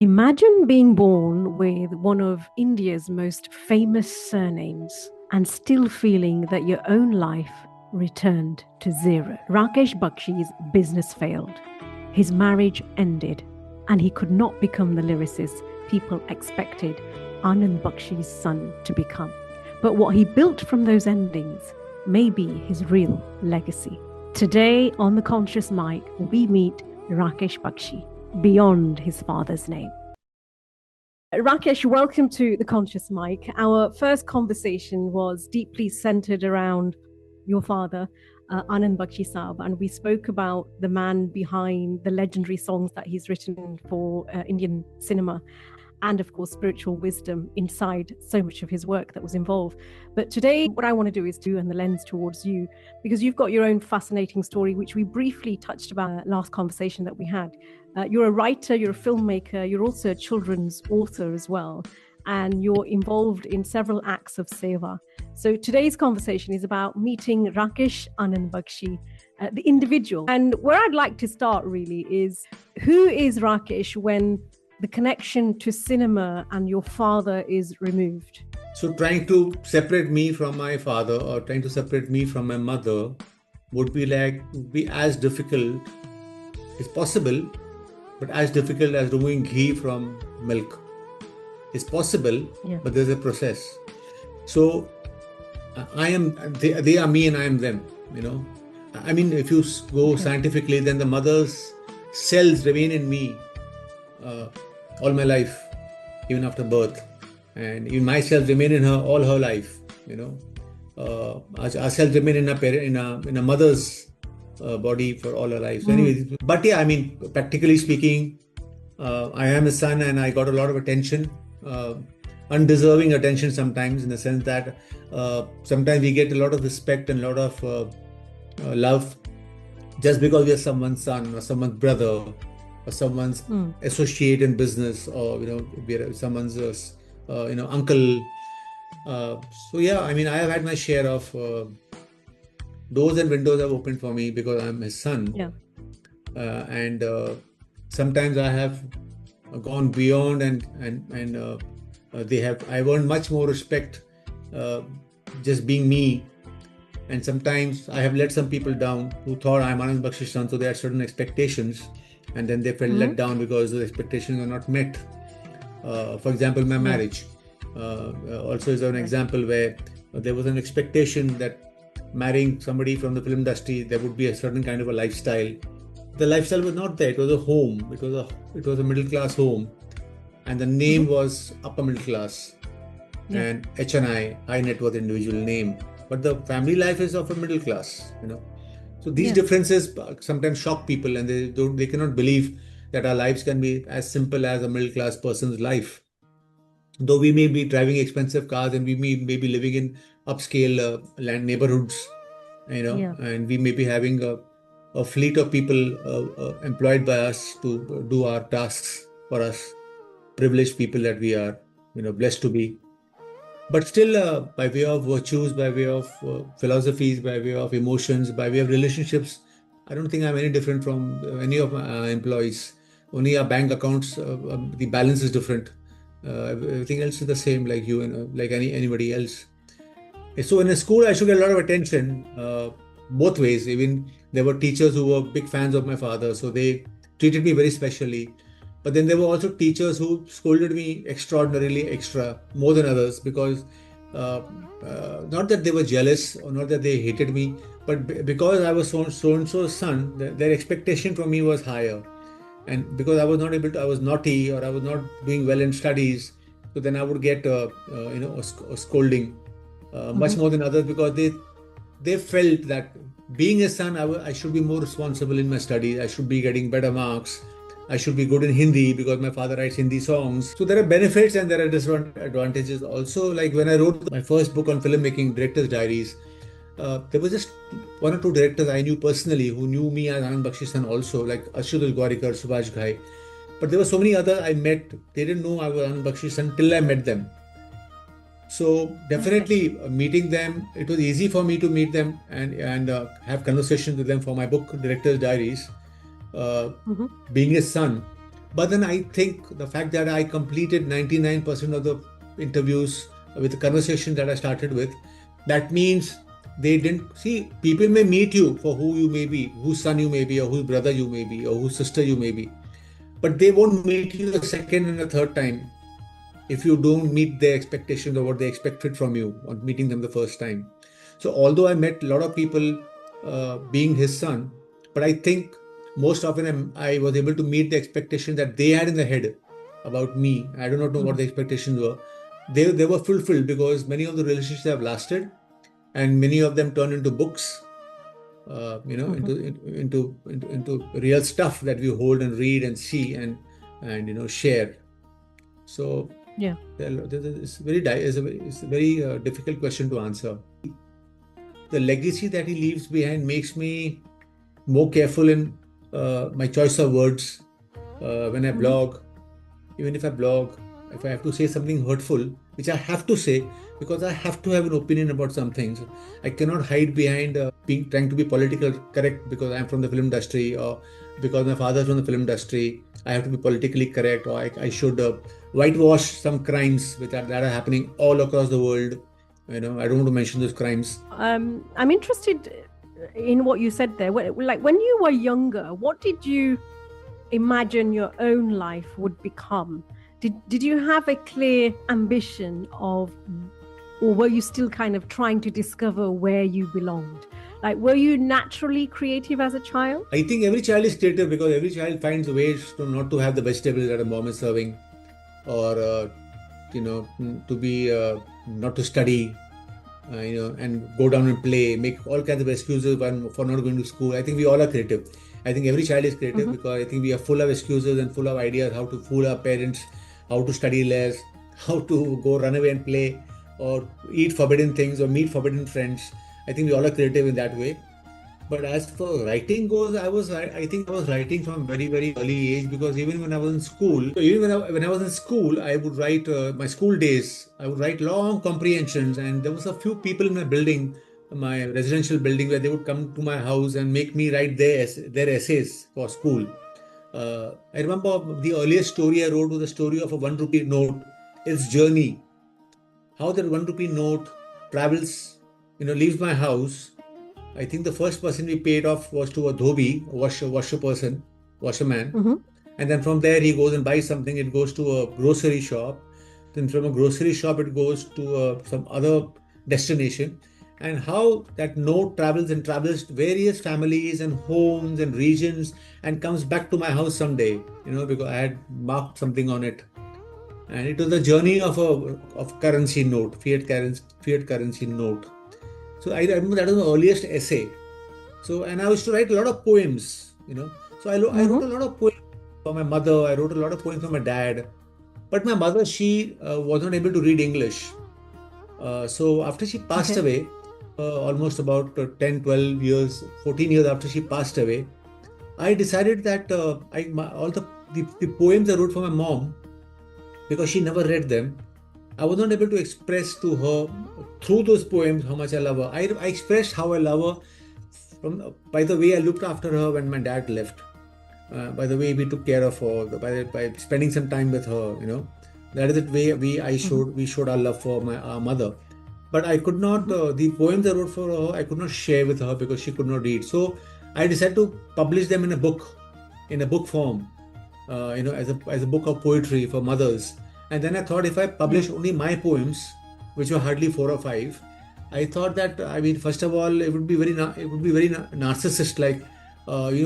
Imagine being born with one of India's most famous surnames and still feeling that your own life returned to zero. Rakesh Bakshi's business failed. His marriage ended, and he could not become the lyricist people expected Anand Bakshi's son to become. But what he built from those endings may be his real legacy. Today on The Conscious Mic, we meet Rakesh Bakshi beyond his father's name. Rakesh, welcome to The Conscious Mic. Our first conversation was deeply centered around your father, Anand Bakshi Saab, and we spoke about the man behind the legendary songs that he's written for Indian cinema, and of course, spiritual wisdom inside so much of his work that was involved. But today, what I want to do is turn the lens towards you, because you've got your own fascinating story, which we briefly touched about last conversation that we had. You're a writer, you're a filmmaker, you're also a children's author as well, and you're involved in several acts of Seva. So today's conversation is about meeting Rakesh Anand Bakshi, the individual. And where I'd like to start really is, who is Rakesh when the connection to cinema and your father is removed? So trying to separate me from my father or trying to separate me from my mother would be as difficult. It's possible, but as difficult as removing ghee from milk. It's possible, but there's a process. So they are me and I am them, I mean, if you go scientifically, then the mother's cells remain in me all my life, even after birth. And even my cells remain in her all her life, Our cells remain in a mother's body for all her life. So anyway, but yeah, I mean, practically speaking, I am a son and I got a lot of attention, undeserving attention sometimes, in the sense that sometimes we get a lot of respect and a lot of love just because we are someone's son or someone's brother or someone's associate in business, or we are someone's uncle. So yeah, I mean, I have had my share of doors and windows have opened for me because I'm his son. And sometimes I have gone beyond, and I've earned much more respect just being me. And sometimes I have let some people down who thought I'm Anand Bakshi's son, so they had certain expectations, and then they felt let down because the expectations were not met. For example, my marriage also is an example where there was an expectation that marrying somebody from the film industry, there would be a certain kind of a lifestyle. The lifestyle was not there. It was a home. It was a middle class home, and the name was upper middle class, and HNI, high net worth individual name. But the family life is of a middle class, So these differences sometimes shock people, and they cannot believe that our lives can be as simple as a middle class person's life. Though we may be driving expensive cars and we may be living in upscale land neighborhoods, and we may be having a fleet of people employed by us to do our tasks for us, privileged people that we are, blessed to be. But still, by way of virtues, by way of philosophies, by way of emotions, by way of relationships, I don't think I'm any different from any of my employees. Only our bank accounts, the balance is different. Everything else is the same, like you and like anybody else. So in a school, I should get a lot of attention both ways. Even there were teachers who were big fans of my father, so they treated me very specially. But then there were also teachers who scolded me extraordinarily more than others, because not that they were jealous or not that they hated me, but because I was so-and-so's son, their expectation from me was higher. And because I was naughty or I was not doing well in studies, so then I would get a scolding much more than others, because they felt that being a son, I should be more responsible in my studies. I should be getting better marks. I should be good in Hindi because my father writes Hindi songs. So there are benefits and there are disadvantages also. Like when I wrote my first book on filmmaking, Director's Diaries, there was just one or two directors I knew personally who knew me as Anand Bakshi's son also, like Ashutosh Gwarikar, Subhash, Ghai. But there were so many others I met. They didn't know I was Anand Bakshi's son till I met them. So definitely meeting them, it was easy for me to meet them and have conversations with them for my book, Director's Diaries. Being a son, But then I think the fact that I completed 99% of the interviews with the conversation that I started with, that means they didn't see. People may meet you for who you may be, whose son you may be, or whose brother you may be, or whose sister you may be, but they won't meet you the second and the third time if you don't meet their expectations or what they expected from you on meeting them the first time. So although I met a lot of people being his son, but I think most often I was able to meet the expectation that they had in the head about me. I do not know what the expectations were. They were fulfilled because many of the relationships have lasted, and many of them turned into books, into real stuff that we hold and read and see and share. So Yeah. it's a very difficult question to answer. The legacy that he leaves behind makes me more careful in my choice of words when I blog. Even if I blog, if I have to say something hurtful, which I have to say because I have to have an opinion about some things, I cannot hide behind trying to be political correct because I'm from the film industry, or because my father's from the film industry. I have to be politically correct, or I should whitewash some crimes that are happening all across the world. I don't want to mention those crimes. I'm interested in what you said there. Like when you were younger, what did you imagine your own life would become? Did you have a clear ambition of, or were you still kind of trying to discover where you belonged? Like, were you naturally creative as a child? I think every child is creative because every child finds ways to not to have the vegetables that a mom is serving, or to be not to study, and go down and play, make all kinds of excuses for not going to school. I think we all are creative. I think every child is creative because I think we are full of excuses and full of ideas how to fool our parents, how to study less, how to go run away and play, or eat forbidden things or meet forbidden friends. I think we all are creative in that way. But as for writing goes, I think I was writing from a very, very early age, because even when I was in school, I would write my school days. I would write long comprehensions, and there was a few people in my building, my residential building, where they would come to my house and make me write their essays for school. I remember the earliest story I wrote was the story of a 1 rupee note, its journey, how that 1 rupee note travels, leaves my house. I think the first person we paid off was to a dhobi, a washerman. And then from there he goes and buys something. It goes to a grocery shop. Then from a grocery shop it goes to some other destination. And how that note travels to various families and homes and regions and comes back to my house someday, because I had marked something on it. And it was the journey of currency note, fiat currency note. So I remember that was my earliest essay. So, and I used to write a lot of poems, So I wrote a lot of poems for my mother. I wrote a lot of poems for my dad. But my mother, she was not able to read English. So after she passed away, almost about 10, 12 years, 14 years after she passed away, I decided that all the poems I wrote for my mom, because she never read them, I was not able to express to her through those poems how much I love her. I expressed how I love her by the way I looked after her when my dad left, by the way we took care of her, by spending some time with her. That is the way we showed our love for our mother. But I could not, the poems I wrote for her, I could not share with her because she could not read. So I decided to publish them in a book form, as a book of poetry for mothers. And then I thought, if I publish only my poems, which were hardly 4 or 5, I thought that, first of all, it would be very narcissist, like,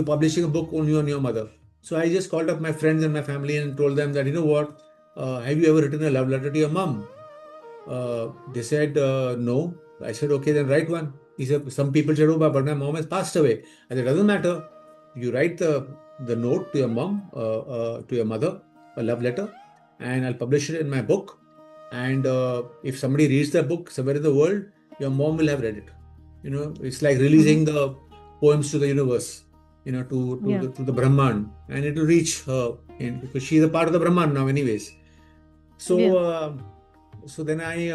publishing a book only on your mother. So I just called up my friends and my family and told them that, what, have you ever written a love letter to your mom? They said, no. I said, okay, then write one. He said, some people said, oh, but my mom has passed away. I said, it doesn't matter. You write the note to your mom, to your mother, a love letter, and I'll publish it in my book. And if somebody reads the book somewhere in the world, your mom will have read it. It's like releasing the poems to the universe, to the Brahman, and it will reach her, because she's a part of the Brahman now, anyways. So, so then I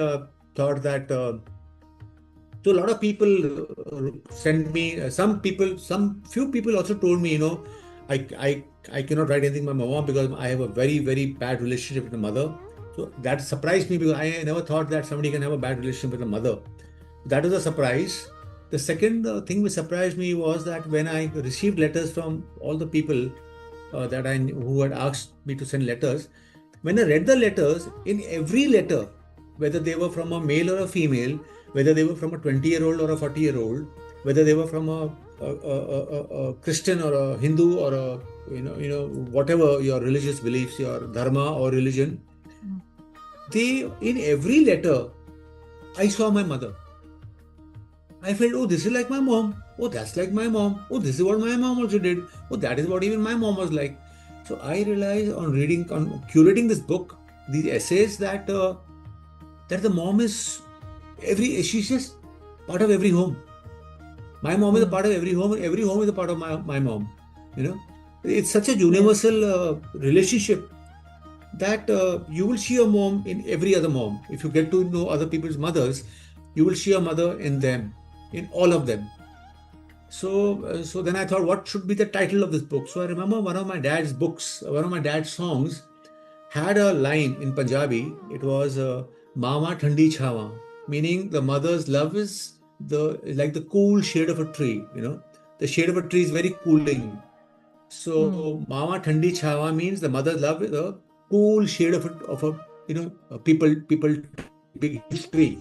thought that. So a lot of people sent me. Some few people also told me, I cannot write anything about my mom because I have a very, very bad relationship with my mother. So that surprised me because I never thought that somebody can have a bad relationship with a mother. That was a surprise. The second thing which surprised me was that when I received letters from all the people that I knew who had asked me to send letters, when I read the letters, in every letter, whether they were from a male or a female, whether they were from a 20-year-old or a 40-year-old, whether they were from a Christian or a Hindu or a whatever your religious beliefs, your dharma or religion, they in every letter I saw my mother. I felt, oh, this is like my mom. Oh, that's like my mom. Oh, this is what my mom also did. Oh, that is what even my mom was like. So I realized on curating this book, these essays, that the mom is she's just part of every home. My mom is a part of every home. Every home is a part of my mom. It's such a universal relationship that you will see a mom in every other mom. If you get to know other people's mothers, you will see a mother in them, in all of them. So then I thought, what should be the title of this book? So I remember one of my dad's songs had a line in Punjabi. It was Mama Thandi Chhawa, meaning the mother's love is like the cool shade of a tree. The shade of a tree is very cooling. So Mama Thandi Chhawa means the mother's love is a cool shade of a people big tree.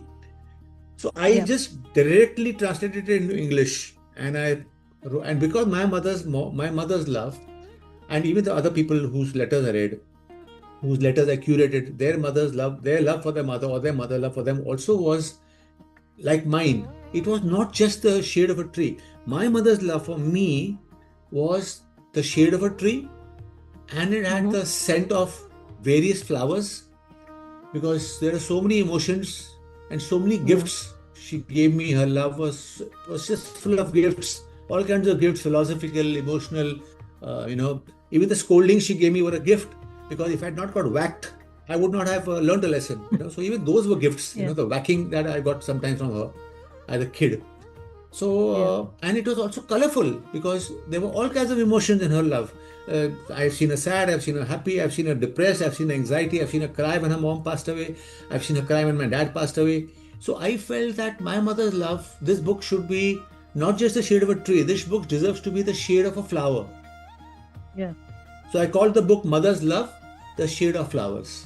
So I just directly translated it into English, and because my mother's love, and even the other people whose letters I read, whose letters I curated, their mother's love, their love for their mother or their mother love for them also was like mine. It was not just the shade of a tree. My mother's love for me was the shade of a tree, and it had the scent of various flowers, because there are so many emotions and so many gifts she gave me. Her love was just full of gifts, all kinds of gifts, philosophical, emotional, even the scoldings she gave me were a gift, because if I had not got whacked, I would not have learned a lesson. So even those were gifts, the whacking that I got sometimes from her as a kid. So, and it was also colorful because there were all kinds of emotions in her love. I've seen her sad, I've seen her happy, I've seen her depressed, I've seen her anxiety, I've seen her cry when her mom passed away, I've seen her cry when my dad passed away. So I felt that my mother's love, this book should be not just the shade of a tree, this book deserves to be the shade of a flower. Yeah. So I called the book Mother's Love, The Shade of Flowers.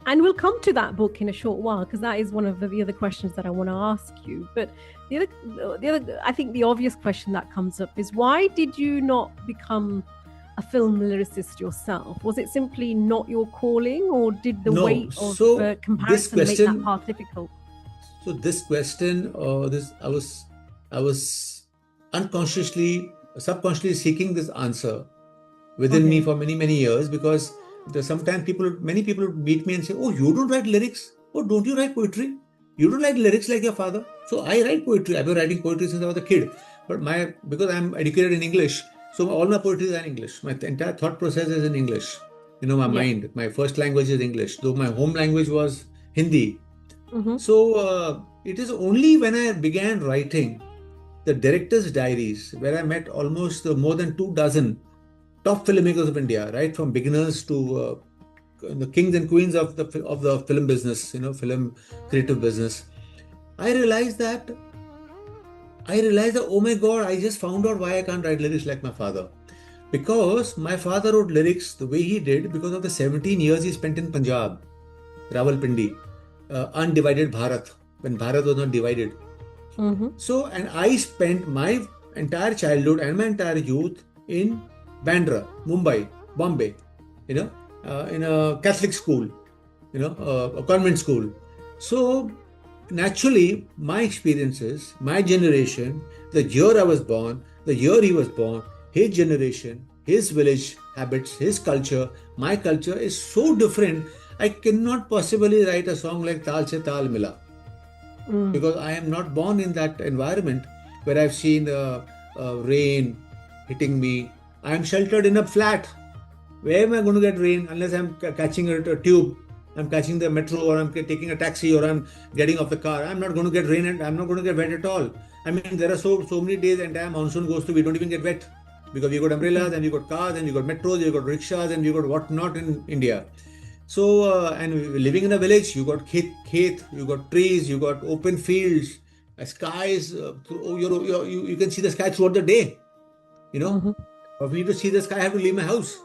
And we'll come to that book in a short while, because that is one of the other questions that I want to ask you. But the other, I think the obvious question that comes up is, why did you not become a film lyricist yourself? Was it simply not your calling, or did the weight of comparison make that part difficult? So this question, I was subconsciously seeking this answer within me for many, many years, because sometimes many people meet me and say, oh, you don't write lyrics? Oh, don't you write poetry? You don't write lyrics like your father? So I write poetry. I've been writing poetry since I was a kid. But because I'm educated in English, so all my poetry is in English. My entire thought process is in English. My mind, my first language is English, though my home language was Hindi. So it is only when I began writing the director's diaries, where I met almost more than 24 top filmmakers of India, right from beginners to the kings and queens of the film business, film creative business. I realized that, oh my God, I just found out why I can't write lyrics like my father. Because my father wrote lyrics the way he did because of the 17 years he spent in Punjab, Rawalpindi, undivided Bharat, when Bharat was not divided. So, and I spent my entire childhood and my entire youth in Bandra, Mumbai, Bombay, in a Catholic school, a convent school. So naturally, my experiences, my generation, the year I was born, the year he was born, his generation, his village habits, his culture, my culture is so different. I cannot possibly write a song like Taal Se Taal Mila, because I am not born in that environment where I've seen rain hitting me. I am sheltered in a flat. Where am I going to get rain unless I'm catching a tube? I'm catching the metro, or I'm taking a taxi, or I'm getting off the car. I'm not going to get rain, and I'm not going to get wet at all. I mean, there are so many days, entire monsoon goes through, we don't even get wet. because we got umbrellas and we got cars and we got metros, we got rickshaws and we got whatnot in India. So, and living in a village, you got khet, you got trees, you got open fields, skies. You can see the sky throughout the day. For me to see the sky, I have to leave my house.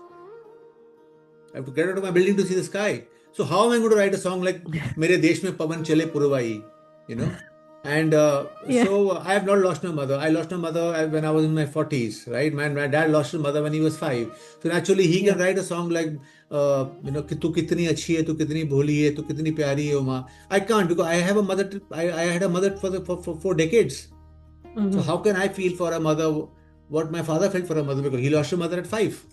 I have to get out of my building to see the sky. So how am I going to write a song like "Mere Desh Mein Pavan Chale Purvai"? And so I have not lost my mother. I lost my mother when I was in my 40s, right? My dad lost his mother when he was 5. So naturally he can write a song like, कि तू कितनी अच्छी है, तू कितनी भोली है, तू कितनी प्यारी है, माँ. I can't, because I have a mother. I had a mother for decades. So how can I feel for a mother what my father felt for a mother, because he lost his mother at 5.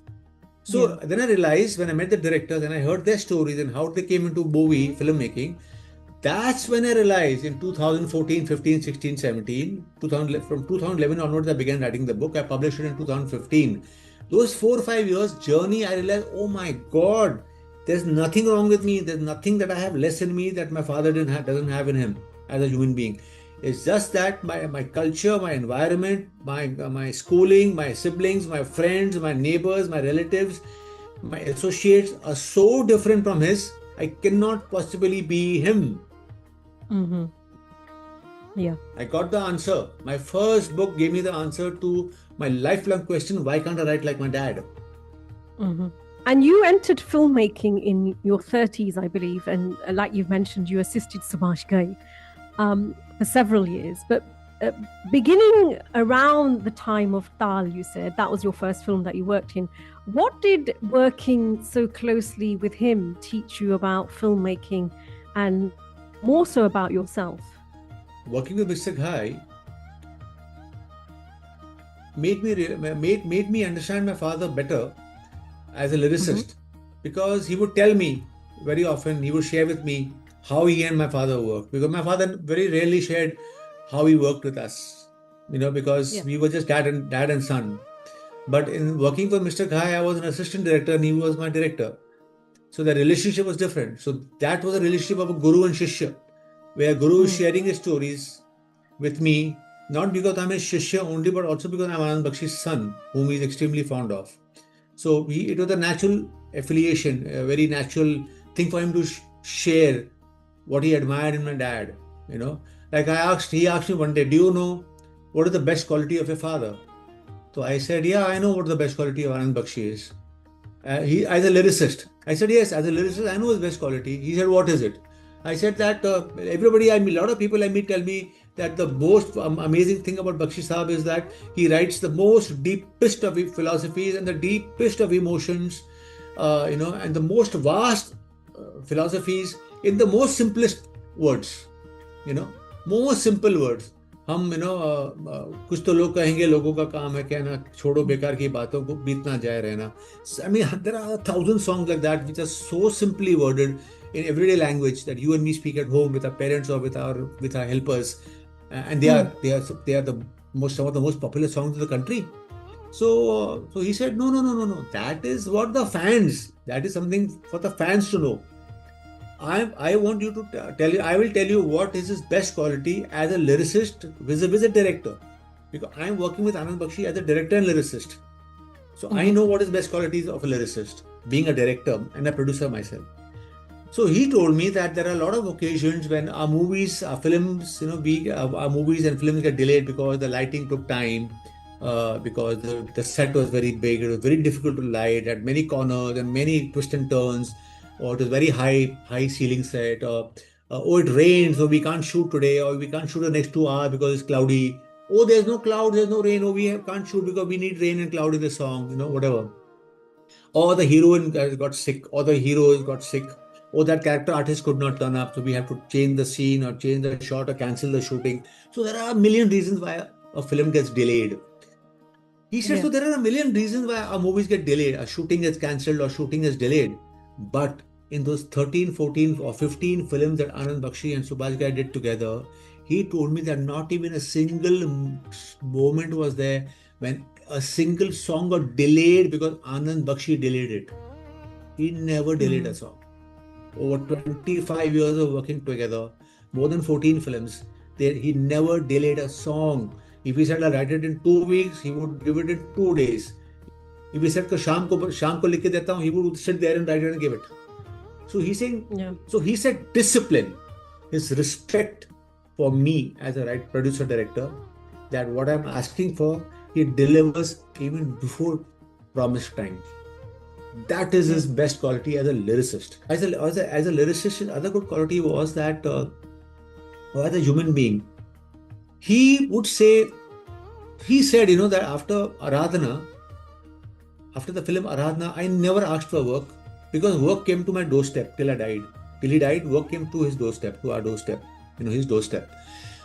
So then I realized, when I met the directors and I heard their stories and how they came into movie filmmaking, that's when I realized in 2014, 15, 16, 17, from 2011 onwards, I began writing the book. I published it in 2015. Those 4 or 5 years journey, I realized, oh my God, there's nothing wrong with me. There's nothing that I have less in me that my father doesn't have in him as a human being. It's just that my culture, my environment, my schooling, my siblings, my friends, my neighbors, my relatives, my associates are so different from his. I cannot possibly be him. I got the answer. My first book gave me the answer to my lifelong question: why can't I write like my dad? And you entered filmmaking in your 30s, I believe, and like you've mentioned, you assisted Subhash Ghai for several years. But beginning around the time of Tal, you said that was your first film that you worked in. What did working so closely with him teach you about filmmaking, and more so about yourself? Working with Mr. Ghai made me understand my father better as a lyricist, because he would tell me very often, he would share with me how he and my father worked, because my father very rarely shared how he worked with us, because we were just dad and son. But in working for Mr. Ghai, I was an assistant director and he was my director. So the relationship was different. So that was a relationship of a guru and shishya, where guru is sharing his stories with me, not because I'm his shishya only, but also because I'm Anand Bakshi's son, whom he's extremely fond of. So it was a natural affiliation, a very natural thing for him to share what he admired in my dad. Like he asked me one day, do you know what is the best quality of your father? So I said, yeah, I know what the best quality of Anand Bakshi is. He, as a lyricist. I said, yes, as a lyricist, I know his best quality. He said, what is it? I said that everybody I meet, a lot of people I meet tell me that the most amazing thing about Bakshi Sahab is that he writes the most deepest of philosophies and the deepest of emotions, and the most vast philosophies in the most simplest words, most simple words. हम कुछ तो लोग कहेंगे लोगों का काम है कहना छोड़ो बेकार की बातों को बीतना जाए रहना. I mean, there are 1,000 songs like that which are so simply worded in everyday language that you and me speak at home with our parents or with our helpers, and they are some of the most popular songs in the country. So he said, no, that is what the fans, that is something for the fans to know. I want you to tell you, I will tell you what is his best quality as a lyricist vis-a-vis a director, because I am working with Anand Bakshi as a director and lyricist. So I know what is best qualities of a lyricist, being a director and a producer myself. So he told me that there are a lot of occasions when our movies, our films, our movies and films get delayed because the lighting took time, because the set was very big, it was very difficult to light, had many corners and many twists and turns, or it was very high ceiling set, or it rains, so we can't shoot today, or we can't shoot the next 2 hours because it's cloudy. Oh, there's no cloud, there's no rain, can't shoot because we need rain and cloud in the song, whatever. Or the heroine got sick, or the hero got sick, or that character artist could not turn up, so we have to change the scene or change the shot or cancel the shooting. So there are a million reasons why a film gets delayed. He said, so there are a million reasons why our movies get delayed, a shooting gets cancelled or shooting is delayed. But in those 13, 14 or 15 films that Anand Bakshi and Subhash Ghai did together, he told me that not even a single moment was there when a single song got delayed because Anand Bakshi delayed it. He never delayed a song. Over 25 years of working together, more than 14 films, he never delayed a song. If he said, I'll write it in 2 weeks, he would give it in 2 days. If he said, शाम को लिख के देता हूँ, he would sit there and write it and give it. So he's saying, so he said discipline, his respect for me as a producer director, that what I'm asking for, he delivers even before promised time. That is his best quality as a lyricist. As a lyricist, other good quality was that, as a human being, he said, that after the film Aradhana, I never asked for work, because work came to my doorstep till I died. Till he died, work came to his doorstep, to our doorstep, his doorstep.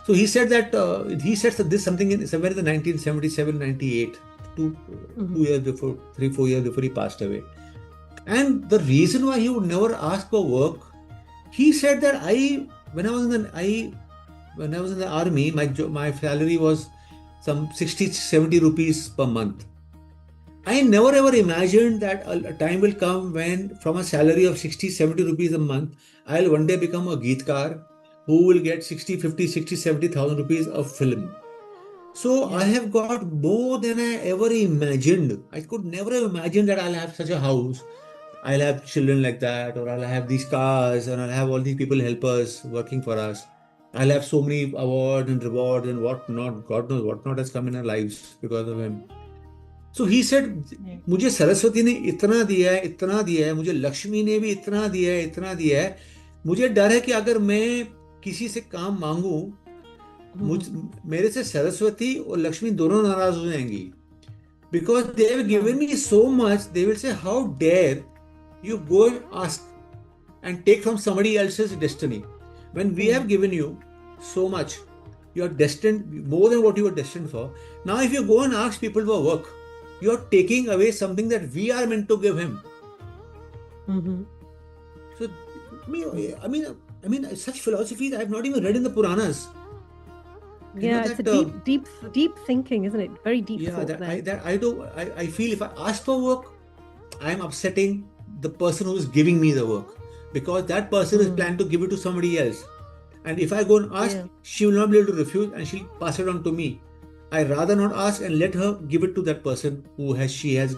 So he said that, this something somewhere in the 1977, 98, 2 years before, 3-4 years before he passed away. And the reason why he would never ask for work, he said that when I was in the army, my salary was some 60-70 rupees per month. I never ever imagined that a time will come when from a salary of 60-70 rupees a month, I'll one day become a Geetkar who will get 70,000 rupees a film. So I have got more than I ever imagined. I could never have imagined that I'll have such a house, I'll have children like that, or I'll have these cars, and I'll have all these people help us working for us. I'll have so many awards and rewards and whatnot. God knows what not has come in our lives because of him. So he said, मुझे सरस्वती ने इतना दिया है, मुझे लक्ष्मी ने भी इतना दिया है, मुझे डर है कि अगर मैं किसी से काम मांगूं, मेरे से सरस्वती और लक्ष्मी दोनों नाराज हो जाएंगी. Because they have given me so much, they will say, how dare you go and ask and take from somebody else's destiny. When we have given you so much, you are destined more than what you were destined for. Now if you go and ask people for work, you are taking away something that we are meant to give him. So, I mean, such philosophies I have not even read in the Puranas. It's a deep thinking, isn't it? Very deep thought there. I feel if I ask for work, I am upsetting the person who is giving me the work, because that person is planned to give it to somebody else. And if I go and ask, she will not be able to refuse and she'll pass it on to me. I rather not ask and let her give it to that person she has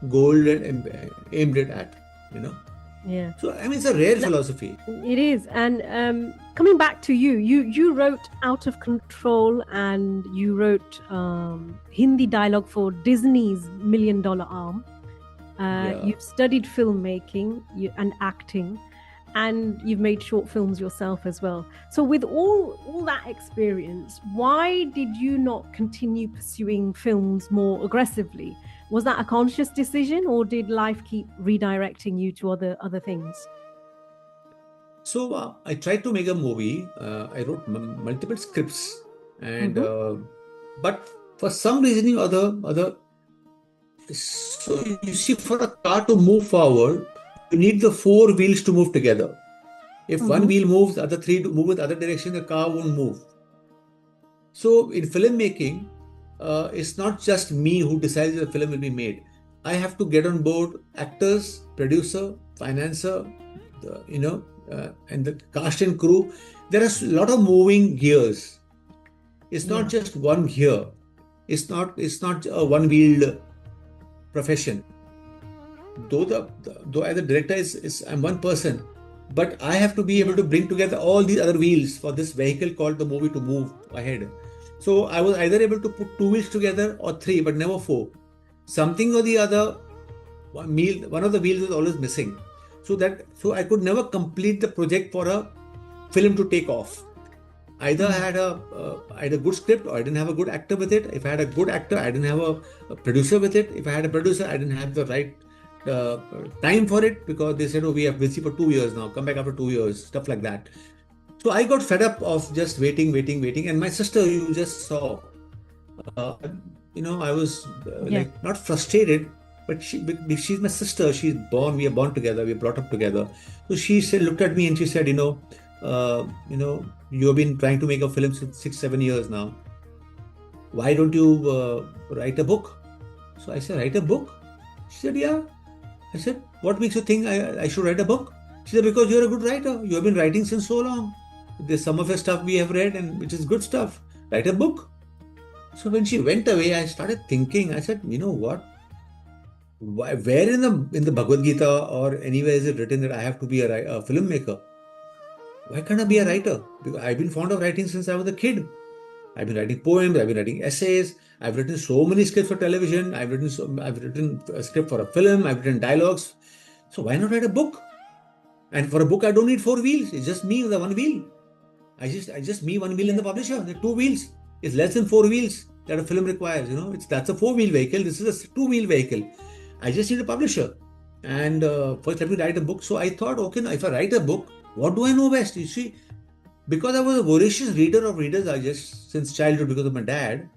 goal and aimed it at, So I mean, it's a rare philosophy. It is. And coming back to you wrote Out of Control, and you wrote Hindi dialogue for Disney's $1 Million Arm. You've studied filmmaking and acting, and you've made short films yourself as well. So with all that experience, why did you not continue pursuing films more aggressively? Was that a conscious decision, or did life keep redirecting you to other things? So I tried to make a movie. I wrote multiple scripts, and but for some reason or other, so you see, for a car to move forward, you need the 4 wheels to move together. If one wheel moves, the other 3 to move with the other direction, the car won't move. So in filmmaking, it's not just me who decides the film will be made. I have to get on board actors, producer, financer, and the cast and crew. There are a lot of moving gears. It's not just one gear. It's not a one-wheeled profession. Though as a director I'm one person, but I have to be able to bring together all these other wheels for this vehicle called the movie to move ahead. So I was either able to put 2 wheels together or 3, but never 4. Something or the other, one of the wheels was always missing. So I could never complete the project for a film to take off. Either I had a good script, or I didn't have a good actor with it. If I had a good actor, I didn't have a producer with it. If I had a producer, I didn't have the right time for it, because they said, we are busy for 2 years now, come back after 2 years, stuff like that. So I got fed up of just waiting. And my sister, you just saw, I was like not frustrated, but she's my sister. We are born together, we are brought up together. So she looked at me and she said, you have been trying to make a film since 6-7 years now. Why don't you write a book? So I said, write a book? She said, yeah. I said, what makes you think I should write a book? She said, because you're a good writer. You have been writing since so long. There's some of your stuff we have read, and which is good stuff. Write a book. So when she went away, I started thinking. I said, you know what? Where in the Bhagavad Gita or anywhere is it written that I have to be a filmmaker? Why can't I be a writer? Because I've been fond of writing since I was a kid. I've been writing poems, I've been writing essays, I've written so many scripts for television, I've written a script for a film, I've written dialogues. So why not write a book? And for a book, I don't need four wheels. It's just me with the one wheel. I just me one wheel in the publisher. There are two wheels. It's less than four wheels that a film requires. That's a four-wheel vehicle. This is a two-wheel vehicle. I just need a publisher. And first, let me write a book. So I thought, okay, now if I write a book, what do I know best? You see, because I was a voracious reader of Reader's Digest since childhood because of my dad,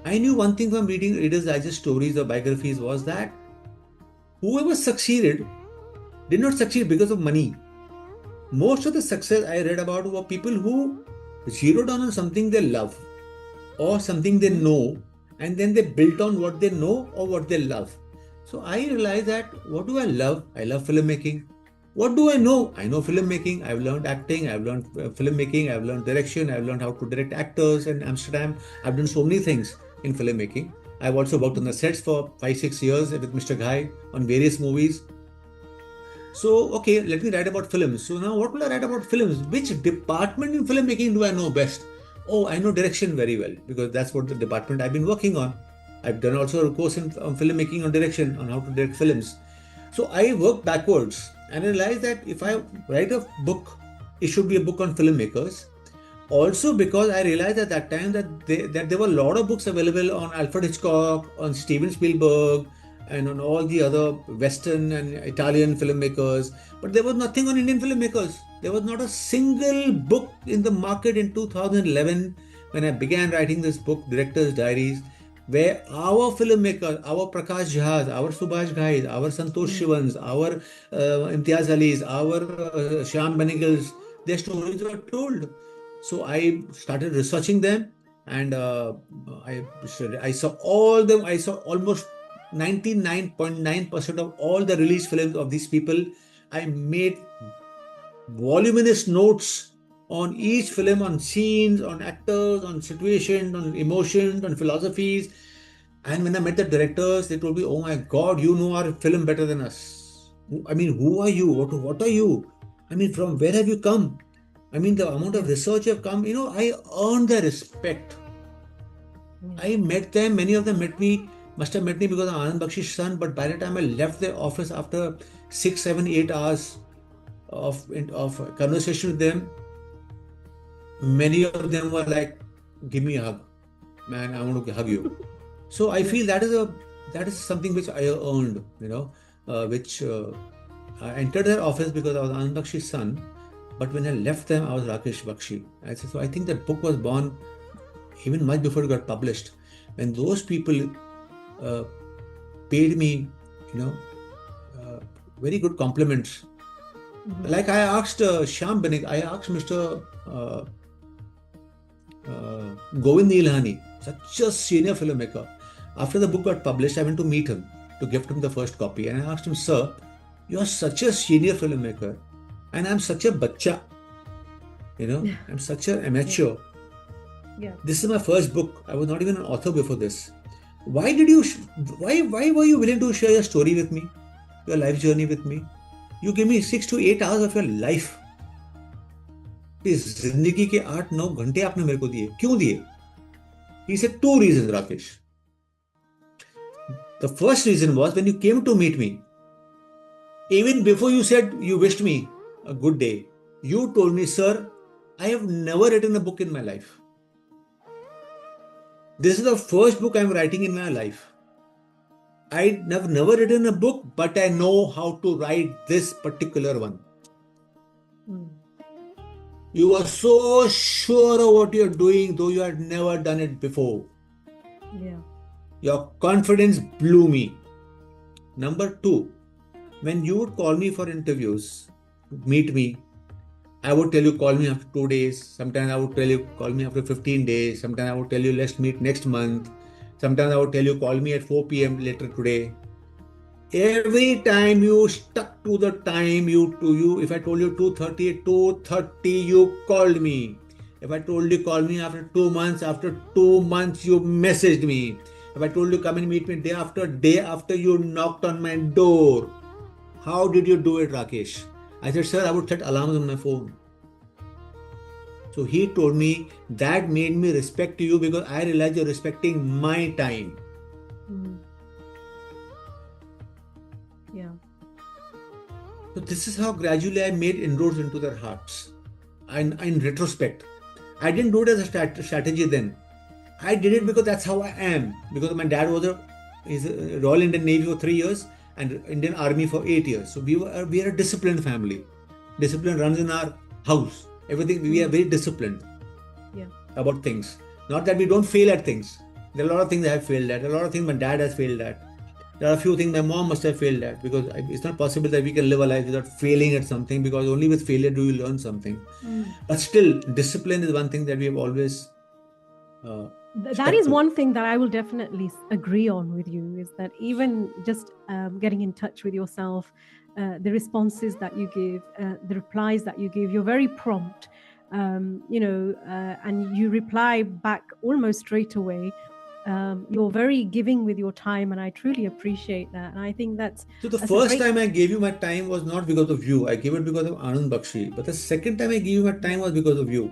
I knew one thing from reading Reader's Digest stories or biographies was that whoever succeeded did not succeed because of money. Most of the success I read about were people who zeroed down on something they love or something they know, and then they built on what they know or what they love. So I realized that what do I love? I love filmmaking. What do I know? I know filmmaking. I've learned acting. I've learned filmmaking. I've learned direction. I've learned how to direct actors in Amsterdam. I've done so many things in filmmaking. I've also worked on the sets for 5-6 years with Mr. Ghai on various movies. So, okay, let me write about films. So now what will I write about films? Which department in filmmaking do I know best? Oh, I know direction very well because that's what the department I've been working on. I've done also a course on filmmaking on direction, on how to direct films. So I work backwards and I realized that if I write a book, it should be a book on filmmakers. Also because I realized at that time that there were a lot of books available on Alfred Hitchcock, on Steven Spielberg, and on all the other Western and Italian filmmakers, but there was nothing on Indian filmmakers. There was not a single book in the market in 2011 when I began writing this book, Director's Diaries, where our filmmakers, our Prakash Jhas, our Subhash Ghais, our Santosh Shivans, our Imtiaz Alis, our Shyam Benegals, their stories were told. So I started researching them, and I saw all them. I saw almost 99.9% of all the released films of these people. I made voluminous notes on each film, on scenes, on actors, on situations, on emotions, on philosophies. And when I met the directors, they told me, "Oh my God, you know our film better than us." I mean, who are you? What are you? I mean, from where have you come? I mean, the amount of research you've come, I earned their respect. I met them, many of them must have met me because I'm Anand Bakshi's son, but by the time I left their office after 6, 7, 8 hours of conversation with them, many of them were like, "Give me a hug. Man, I want to hug you." So I feel that is something which I earned, which I entered their office because I was Anand Bakshi's son, but when I left them, I was Rakesh Bakshi. So I think that book was born even much before it got published. When those people paid me, very good compliments. Like I asked Shyam Benig, I asked Mr. Govind Nihalani, such a senior filmmaker. After the book got published, I went to meet him to gift him the first copy, and I asked him, "Sir, you are such a senior filmmaker, and I'm such a bacha. I'm such an amateur. Yeah. This is my first book. I was not even an author before this. Why were you willing to share your story with me, your life journey with me? You gave me 6 to 8 hours of your life. इस जिंदगी के 8-9 घंटे आपने मेरे को दिए. क्यों दिए?" He said 2 reasons, Rakesh. The first reason was when you came to meet me, even before you said you wished me a good day, you told me, "Sir, I have never written a book in my life. This is the first book I'm writing in my life. I have never written a book, but I know how to write this particular one." You are so sure of what you're doing, though you had never done it before. Yeah. Your confidence blew me. Number 2, when you would call me for interviews, meet me, I would tell you, "Call me after 2 days. Sometimes I would tell you, "Call me after 15 days. Sometimes I would tell you, "Let's meet next month." Sometimes I would tell you, "Call me at 4 p.m. later today." Every time you stuck to the time, if I told you 2:30, you called me. If I told you call me after 2 months, after 2 months you messaged me. If I told you come and meet me day after you knocked on my door, how did you do it, Rakesh? I said, sir, I would set alarms on my phone. So he told me that made me respect you because I realized you're respecting my time. Yeah. So this is how gradually I made inroads into their hearts. And in retrospect, I didn't do it as a strategy then. I did it because that's how I am. Because my dad was he's a Royal Indian Navy for 3 years and Indian Army for 8 years. So we are a disciplined family. Discipline runs in our house. Everything, we are very disciplined about things. Not that we don't fail at things. There are a lot of things I have failed at. There are a lot of things my dad has failed at. There are a few things my mom must have failed at, because it's not possible that we can live a life without failing at something, because only with failure do you learn something. But still, discipline is one thing that we have always that is one thing that I will definitely agree on with you, is that even just getting in touch with yourself, the responses that you give, the replies that you give, you're very prompt, and you reply back almost straight away. You're very giving with your time, and I truly appreciate that. And I think that's... So the first time I gave you my time was not because of you. I gave it because of Anand Bakshi. But the second time I gave you my time was because of you.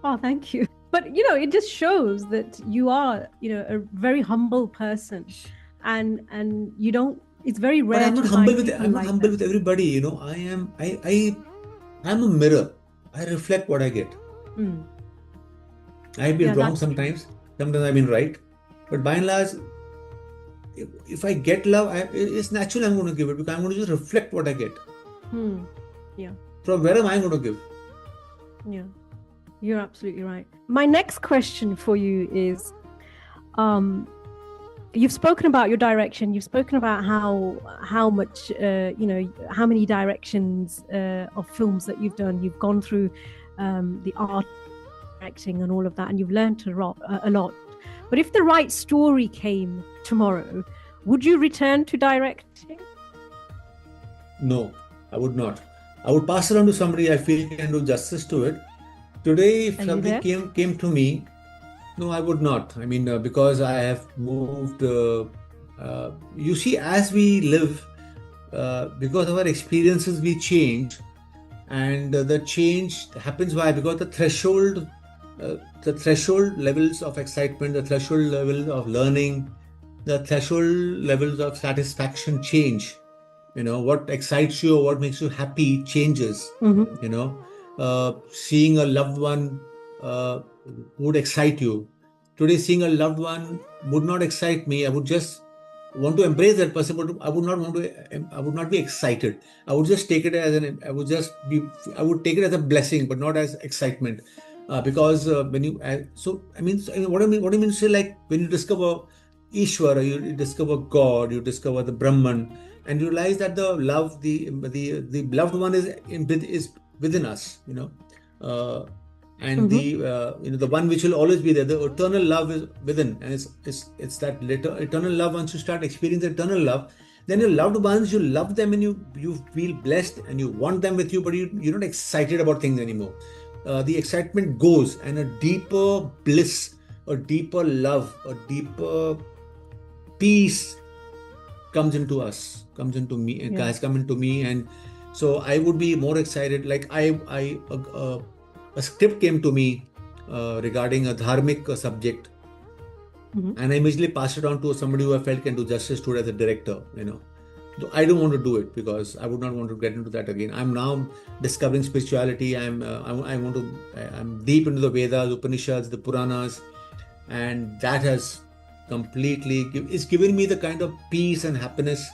Oh, thank you. But, it just shows that you are, a very humble person, and you don't... It's very rare. But I'm not humble with everybody. I'm a mirror. I reflect what I get. I've been wrong sometimes. Sometimes I've been right. But by and large, if I get love, it's natural I'm going to give it, because I'm going to just reflect what I get. Yeah. From where am I going to give? Yeah. You're absolutely right. My next question for you is, you've spoken about your direction. You've spoken about how much, how many directions of films that you've done. You've gone through the art directing and all of that, and you've learned a lot. But if the right story came tomorrow, would you return to directing? No, I would not. I would pass it on to somebody I feel can do justice to it. Today, if something came to me, no, I would not. I mean, because I have moved. You see, as we live, because of our experiences, we change, and the change happens. Why? Because the threshold levels of excitement, the threshold level of learning, the threshold levels of satisfaction change. What excites you or what makes you happy changes. Seeing a loved one would excite you. Today, seeing a loved one would not excite me. I would just want to embrace that person, but I would not be excited. I would just take it as I would take it as a blessing, but not as excitement. Because when you, what I mean to say, like when you discover Ishvara, you discover God, you discover the Brahman, and you realize that the love, the loved one is within us, and the one which will always be there. The eternal love is within, and it's that eternal love. Once you start experiencing eternal love, then your loved ones, you love them, and you feel blessed, and you want them with you, but you're not excited about things anymore. The excitement goes, and a deeper bliss, a deeper love, a deeper peace comes into us, comes into me, and has come into me. And so I would be more excited. Like a script came to me regarding a dharmic subject, and I immediately passed it on to somebody who I felt can do justice to it as a director. I don't want to do it because I would not want to get into that again. I'm now discovering spirituality. I'm deep into the Vedas, Upanishads, the Puranas, and that has completely it's given me the kind of peace and happiness,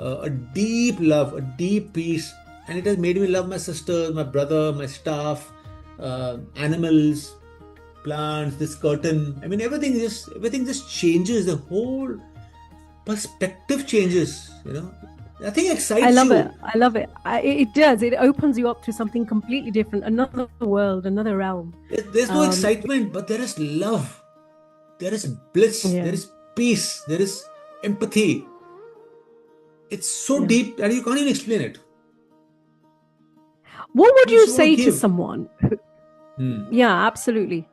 a deep love, a deep peace, and it has made me love my sisters, my brother, my staff, animals, plants, this curtain. I mean, everything just changes. The whole perspective changes. Nothing excites you. I love it. It does. It opens you up to something completely different, another world, another realm. There's no excitement, but there is love. There is bliss. There is peace. There is empathy. It's so deep that you can't even explain it. What would you say to someone? Yeah, absolutely.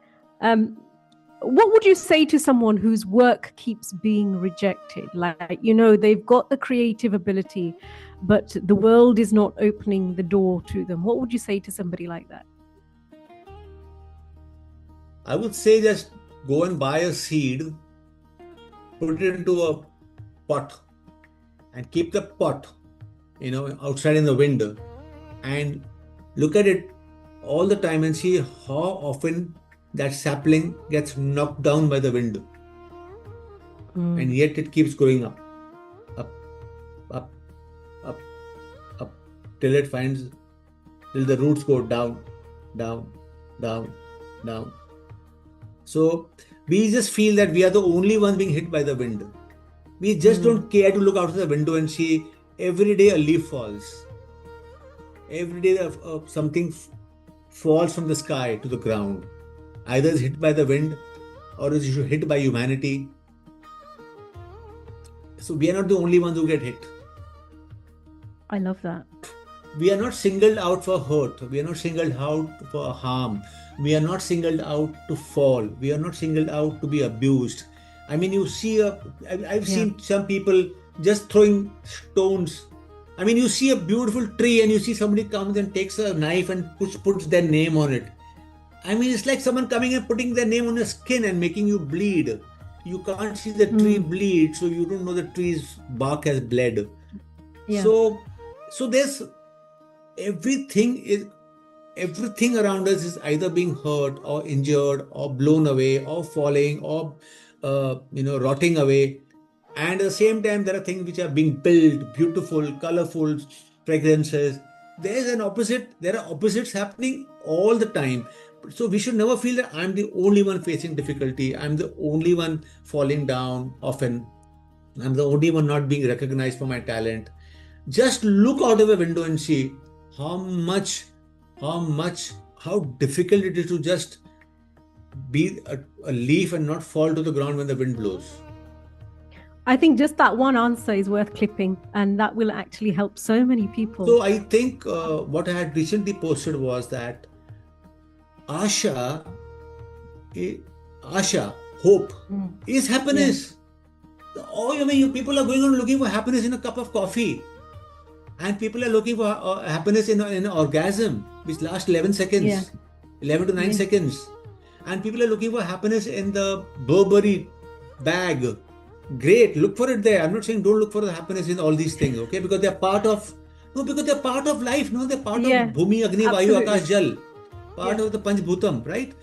what would you say to someone whose work keeps being rejected? Like, they've got the creative ability, but the world is not opening the door to them. What would you say to somebody like that? I would say just go and buy a seed, put it into a pot, and keep the pot, outside in the window, and look at it all the time and see how often that sapling gets knocked down by the wind. And yet it keeps growing up, up, up, up, up, till the roots go down, down, down, down. So we just feel that we are the only ones being hit by the wind. We just don't care to look out of the window and see every day a leaf falls. Every day something falls from the sky to the ground. Either it's hit by the wind or it's hit by humanity. So we are not the only ones who get hit. I love that. We are not singled out for hurt. We are not singled out for harm. We are not singled out to fall. We are not singled out to be abused. I mean, you see I've seen some people just throwing stones. I mean, you see a beautiful tree and you see somebody comes and takes a knife and puts their name on it. I mean, it's like someone coming and putting their name on your skin and making you bleed. You can't see the tree bleed, so you don't know the tree's bark has bled. Yeah. So there's everything around us is either being hurt or injured or blown away or falling or rotting away. And at the same time, there are things which are being built, beautiful, colorful fragrances. There are opposites happening all the time. So we should never feel that I'm the only one facing difficulty. I'm the only one falling down often. I'm the only one not being recognized for my talent. Just look out of a window and see how difficult it is to just be a leaf and not fall to the ground when the wind blows. I think just that one answer is worth clipping, and that will actually help so many people. So I think what I had recently posted was that Asha, hope, is happiness. Yeah. People are going on looking for happiness in a cup of coffee. And people are looking for happiness in an orgasm, which lasts 11 seconds, 11 to 9 seconds. And people are looking for happiness in the Burberry bag. Great, look for it there. I'm not saying don't look for the happiness in all these things, okay? Because they're part of life, no? They're part of Bhumi, Agni, Vayu, Akash, Jal. Part of the Panchbhutam, right?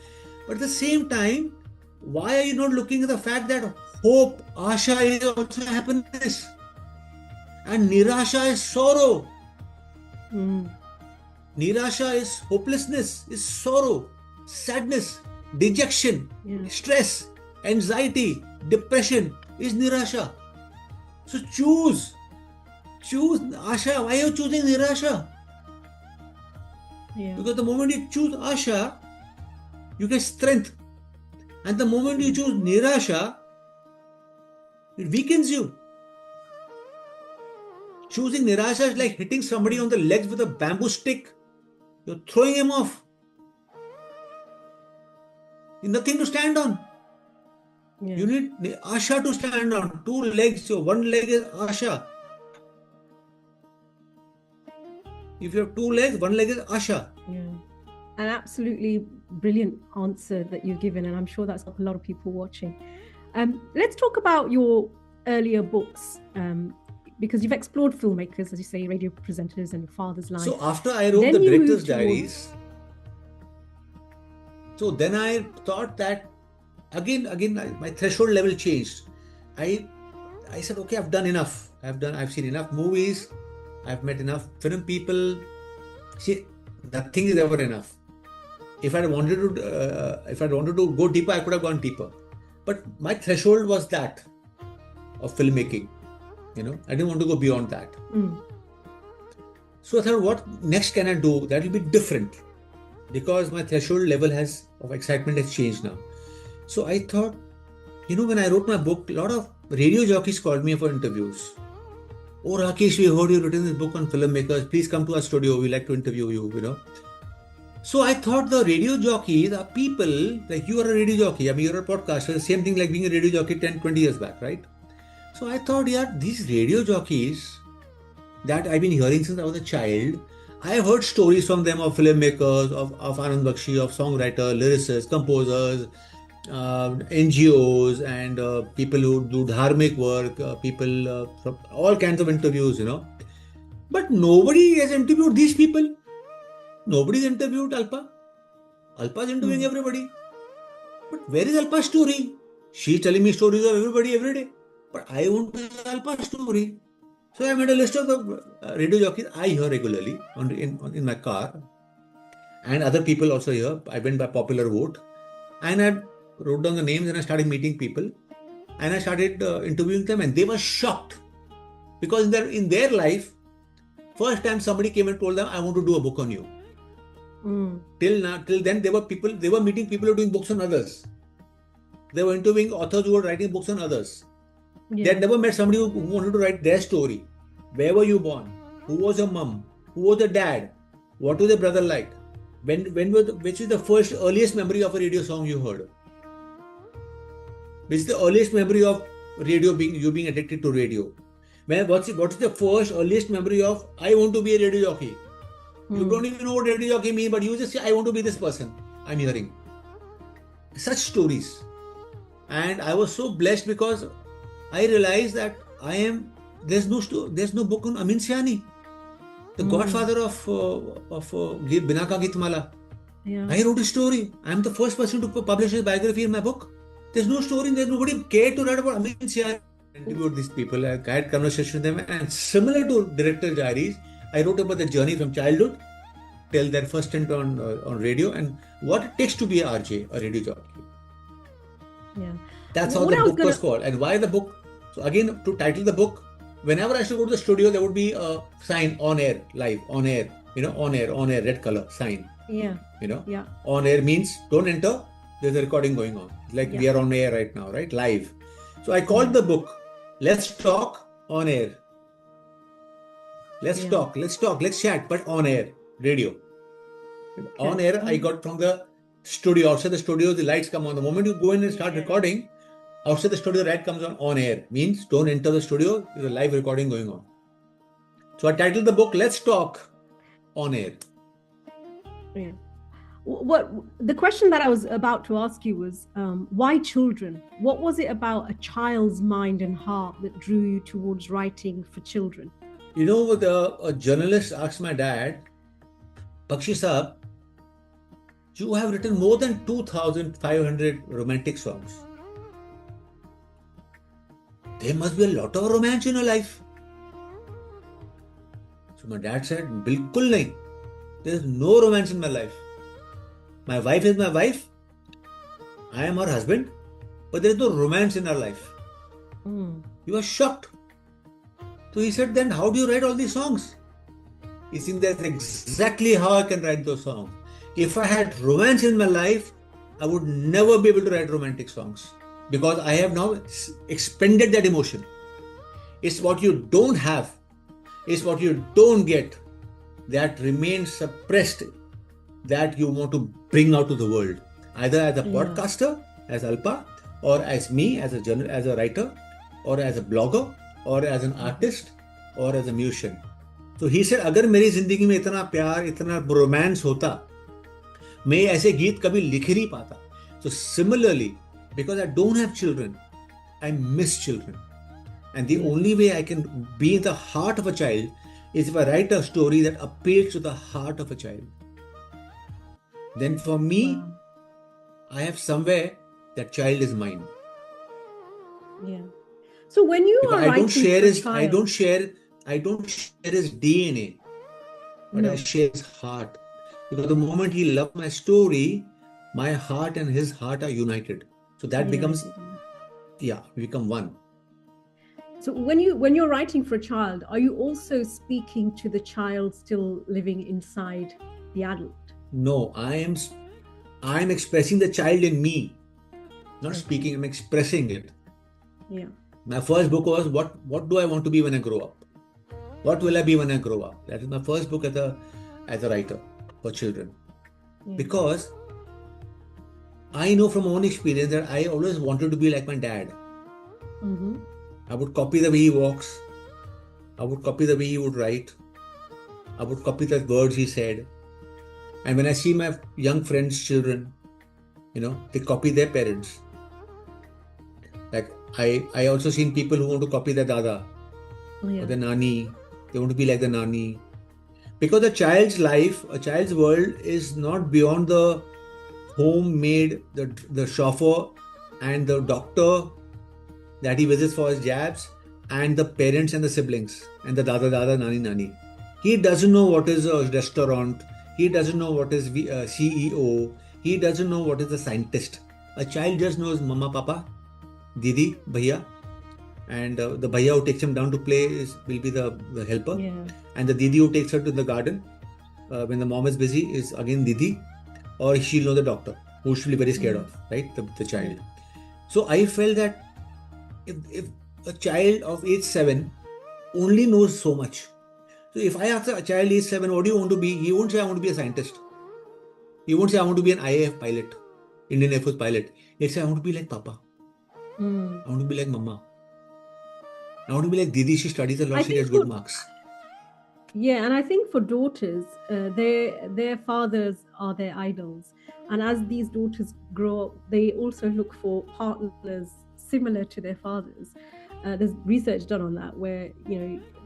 But at the same time, why are you not looking at the fact that hope, Asha is also happiness? And Nirasha is sorrow. Nirasha is hopelessness, is sorrow, sadness, dejection, stress, anxiety, depression is Nirasha. So choose Asha. Why are you choosing Nirasha? Yeah. Because the moment you choose Asha, you get strength. And the moment you choose Nirasha, it weakens you. Choosing Nirasha is like hitting somebody on the legs with a bamboo stick. You're throwing him off. Nothing to stand on. Yeah. You need Asha to stand on. 2 legs, your 1 leg is Asha. If you have 2 legs, 1 leg is Asha. Yeah. An absolutely brilliant answer that you've given, and I'm sure that's a lot of people watching. Let's talk about your earlier books, because you've explored filmmakers, as you say, radio presenters, and your father's life. So after I wrote the Director's Diaries, so then I thought that again, my threshold level changed. I said, okay, I've done enough. I've seen enough movies. I've met enough film people. See, nothing is ever enough. If I wanted to go deeper, I could have gone deeper. But my threshold was that of filmmaking. I didn't want to go beyond that. So I thought, what next can I do that will be different? Because my threshold level of excitement has changed now. So I thought, when I wrote my book, a lot of radio jockeys called me for interviews. Oh, Rakesh, we heard you've written this book on filmmakers. Please come to our studio. We'd like to interview you, So I thought the radio jockeys are people, like you are a radio jockey, I mean, you're a podcaster, the same thing like being a radio jockey 10, 20 years back, right? So I thought, yeah, these radio jockeys that I've been hearing since I was a child, I heard stories from them of filmmakers, of Anand Bakshi, of songwriters, lyricists, composers, NGOs, and people who do dharmic work, people from all kinds of interviews, But nobody has interviewed these people. Nobody's interviewed Alpa. Alpa's interviewing everybody. But where is Alpa's story? She's telling me stories of everybody every day. But I want to hear Alpa's story. So I made a list of the radio jockeys I hear regularly in my car. And other people also hear. I went by popular vote. And I wrote down the names and I started meeting people. And I started interviewing them and they were shocked. Because in their life, first time somebody came and told them, I want to do a book on you. Till then, they were meeting people who were doing books on others. They were interviewing authors who were writing books on others. Yeah. They had never met somebody who wanted to write their story. Where were you born? Who was your mom? Who was your dad? What was your brother like? Which is the first earliest memory of a radio song you heard? Which is the earliest memory of radio being addicted to radio? What's the first earliest memory of I want to be a radio jockey? You don't even know what radio jockey means, but you just say, I want to be this person. I'm hearing such stories. And I was so blessed because I realized that there's no book on Amin Siani, the godfather of Binaka Gitmala. Yeah. I wrote a story. I'm the first person to publish his biography in my book. There's no story, there's nobody cared to write about Amin Siani. I interviewed these people, I had conversations with them, and similar to Director Diaries, I wrote about the journey from childhood till their first stint on radio and what it takes to be a RJ, a radio jockey. Yeah. That's how the book was called. And why the book? So again, to title the book, whenever I used to go to the studio, there would be a sign on air, live, on air, on air, red color sign. Yeah. Yeah. On air means don't enter, there's a recording going on. Like we are on air right now, right? Live. So I called the book, Let's Talk on Air. Let's talk, let's chat, but on air, radio. On air, I got from the studio. Outside the studio, the lights come on. The moment you go in and start recording, outside the studio, the light comes on air. Means don't enter the studio, there's a live recording going on. So I titled the book, Let's Talk on Air. Yeah. What the question that I was about to ask you was, why children? What was it about a child's mind and heart that drew you towards writing for children? A journalist asked my dad, Bakshi Saab, you have written more than 2,500 romantic songs. There must be a lot of romance in your life. So my dad said, Bilkul nahi. There is no romance in my life. My wife is my wife. I am her husband. But there is no romance in our life. He was shocked. So he said, then how do you write all these songs? He said, that's exactly how I can write those songs. If I had romance in my life, I would never be able to write romantic songs because I have now expended that emotion. It's what you don't have, it's what you don't get that remains suppressed that you want to bring out to the world, either as a podcaster, as Alpa, or as me, as a writer, or as a blogger, or as an artist, or as a musician. So he said, अगर मेरी जिंदगी में इतना प्यार, इतना romance होता, मैं ऐसे गीत कभी लिख नहीं पाता. So similarly, because I don't have children, I miss children. And the only way I can be in the heart of a child is if I write a story that appeals to the heart of a child. Then for me, I have somewhere that child is mine. Yeah. So when you are writing I don't share his DNA, but I share his heart. Because the moment he loved my story, my heart and his heart are united. So that becomes, we become one. So when you're writing for a child, are you also speaking to the child still living inside the adult? No, I am expressing the child in me. Not speaking, I'm expressing it. Yeah. My first book was what do I want to be when I grow up? What will I be when I grow up? That is my first book as a writer for children. Because I know from my own experience that I always wanted to be like my dad. I would copy the way he walks. I would copy the way he would write. I would copy the words he said. And when I see my young friends' children, they copy their parents. Like I also seen people who want to copy their dada or their nani. They want to be like the nani. Because a child's life, a child's world is not beyond the homemade, the chauffeur and the doctor that he visits for his jabs, and the parents and the siblings and the dada, nani. He doesn't know what is a restaurant. He doesn't know what is CEO. He doesn't know what is a scientist. A child just knows mama, papa, didi, bhaiya, and the bhaiya who takes him down to play will be the helper, and the didi who takes her to the garden when the mom is busy is again didi, or she'll know the doctor who she'll be very scared of, right? The child. So I felt that if a child of age 7 only knows so much. So if I ask a child age 7, what do you want to be? He won't say I want to be a scientist. He won't say I want to be an IAF pilot, Indian Air Force pilot. He'll say I want to be like Papa. I want to be like Mama. I want to be like Didi. She studies a lot. She gets good marks. Yeah, and I think for daughters, their fathers are their idols, and as these daughters grow up, they also look for partners similar to their fathers. There's research done on that, where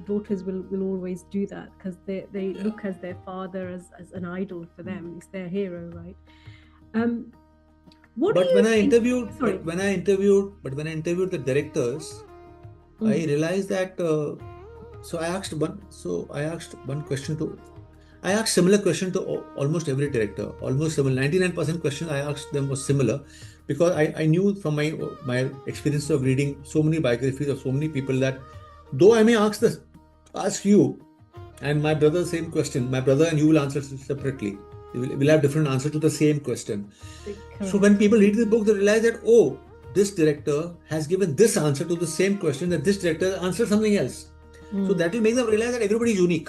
daughters will always do that because they look as their father as an idol for them. It's their hero, right? When I interviewed the directors, I realized that. I asked similar question to almost every director. Almost similar. 99% questions I asked them was similar, because I knew from my experience of reading so many biographies of so many people that though I may ask you and my brother the same question, my brother and you will answer separately. We'll have different answers to the same question. Correct. So when people read the book, they realize that, oh, this director has given this answer to the same question, that this director answered something else. So that will make them realize that everybody is unique.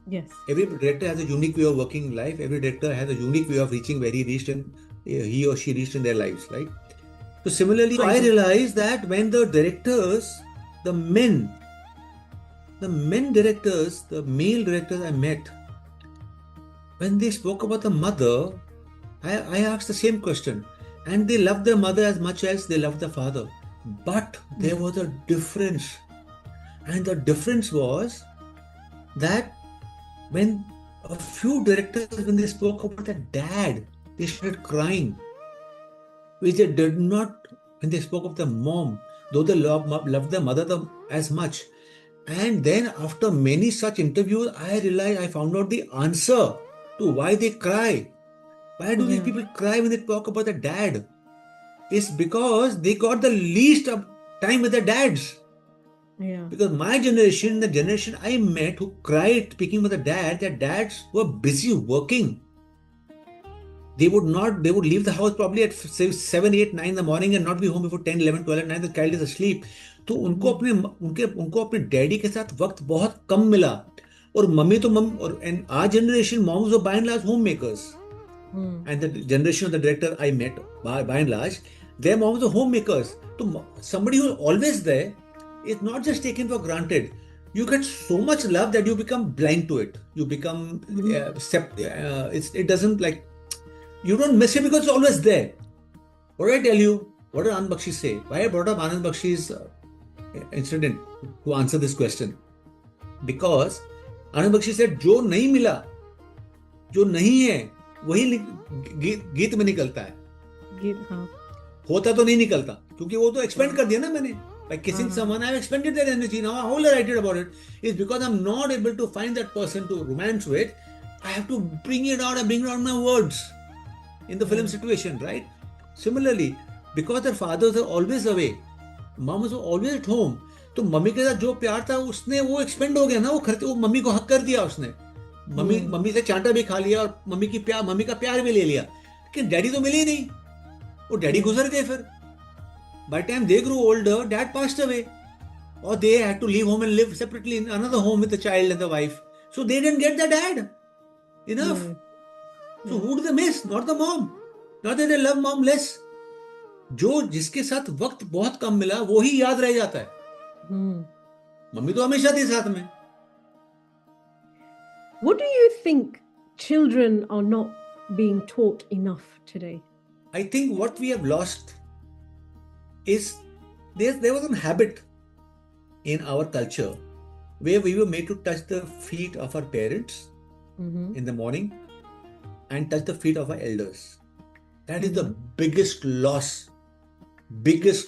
Yes. Every director has a unique way of working in life. Every director has a unique way of reaching where he reached and he or she reached in their lives, right? So similarly, I realized that when the directors, the male directors I met, when they spoke about the mother, I asked the same question. And they loved their mother as much as they loved the father. But there was a difference. And the difference was that when a few directors, when they spoke about the dad, they started crying. Which they did not when they spoke of the mom, though they loved their mother as much. And then after many such interviews, I found out the answer to why they cry. Why do these people cry when they talk about the dad? It's because they got the least of time with their dads. Yeah. Because my generation, the generation I met who cried speaking about their dads were busy working. They would leave the house probably at 7, 8, 9 in the morning and not be home before 10, 11, 12 at night. The child is asleep. तो उनको अपने daddy के साथ वक्त बहुत कम मिला. और mummy and our generation, moms were by and large homemakers. And the generation of the director I met, by and large, their moms were homemakers. So somebody who is always there is not just taken for granted. You get so much love that you become blind to it. You become it doesn't like, you don't miss it because it's always there. What did I tell you? What did Anand Bakshi say? Why I brought up Anand Bakshi's incident to answer this question? Because Anand Bakshi said, जो नहीं मिला, जो नहीं है, वही गीत में निकलता है. होता तो नहीं निकलता, क्योंकि वो तो expand कर दिया ना मैंने. By kissing someone, I've expended their energy. Now how will I write about it? It's because I'm not able to find that person to romance with. I have to bring it out my words in the film situation, right? Similarly, because their fathers are always away, moms are always at home, तो mummy के साथ जो प्यार था उसने वो expand हो गया ना. वो मम्मी को हक कर दिया उसने. मम्मी से चांटा भी खा लिया और मम्मी का प्यार भी ले लिया. लेकिन डैडी तो मिले ही नहीं. वो डैडी गुजर गए फिर. By the time they grew older, dad passed away. Or they had to leave home and live separately in another home with the child and the wife. So they didn't get the dad. Enough. So who do they miss? Not the mom. Not that they love mom less. जो जिसके साथ वक्त बहुत कम मिला वो ही याद रह जाता है. मम्मी तो हमेशा थी साथ में. What do you think children are not being taught enough today? I think what we have lost is there was a habit in our culture where we were made to touch the feet of our parents in the morning and touch the feet of our elders. That is the biggest loss. Because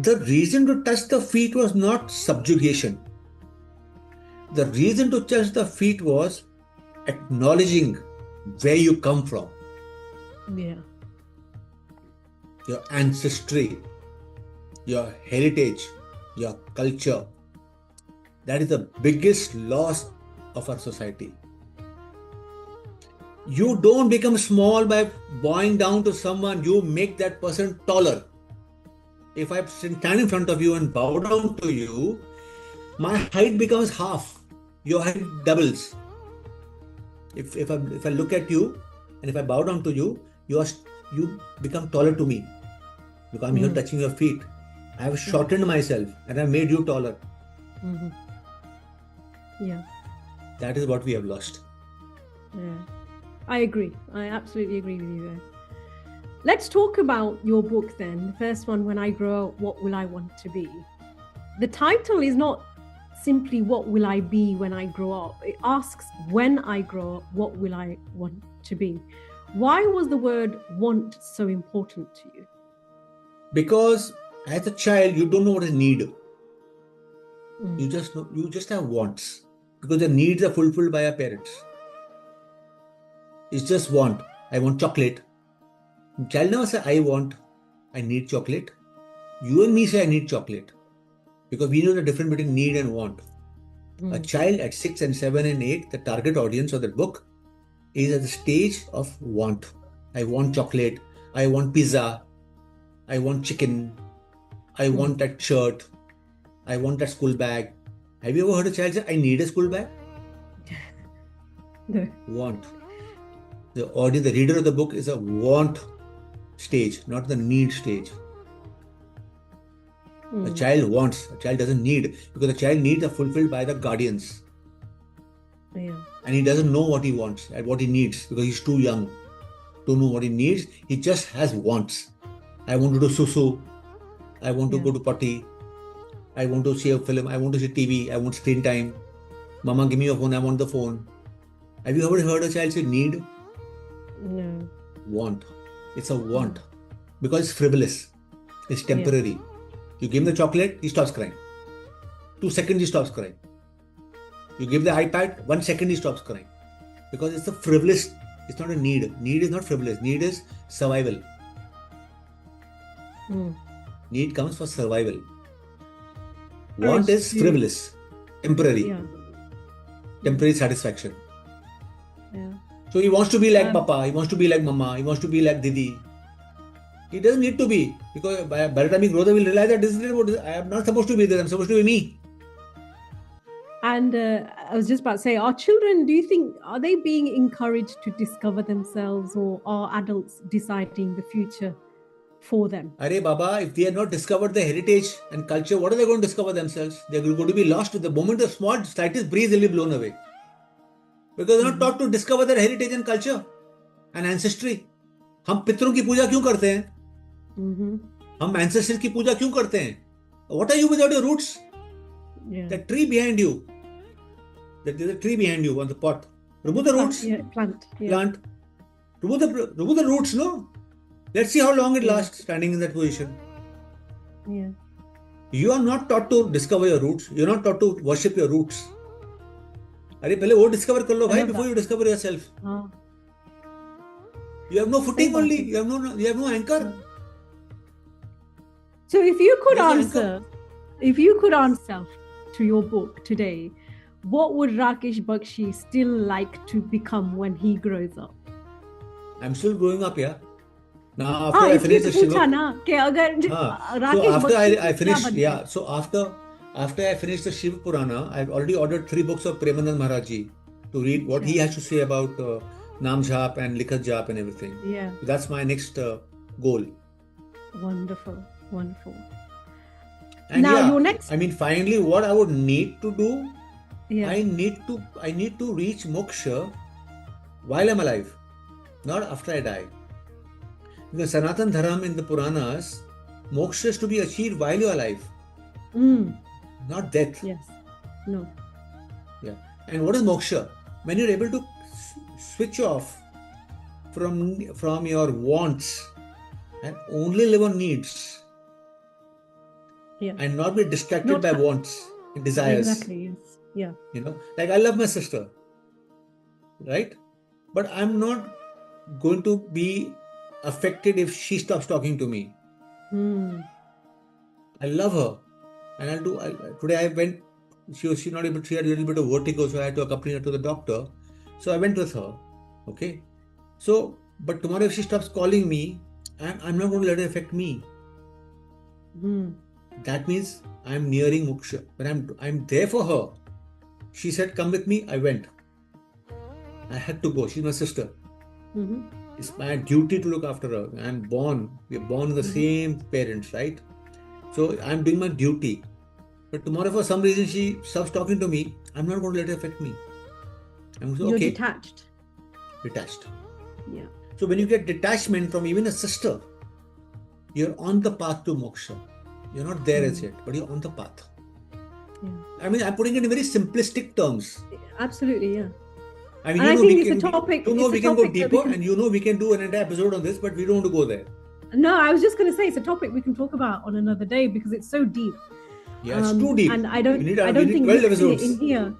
the reason to touch the feet was not subjugation. The reason to touch the feet was acknowledging where you come from. Yeah. Your ancestry, your heritage, your culture. That is the biggest loss of our society. You don't become small by bowing down to someone, you make that person taller. If I stand in front of you and bow down to you, my height becomes half, your height doubles. If I look at you and if I bow down to you, you become taller to me because I'm here touching your feet. I have shortened myself and I made you taller. Yeah. That is what we have lost. Yeah. I agree. I absolutely agree with you there. Let's talk about your book then. The first one, When I Grow Up, What Will I Want to Be? The title is not simply what will I be when I grow up. It asks, when I grow up, what will I want to be? Why was the word want so important to you? Because as a child, you don't know what is need. You just have wants. Because the needs are fulfilled by our parents. It's just want. I want chocolate. Child never say, I need chocolate. You and me say, I need chocolate. Because we know the difference between need and want. A child at 6 and 7 and 8, the target audience of that book is at the stage of want. I want chocolate. I want pizza. I want chicken. I want that shirt. I want that school bag. Have you ever heard a child say, I need a school bag? No. Want. The audience, the reader of the book is a want stage, not the need stage. A child wants, a child doesn't need, because the child needs are fulfilled by the guardians. Yeah. And he doesn't know what he wants and what he needs because he's too young to know what he needs. He just has wants. I want to do susu. I want to go to potty. I want to see a film. I want to see TV. I want screen time. Mama, give me your phone. I want the phone. Have you ever heard a child say need? No. Want. It's a want because it's frivolous. It's temporary. You give him the chocolate, he stops crying. 2 seconds, he stops crying. You give the iPad, 1 second, he stops crying. Because it's a frivolous, it's not a need. Need is not frivolous. Need is survival. Need comes for survival. Want is frivolous, temporary. Temporary satisfaction. Yeah. So he wants to be like Papa, he wants to be like Mama, he wants to be like Didi. He doesn't need to be, because by the time he grows up, he'll realize that this is what I am not supposed to be there, I'm supposed to be me. And I was just about to say, are children, do you think, are they being encouraged to discover themselves, or are adults deciding the future for them? Arey Baba, if they have not discovered their heritage and culture, what are they going to discover themselves? They're going to be lost. The moment the small, slightest breeze will be blown away. Because they're not taught to discover their heritage and culture and ancestry. हम पितरों की पूजा क्यों करते हैं? हम ancestors की पूजा क्यों करते हैं? What are you without your roots? The tree behind you. There's a tree behind you on the pot. Remove the roots. Plant. Remove the roots, no? Let's see how long it lasts standing in that position. You are not taught to discover your roots. You're not taught to worship your roots. अरे पहले वो discover कर लो भाई before you discover yourself. You have no footing only. You have no anchor. So if you could answer to your book today, what would Rakesh Bakshi still like to become when he grows up? I'm still growing up, yeah. Now after I finish the Shiva, so after I finished the Shiva Purana, I've already ordered 3 books of Premanand Maharaj Ji. to read what he has to say about Naam Jhaap and Likhat Jhaap and everything. Yeah. So that's my next goal. Wonderful, wonderful. And now yeah, your next. I mean, finally, what I would need to do, Yeah. I need to reach moksha while I'm alive, not after I die. Because Sanatan Dharma in the Puranas, moksha is to be achieved while you're alive, not death. Yes. No. Yeah. And what is moksha? When you're able to switch off from your wants and only live on needs, yeah, and not be distracted by wants and desires. Exactly. Yes. Yeah. You know, like I love my sister, right? But I'm not going to be affected if she stops talking to me. I love her, and I'll do. Today I went. She not able. She had a little bit of vertigo, so I had to accompany her to the doctor. So I went with her. Okay. So, but tomorrow if she stops calling me, I'm not going to let it affect me. That means I'm nearing moksha. But I'm there for her. She said, "Come with me." I went. I had to go. She's my sister. It's my duty to look after her. We're born with the same parents, right? So I'm doing my duty. But tomorrow, for some reason, she stops talking to me, I'm not going to let it affect me. I'm going to, You're detached. Detached. Yeah. So when you get detachment from even a sister, you're on the path to moksha. You're not there as yet, but you're on the path. Yeah. I mean, I'm putting it in very simplistic terms. Absolutely, yeah. I mean, I think it's a topic. We can go deeper, and we can do an entire episode on this, but we don't want to go there. No, I was just going to say it's a topic we can talk about on another day because it's so deep. Yeah, it's too deep. And I don't think mixing it in here.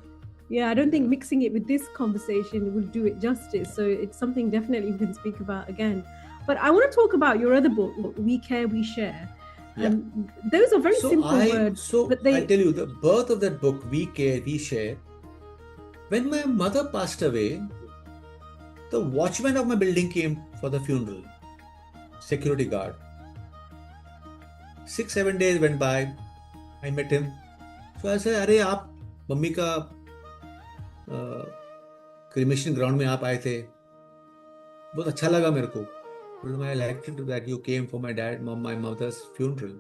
Yeah, I don't think mixing it with this conversation will do it justice. So it's something definitely we can speak about again. But I want to talk about your other book, We Care, We Share. Yeah. Those are very simple words. But I tell you, the birth of that book, We Care, We Share, when my mother passed away, the watchman of my building came for the funeral. Security guard. 6-7 days went by. I met him. So I said, "अरे आप mummy का cremation ground में आप आए थे, बहुत अच्छा लगा मेरे को. I liked it that you came for my mother's funeral.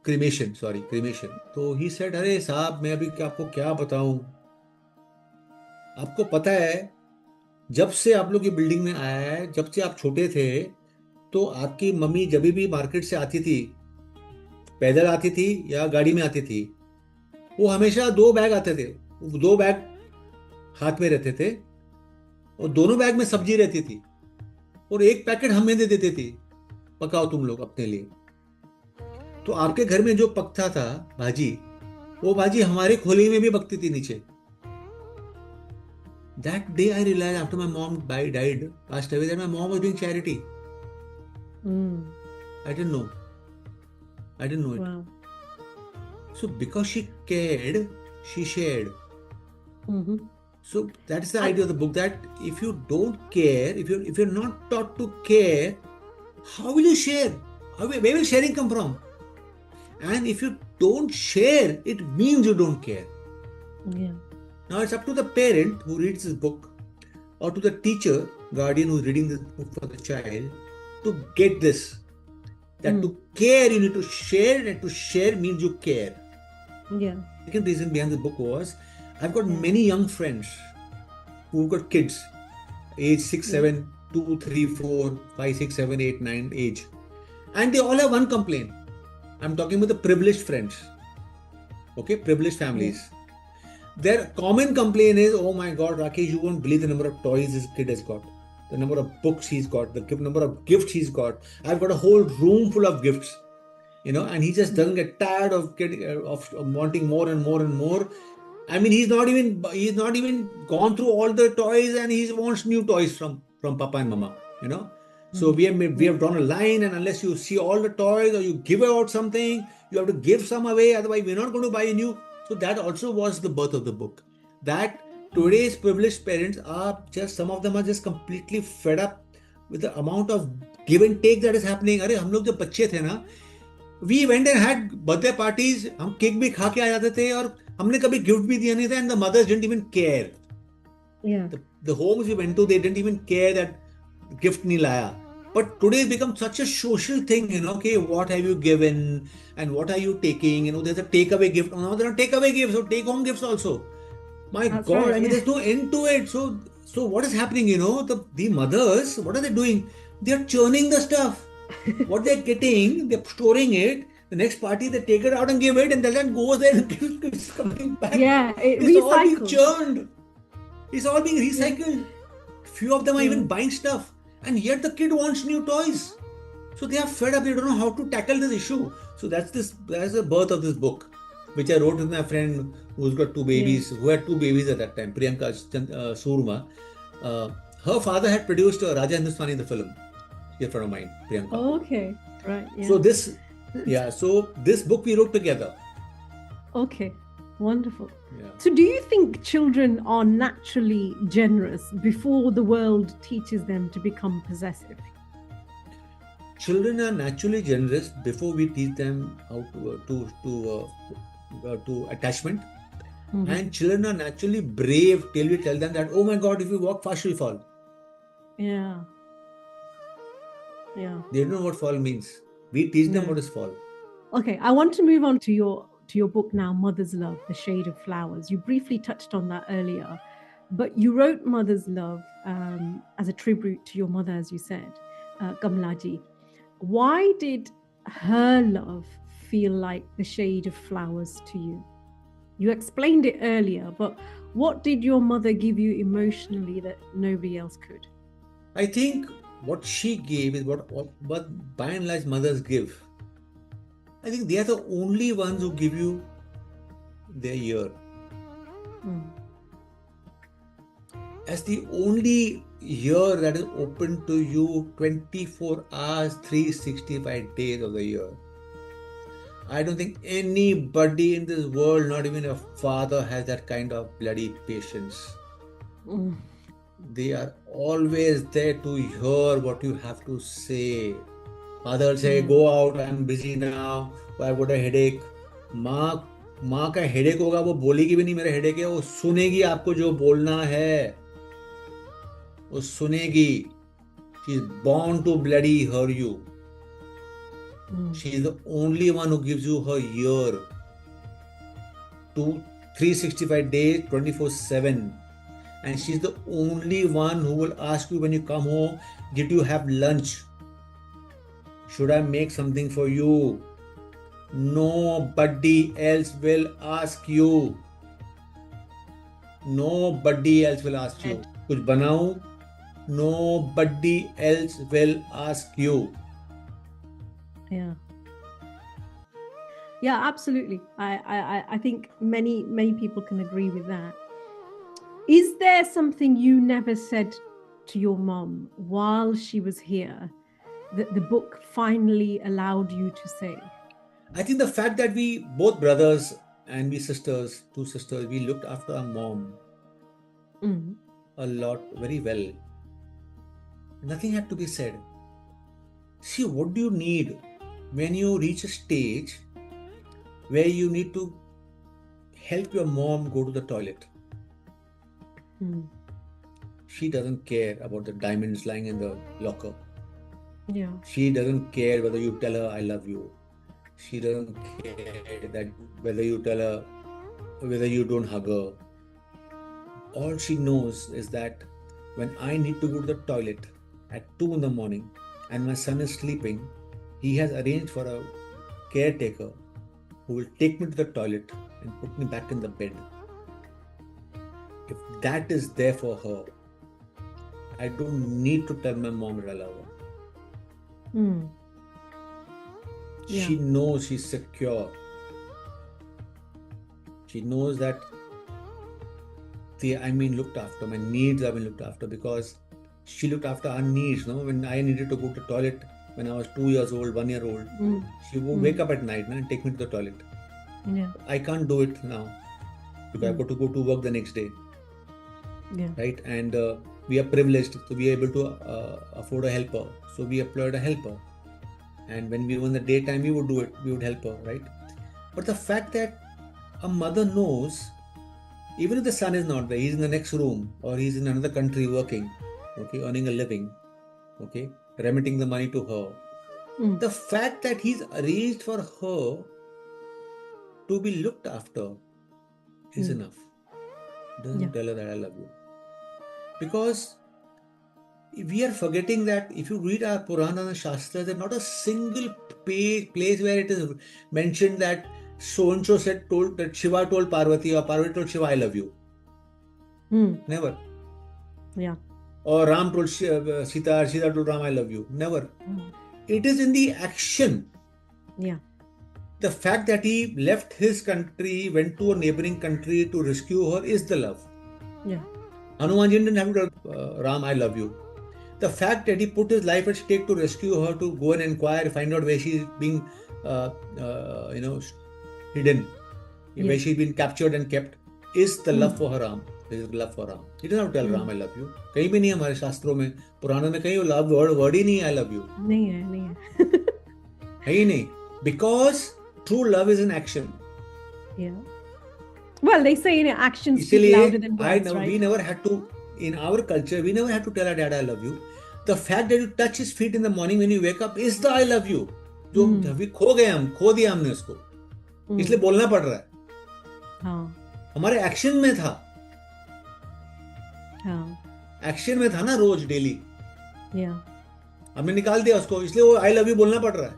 Cremation. तो he said, अरे साहब मैं अभी आपको क्या बताऊं, आपको पता है जब से आप लोग की बिल्डिंग में आया है, जब से आप छोटे थे, तो आपकी मम्मी जब भी मार्केट से आती थी, पैदल आती थी या गाड़ी में आती थी, वो हमेशा 2 बैग आते थे, 2 बैग हाथ में रहते थे और दोनों बैग में सब्जी रहती थी और 1 पैकेट हमें दे देते थे, पकाओ तुम लोग अपने लिए. तो आपके घर में जो पकता था भाजी, वो भाजी हमारे खोली में भी पकती थी नीचे. That day I realized after my mom passed away, that my mom was doing charity. I didn't know it. Wow. So because she cared, she shared. So that's the idea of the book, that if you don't care, if you're not taught to care, how will you share? Where will sharing come from? And if you don't share, it means you don't care. Yeah. Now it's up to the parent who reads this book, or to the teacher, guardian who's reading this book for the child, to get this. That to care, you need to share, and to share means you care. Yeah. The second reason behind the book was, I've got many young friends who've got kids, age 6, 7, 2, 3, 4, 5, 6, 7, 8, 9 age. And they all have one complaint. I'm talking about the privileged friends. Okay, privileged families. Their common complaint is, "Oh my God, Rakesh, you won't believe the number of toys this kid has got, the number of books he's got, the number of gifts he's got. I've got a whole room full of gifts, and he just doesn't get tired of wanting more and more and more. I mean, he's not even gone through all the toys, and he wants new toys from Papa and Mama, So we have drawn a line, and unless you see all the toys or you give out something, you have to give some away. Otherwise, we're not going to buy a new." So that also was the birth of the book. That today's privileged parents some of them are just completely fed up with the amount of give and take that is happening. अरे हम लोग जब बच्चे थे ना, we went and had birthday parties, हम cake भी खा के आ जाते थे और हमने कभी गिफ्ट भी दिया नहीं था, and the mothers didn't even care. Yeah. The homes we went to, they didn't even care that gift नहीं लाया. But today it's become such a social thing, okay, what have you given and what are you taking? There's a takeaway gift. Now there are takeaway gifts, so take home gifts also. My That's God, right, I mean, yeah. there's no end to it. So what is happening, the mothers, what are they doing? They're churning the stuff. What they're getting, they're storing it. The next party, they take it out and give it, and then goes there and keeps coming back. Yeah, it It's all being recycles. churned. It's all being Yeah. recycled. Few of them are Yeah. even buying stuff, and yet the kid wants new toys. So they are fed up. They don't know how to tackle this issue. So that's the birth of this book, which I wrote with my friend who's got two babies, who had two babies at that time, Priyanka Surma. Her father had produced Raja Hindustani, the film. She's a friend of mine, Priyanka. Oh, okay, right. Yeah. So this book we wrote together. Okay, wonderful. Yeah. So do you think children are naturally generous before the world teaches them to become possessive? Children are naturally generous before we teach them how to attachment. Mm-hmm. And children are naturally brave till we tell them that, oh my God, if you walk fast, you'll fall. Yeah. Yeah. They don't know what fall means. We teach them what is fall. Okay, I want to move on to your book now, Mother's Love, The Shade of Flowers. You briefly touched on that earlier, but you wrote Mother's Love as a tribute to your mother, as you said, Kamlaji. Why did her love feel like the shade of flowers to you? You explained it earlier, but what did your mother give you emotionally that nobody else could? I think what she gave is what by and large mothers give. I think they are the only ones who give you their ear. As the only ear that is open to you 24 hours, 365 days of the year. I don't think anybody in this world, not even a father, has that kind of bloody patience. They are always there to hear what you have to say. Father will say, go out, I'm busy now, I've got a headache. माँ का headache होगा, वो बोलेगी भी नहीं मेरा headache है, वो सुनेगी आपको जो बोलना है, वो सुनेगी. She is born to bloody hear you. She is the only one who gives you her ear. 365 days, 24/7. And she's the only one who will ask you when you come home, did you have lunch? Should I make something for you? Nobody else will ask you. Nobody else will ask you. कुछ बनाऊं? Nobody else will ask you. Yeah. Yeah, absolutely. I think many people can agree with that. Is there something you never said to your mom while she was here that the book finally allowed you to say? I think the fact that we, both brothers and we sisters, two sisters, we looked after our mom a lot, very well. Nothing had to be said. See, what do you need when you reach a stage where you need to help your mom go to the toilet? She doesn't care about the diamonds lying in the locker. Yeah. She doesn't care whether you tell her I love you. She doesn't care that whether you tell her, whether you don't hug her. All she knows is that when I need to go to the toilet at 2 in the morning and my son is sleeping, he has arranged for a caretaker who will take me to the toilet and put me back in the bed. If that is there for her, I don't need to tell my mom that I love her. Yeah. She knows she's secure. She knows that looked after. My needs have been looked after because she looked after our needs. When I needed to go to the toilet when I was 2 years old, 1 year old, she would wake up at night and take me to the toilet. Yeah. I can't do it now because I've got to go to work the next day. Yeah. Right? And we are privileged to be able to afford a helper. So we employed a helper. And when we were in the daytime, we would do it. We would help her, right? But the fact that a mother knows, even if the son is not there, he's in the next room or he's in another country working, okay, earning a living, okay, remitting the money to her. The fact that he's arranged for her to be looked after is enough. Doesn't tell her that I love you. Because we are forgetting that if you read our Purana and Shastras, there's not a single place where it is mentioned that so-and-so told that Shiva told Parvati or Parvati told Shiva, I love you. Never. Yeah. Or Ram told Sita, Sita told Ram, I love you. Never. It is in the action. Yeah. The fact that he left his country, went to a neighboring country to rescue her is the love. Yeah. Hanumanji didn't have to tell Ram, I love you. The fact that he put his life at stake to rescue her, to go and inquire, find out where she's being, hidden, where she's been captured and kept, is the love for her Ram. Is love for Ram. He doesn't have to tell Ram, I love you. कहीं भी नहीं हमारे शास्त्रों में, पुराणों में कहीं वो love word ही नहीं, I love you. नहीं है. है ही नहीं. Because true love is in action. Yeah. Well, they say actions speak louder than words, right? We never had to, in our culture, we never had to tell our dad I love you. The fact that you touch his feet in the morning when you wake up is the I love you. जो अभी खो दिया हमने उसको, इसलिए बोलना पड़ रहा है. हाँ. हमारे एक्शन में था. हाँ. एक्शन में था ना रोज डेली. Yeah. हमने निकाल दिया उसको, इसलिए वो आई लव यू बोलना पड़ रहा है.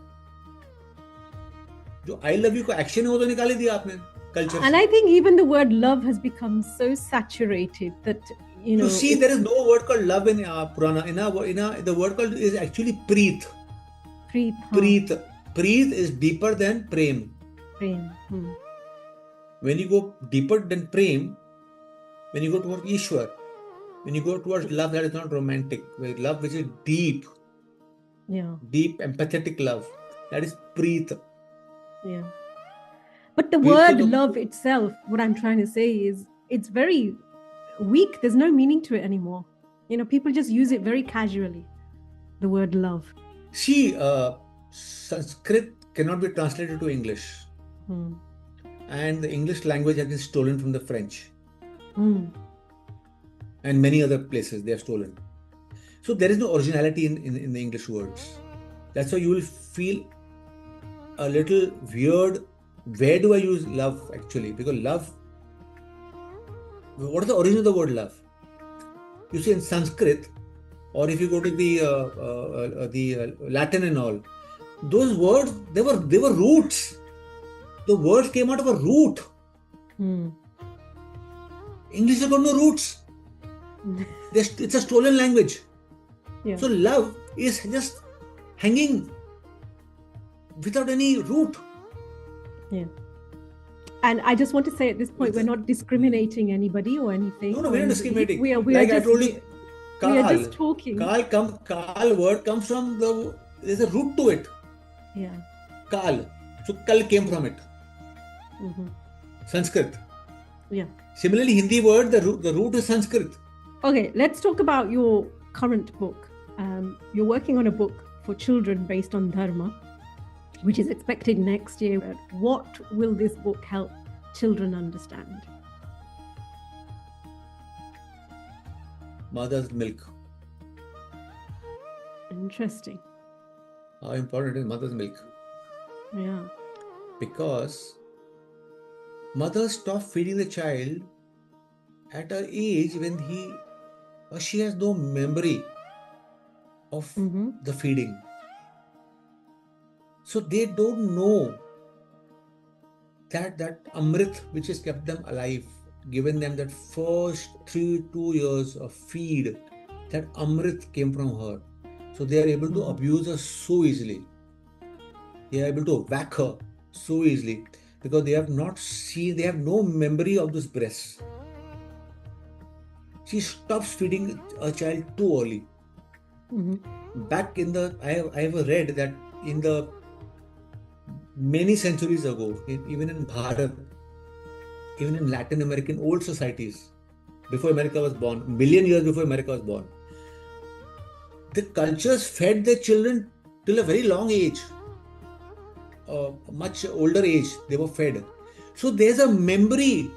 जो आई लव यू का एक्शन है वो तो निकाल ही दिया आपने culture. And I think even the word love has become so saturated that you see, there is no word called love in Purana. The word called is actually preet. Preet. Preet. Preet is deeper than prem. Prem. When you go deeper than prem, when you go towards Ishwar, when you go towards love that is not romantic, love which is deep. Yeah. Deep, empathetic love. That is preet. Yeah. But the word love itself, what I'm trying to say is, it's very weak. There's no meaning to it anymore. People just use it very casually, the word love. See, Sanskrit cannot be translated to English. And the English language has been stolen from the French. And many other places they have stolen. So there is no originality in the English words. That's why you will feel a little weird. Where do I use love actually? Because love, what is the origin of the word love? You see in Sanskrit, or if you go to the Latin and all, those words, they were roots. The words came out of a root. English has got no roots. It's a stolen language. Yeah. So love is just hanging without any root. Yeah. And I just want to say at this point, we're not discriminating anybody or anything. No, we're not discriminating. We are like just, I told you, we are just talking. Kal word comes from there's a root to it. Yeah. Kal. So Kal came from it. Sanskrit. Yeah. Similarly, Hindi word, the root is Sanskrit. Okay, let's talk about your current book. You're working on a book for children based on Dharma, which is expected next year. What will this book help children understand? Mother's milk. Interesting. How important is mother's milk? Yeah. Because mothers stop feeding the child at an age when he or she has no memory of the feeding. So they don't know that Amrit which has kept them alive, given them that first 2 years of feed, that Amrit came from her. So they are able to abuse her so easily. They are able to whack her so easily because they have not seen, they have no memory of this breast. She stops feeding a child too early. Back in the, I have read that in the many centuries ago, even in Bharat, even in Latin American old societies, before America was born, million years before America was born, the cultures fed their children till a very long age, much older age, they were fed. So there's a memory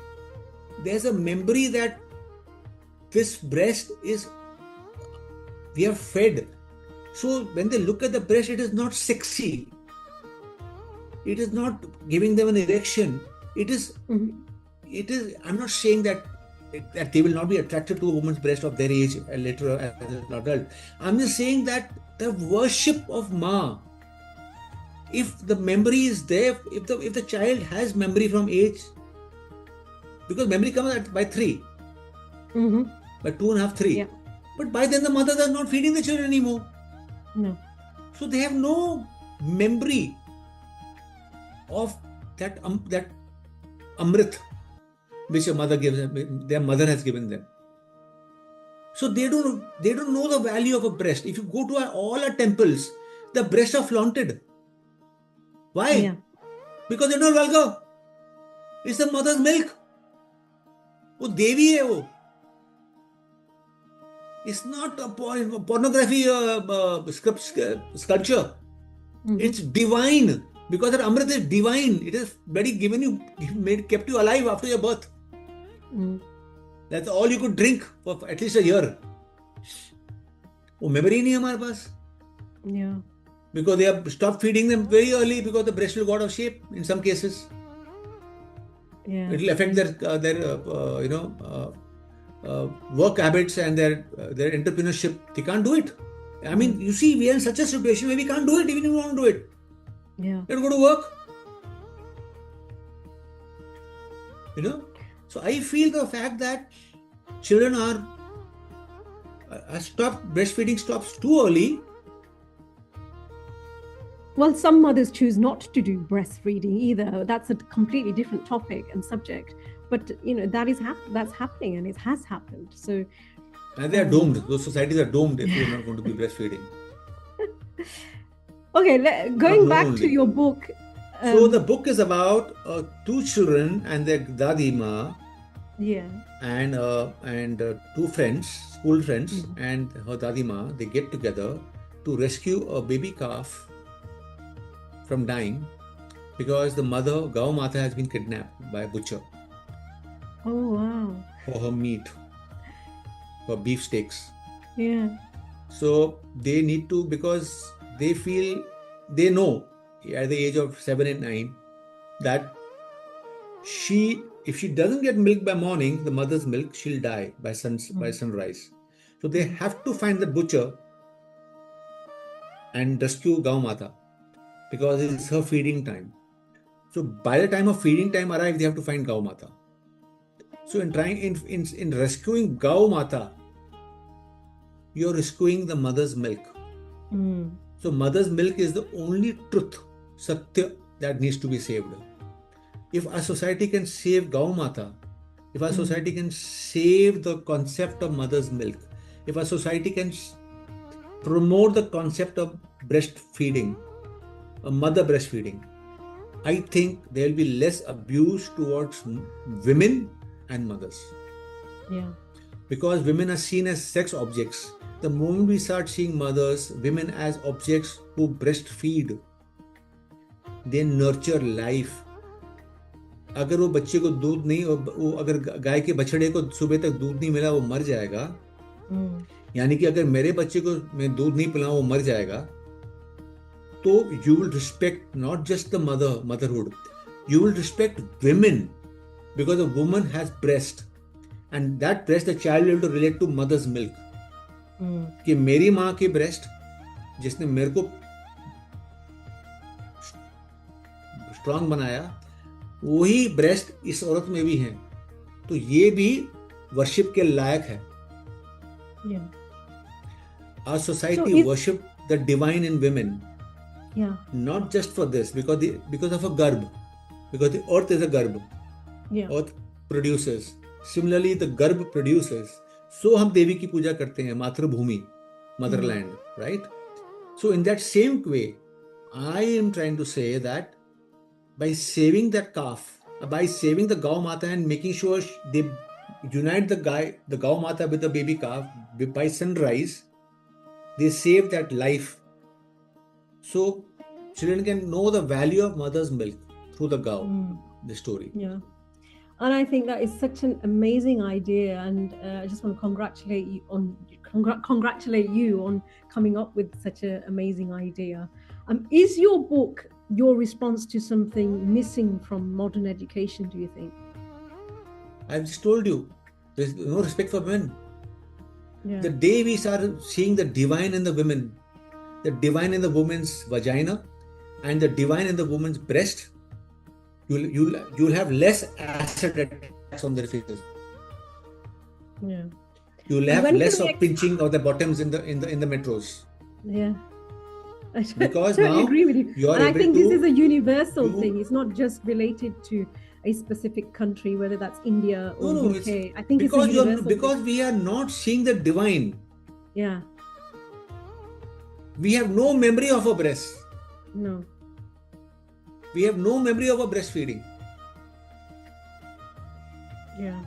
that this breast is, we are fed. So when they look at the breast, it is not sexy. It is not giving them an erection. It is, I'm not saying that they will not be attracted to a woman's breast of their age later as an adult. I'm just saying that the worship of Ma, if the memory is there, if the child has memory from age, because memory comes by 3, by 2.5, 3. Yeah. But by then the mothers are not feeding the children anymore. No. So they have no memory of that amrit which a mother gives them, their mother has given them. So they don't know the value of a breast. If you go to all our temples, the breasts are flaunted. Why? Yeah. Because they're not vulgar. It's the mother's milk. वो देवी है वो. It's not a pornography sculpture. It's divine. Because that Amrit is divine. It has very given you, kept you alive after your birth. That's all you could drink for at least a year. वो memory नहीं है हमारे पास. Yeah. Because they have stopped feeding them very early because the breast will go out of shape in some cases. Yeah. It will affect their work habits and their entrepreneurship. They can't do it. I mean, you see, we are in such a situation where we can't do it even if we want to do it. Yeah. Let's go to work. So I feel the fact that children are breastfeeding stops too early. Well, some mothers choose not to do breastfeeding either. That's a completely different topic and subject. But that's happening, and it has happened. So, and they are doomed. Those societies are doomed if you're not going to be breastfeeding. Okay, going back to your book. So the book is about 2 children and their Dadi Ma. Yeah. And 2 friends, school friends, and her Dadi Ma. They get together to rescue a baby calf from dying because the mother, Gau Mata, has been kidnapped by a butcher. Oh, wow. For her meat, for beef steaks. Yeah. So they need to, because they know at the age of 7 and 9 that if she doesn't get milk by morning, the mother's milk, she'll die by sunrise. So they have to find the butcher and rescue Gau Mata because it's her feeding time. So by the time of feeding time arrives, they have to find Gau Mata. So in rescuing Gau Mata, you're rescuing the mother's milk. So mother's milk is the only truth, Satya, that needs to be saved. If our society can save Gau Mata, if our society can save the concept of mother's milk, if our society can promote the concept of breastfeeding, mother breastfeeding, I think there will be less abuse towards women and mothers. Yeah. Because women are seen as sex objects. The moment we start seeing women as objects who breastfeed, they nurture life. अगर वो बच्चे को दूध नहीं, अगर गाय के बछड़े को सुबह तक दूध नहीं मिला, वो मर जाएगा. यानी कि अगर मेरे बच्चे को मैं दूध नहीं पिलाऊं, वो मर जाएगा. तो you will respect not just the motherhood. You will respect women because a woman has breast, and that breast the child will to relate to mother's milk. कि मेरी माँ की ब्रेस्ट जिसने मेरे को स्ट्रांग बनाया, वही ब्रेस्ट इस औरत में भी है. तो ये भी वर्शिप के लायक है. Our society worship the divine in women. Yeah. Not just for this, because of a garb, because the earth is a garb. Yeah. Earth produces. Similarly, the garb produces. So हम देवी की पूजा करते हैं, मातृभूमि, motherland, right? So in that same way, I am trying to say that by saving that calf, by saving the Gau Mata and making sure they unite the Gau Mata with the baby calf by sunrise, they save that life. So children can know the value of mother's milk through the Gau. the story. Yeah. And I think that is such an amazing idea, and I just want to congratulate you on coming up with such an amazing idea. Is your book your response to something missing from modern education, do you think? I've just told you, there's no respect for women. Yeah. The day we start seeing the divine in the women, the divine in the woman's vagina, and the divine in the woman's breast, you'll have less acid attacks on their faces. Yeah. You'll have less of pinching of the bottoms in the metros. Yeah. I Because totally now agree with you. you are And I able think this is a universal you- thing. It's not just related to a specific country, whether that's India or No, UK. I think because it's a universal because we are not seeing the divine. Yeah. We have no memory of a breast. No. We have no memory of a breastfeeding. Yeah.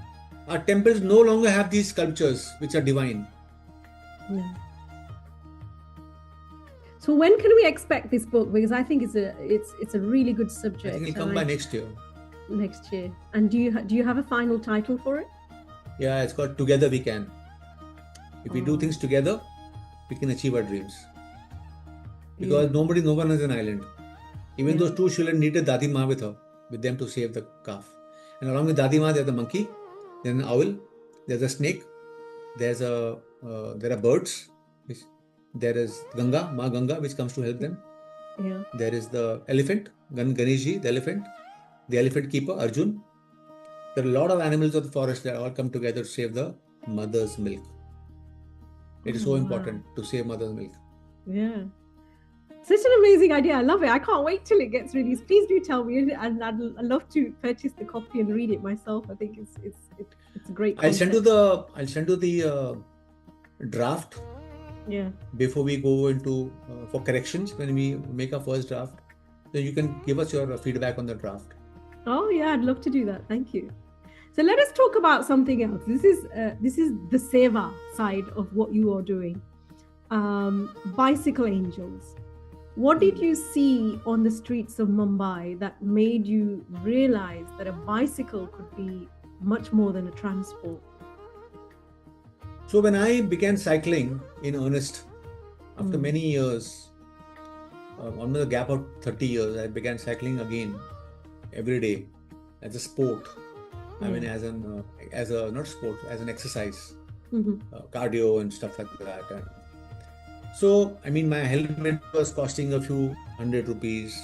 Our temples no longer have these sculptures which are divine. Yeah. So when can we expect this book? Because I think it's a really good subject. I think it'll come by next year. Next year. And do you have a final title for it? Yeah, it's called Together We Can. If we do things together, we can achieve our dreams. Because no one is an island. Even those two children needed Dadi Ma with them to save the calf. And along with Dadi Ma, there's the monkey, then an owl, there's a snake, there are birds, there is Ganga, Ma Ganga, which comes to help them. Yeah. There is the elephant, Ganeshji, the elephant keeper, Arjun. There are a lot of animals of the forest that all come together to save the mother's milk. It is so important to save mother's milk. Yeah. Such an amazing idea. I love it. I can't wait till it gets released. Please do tell me, and I'd love to purchase the copy and read it myself. I think it's a great concept. I'll send you the draft. Yeah. Before we go into for corrections, when we make our first draft, then you can give us your feedback on the draft. Oh yeah, I'd love to do that. Thank you. So let us talk about something else. This is the Seva side of what you are doing. Bicycle angels. What did you see on the streets of Mumbai that made you realize that a bicycle could be much more than a transport? So when I began cycling in earnest, after many years, almost a gap of 30 years, I began cycling again every day as a sport. I mean, as an exercise, cardio and stuff like that. And so, I mean, my helmet was costing a few hundred rupees,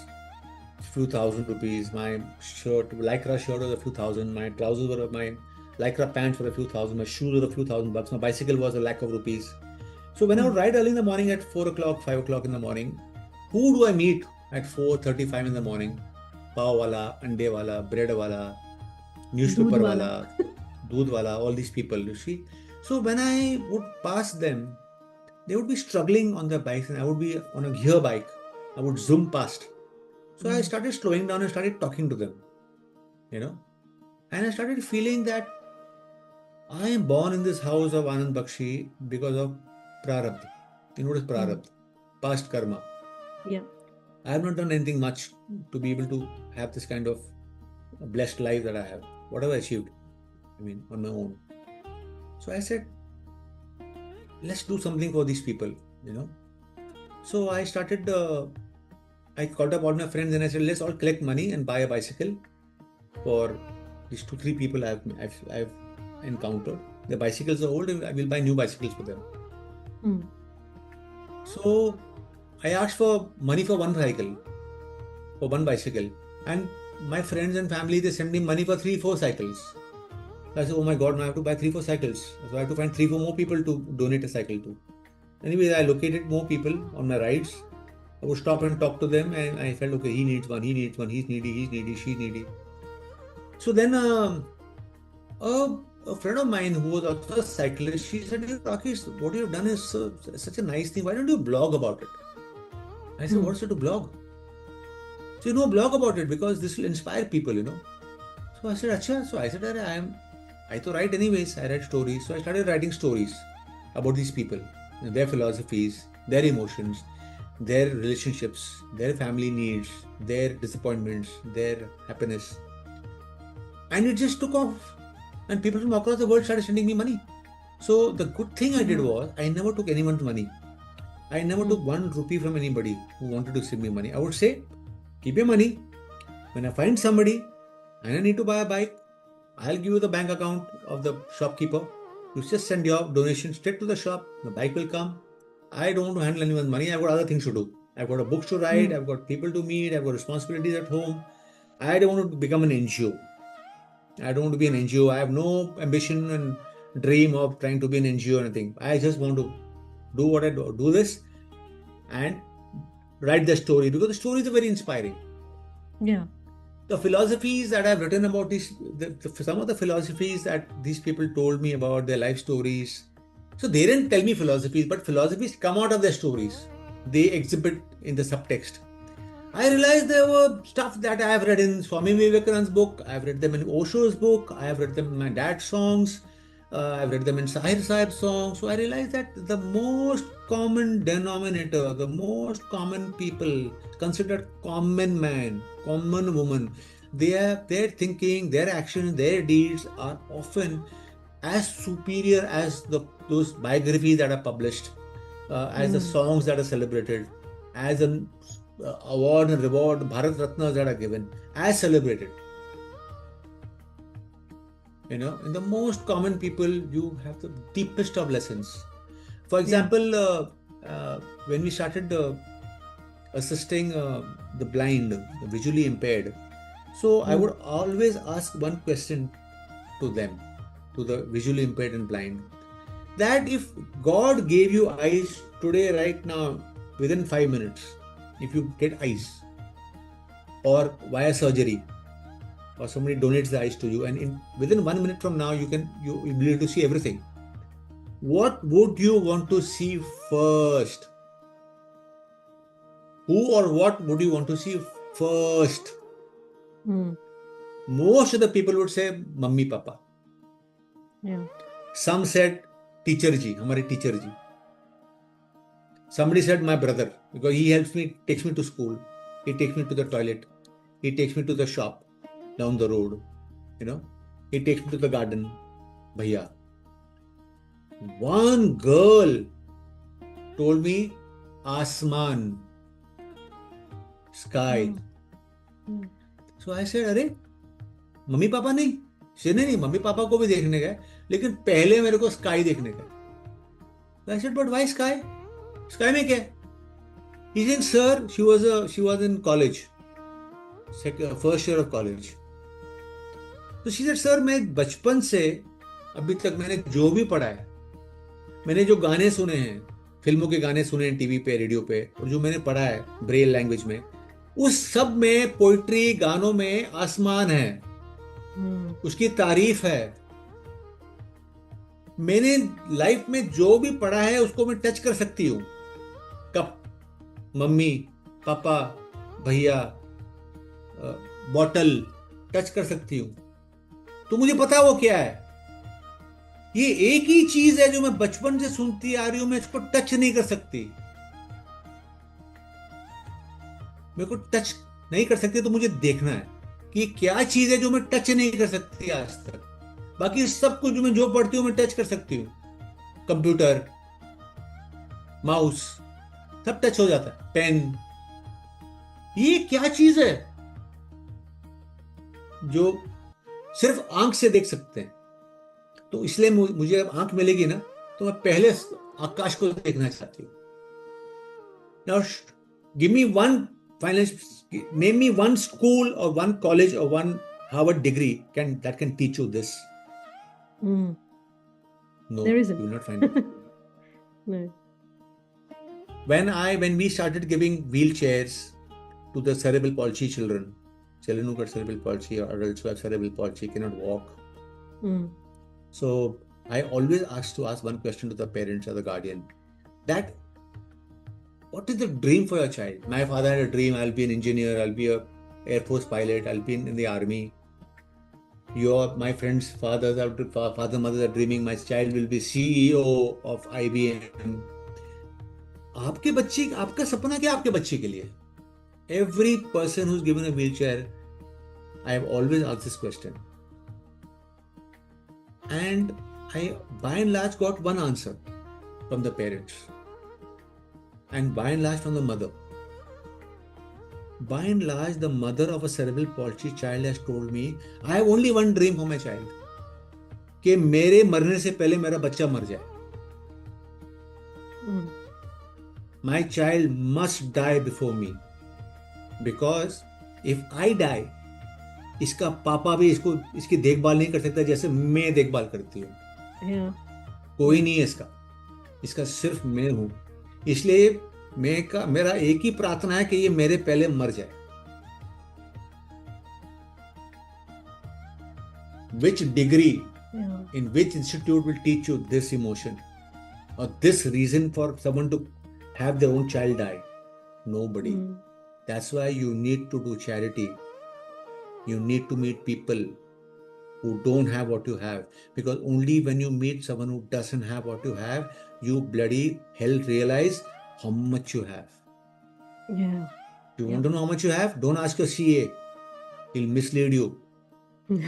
few thousand rupees. My lycra shirt was a few thousand. My trousers were my lycra pants were a few thousand. My shoes were a few $1,000. My bicycle was a lakh of rupees. So when I would ride early in the morning at 4 o'clock, 5 o'clock in the morning, who do I meet at 4:35 in the morning? Pav wala, ande wala, bread wala, newspaper wala, doodh wala, all these people, you see. So when I would pass them, they would be struggling on their bikes and I would be on a gear bike. I would zoom past. So I started slowing down and started talking to them, and I started feeling that I am born in this house of Anand Bakshi because of prarabdha. You know what is prarabdha? Past karma. Yeah. I have not done anything much to be able to have this kind of blessed life that I have. What have I achieved? I mean, on my own. So I said, let's do something for these people, So I started, I called up all my friends and I said, let's all collect money and buy a bicycle for these 2-3 people I've encountered. The bicycles are old and I will buy new bicycles for them. So I asked for money for one bicycle. And my friends and family, they sent me money for 3-4 cycles. I said, oh my God, now I have to buy 3-4 cycles. So I have to find 3-4 more people to donate a cycle to. Anyway, I located more people on my rides. I would stop and talk to them and I felt, okay, he needs one, he's needy, she's needy. So then a friend of mine who was also a cyclist, she said, Rakesh, what you have done is such a nice thing. Why don't you blog about it? I said, what's it to blog? So blog about it because this will inspire people, So I said, Acha. So I said, I to write anyways. I write stories. So I started writing stories about these people, their philosophies, their emotions, their relationships, their family needs, their disappointments, their happiness. And it just took off. And people from across the world started sending me money. So the good thing I did was I never took anyone's money. I never took 1 rupee from anybody who wanted to send me money. I would say, keep your money. When I find somebody and I need to buy a bike, I'll give you the bank account of the shopkeeper. You just send your donation straight to the shop. The bike will come. I don't want to handle anyone's money. I've got other things to do. I've got a book to write. I've got people to meet. I've got responsibilities at home. I don't want to become an NGO. I don't want to be an NGO. I have no ambition and dream of trying to be an NGO or anything. I just want to do what I do this and write the story, because the stories are very inspiring. Yeah. The philosophies that I've written about some of the philosophies that these people told me about their life stories. So they didn't tell me philosophies, but philosophies come out of their stories. They exhibit in the subtext. I realized there were stuff that I have read in Swami Vivekananda's book. I've read them in Osho's book. I have read them in my dad's songs. I've read them in Sahir Sahib's songs. So I realized that the most common denominator, the most common people considered common man, common woman, their thinking, their actions, their deeds are often as superior as those biographies that are published, as the songs that are celebrated, as an award and reward, Bharat Ratnas that are given, as celebrated. In the most common people, you have the deepest of lessons. For example, when we started assisting the blind, the visually impaired, so I would always ask one question to them, to the visually impaired and blind, that if God gave you eyes today, right now, within 5 minutes, if you get eyes, or via surgery, or somebody donates the eyes to you, and within 1 minute from now you'll be able to see everything, what would you want to see first? Who or what would you want to see first? Most of the people would say mummy, papa. Yeah. Some said teacher ji, hamare teacher ji. Somebody said my brother, because he helps me, takes me to school, he takes me to the toilet, he takes me to the shop down the road, he takes me to the garden, bhaiya. One girl told me asman, sky. So I said, अरे mummy papa नहीं, नहीं mummy papa को भी देखने गए, लेकिन पहले मेरे को स्काई देखने गए. I said, but why sky? Sky में क्या? He said, sir, she was in college, first year of college. तो she said, sir, मैं बचपन से अभी तक मैंने जो भी पढ़ा है, मैंने जो गाने सुने हैं, फिल्मों के गाने सुने हैं टीवी पे, रेडियो पे, और जो मैंने पढ़ा है ब्रेल लैंग्वेज में, उस सब में पोइट्री, गानों में आसमान है, उसकी तारीफ है. मैंने लाइफ में जो भी पढ़ा है उसको मैं टच कर सकती हूँ. कप, मम्मी, पापा, भैया, बॉटल टच कर सकती हूँ. तो मुझे पता वो क्या है. ये एक ही चीज है जो मैं बचपन से सुनती आ रही हूं, मैं इसको टच नहीं कर सकती. मेरे को टच नहीं कर सकती, तो मुझे देखना है कि क्या चीज है जो मैं टच नहीं कर सकती आज तक. बाकी सब कुछ जो पढ़ती हूँ मैं टच कर सकती हूँ. कंप्यूटर, माउस, सब टच हो जाता है. पेन, ये क्या चीज है जो सिर्फ आंख से देख सकते हैं. तो इसलिए मुझे अब आंख मिलेगी ना, तो मैं पहले आकाश को देखना चाहती हूँ. Now, give me name me one school or one college or one Harvard degree that can teach you this. No, there isn't. You will not find it. No. When we started giving wheelchairs to the cerebral palsy children who got cerebral palsy, or adults who have cerebral palsy, cannot walk. So I always ask one question to the parents or the guardian, that what is the dream for your child? My father had a dream, I'll be an engineer, I'll be a Air Force pilot, I'll be in the army. My friends' fathers mothers are dreaming, my child will be CEO of IBM. आपके बच्चे, आपका सपना क्या आपके बच्चे के लिए? Every person who's given a wheelchair, I have always asked this question. And I, by and large, got one answer from the parents, and by and large from the mother. By and large, the mother of a cerebral palsy child has told me, I have only one dream for my child, कि मेरे मरने से पहले मेरा बच्चा मर जाए. My child must die before me, because if I die, इसका पापा भी इसकी देखभाल नहीं कर सकता जैसे मैं देखभाल करती हूँ. कोई नहीं है इसका सिर्फ मैं हूं. इसलिए मेरा एक ही प्रार्थना है कि ये मेरे पहले मर जाए. Which degree, in which institute will teach you this emotion or this reason for someone to have their own child die? Nobody. That's why you need to do charity. You need to meet people who don't have what you have, because only when you meet someone who doesn't have what you have, you bloody hell realize how much you have. Yeah. You want to know how much you have? Don't ask your CA. He'll mislead you.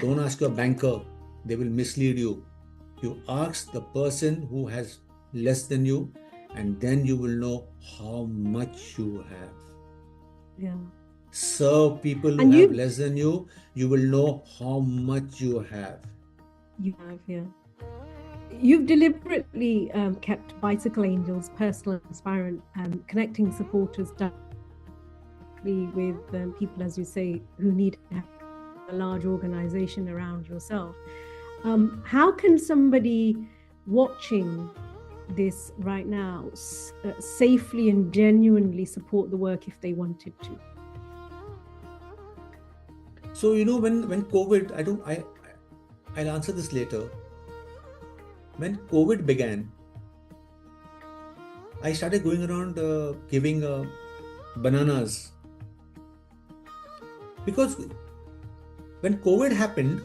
Don't ask your banker. They will mislead you. You ask the person who has less than you, and then you will know how much you have. Yeah. Serve people who have less than you, you will know how much you have. You have, yeah. You've deliberately kept Bicycle Angels personal and transparent, connecting supporters directly with people, as you say, who need a large organization around yourself. How can somebody watching this right now safely and genuinely support the work if they wanted to? So, when COVID, I'll answer this later. When COVID began, I started going around giving bananas. Because when COVID happened,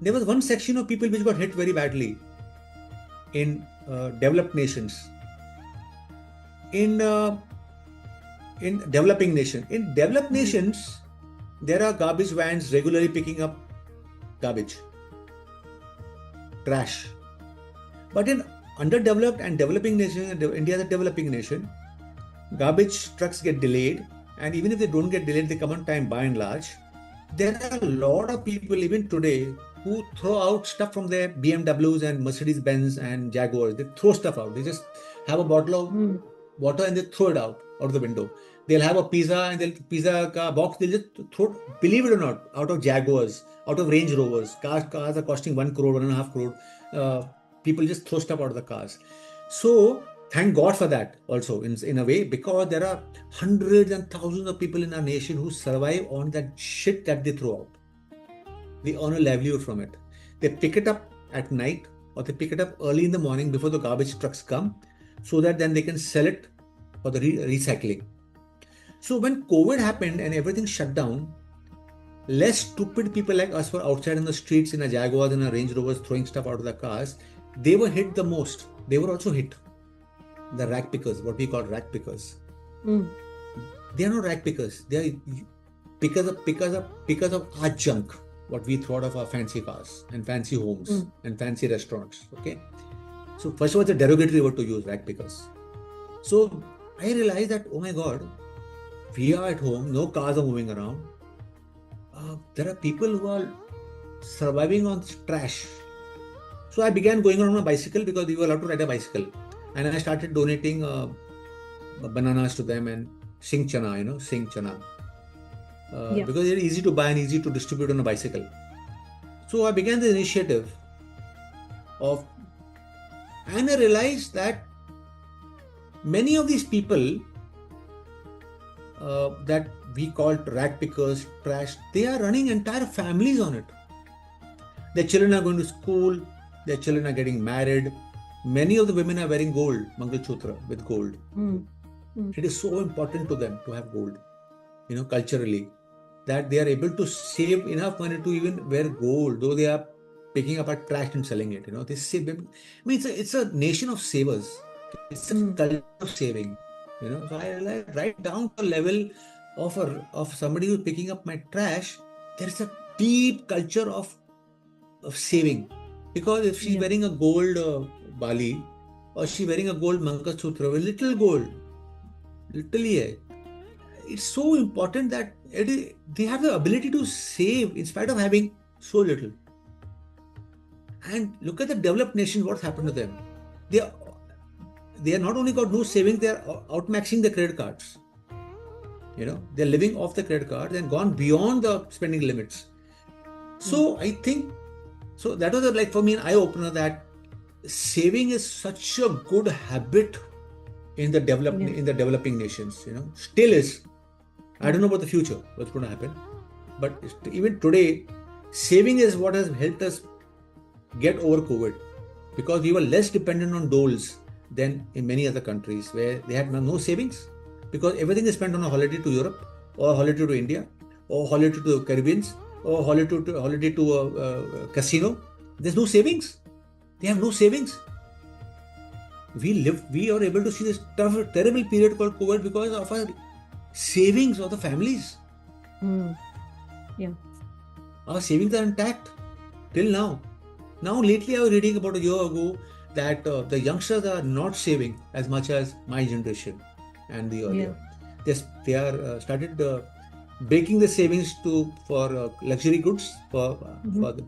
there was one section of people which got hit very badly in developed nations. In developing nations. In developed nations, there are garbage vans regularly picking up garbage, trash. But in underdeveloped and developing nations, India is a developing nation, garbage trucks get delayed, and even if they don't get delayed, they come on time by and large. There are a lot of people even today who throw out stuff from their BMWs and Mercedes-Benz and Jaguars. They throw stuff out. They just have a bottle of water and they throw it out of the window. They'll have a pizza and pizza box, they'll just throw, believe it or not, out of Jaguars, out of Range Rovers. Cars are costing 1 crore, 1.5 crore. People just throw stuff out of the cars. So thank God for that also in a way, because there are hundreds and thousands of people in our nation who survive on that shit that they throw out. They earn a livelihood from it. They pick it up at night or they pick it up early in the morning before the garbage trucks come, so that then they can sell it for the recycling. So when COVID happened and everything shut down, less stupid people like us were outside in the streets in a Jaguars and a Range Rovers throwing stuff out of the cars. They were hit the most. They were also hit. The rag pickers, what we call rag pickers. They are not rag pickers. They are pickers of our junk, what we throw out of our fancy cars and fancy homes and fancy restaurants. Okay. So first of all, it's a derogatory word to use, rag pickers. So I realized that, oh my God, we are at home, no cars are moving around. There are people who are surviving on trash. So I began going on a bicycle, because we were allowed to ride a bicycle. And I started donating bananas to them and sing chana, because they're easy to buy and easy to distribute on a bicycle. So I began the initiative and I realized that many of these people that we call rag pickers, trash, they are running entire families on it. Their children are going to school, their children are getting married. Many of the women are wearing gold, Mangalsutra with gold. It is so important to them to have gold, culturally, that they are able to save enough money to even wear gold, though they are picking up our trash and selling it. They save. I mean, it's a nation of savers. It's a culture of saving. So I realized right down to the level of somebody who's picking up my trash, there is a deep culture of saving. Because if she's wearing a gold bali, or she's wearing a gold Mangalsutra with little gold, literally, it's so important that they have the ability to save in spite of having so little. And look at the developed nations, what's happened to them. They are not only got no savings, they are outmaxing the credit cards. They're living off the credit cards and gone beyond the spending limits. So I think, so that was like for me an eye-opener that saving is such a good habit in the developing nations. Still is. I don't know about the future, what's going to happen. But even today, saving is what has helped us get over COVID, because we were less dependent on doles than in many other countries where they had no savings, because everything is spent on a holiday to Europe, or a holiday to India, or a holiday to the Caribbean, or a holiday to a casino. There's no savings. They have no savings. We are able to see this terrible period called COVID because of our savings of the families. Yeah. Our savings are intact till now. Now, lately, I was reading about a year ago that the youngsters are not saving as much as my generation and the earlier. They are started breaking the savings for luxury goods, for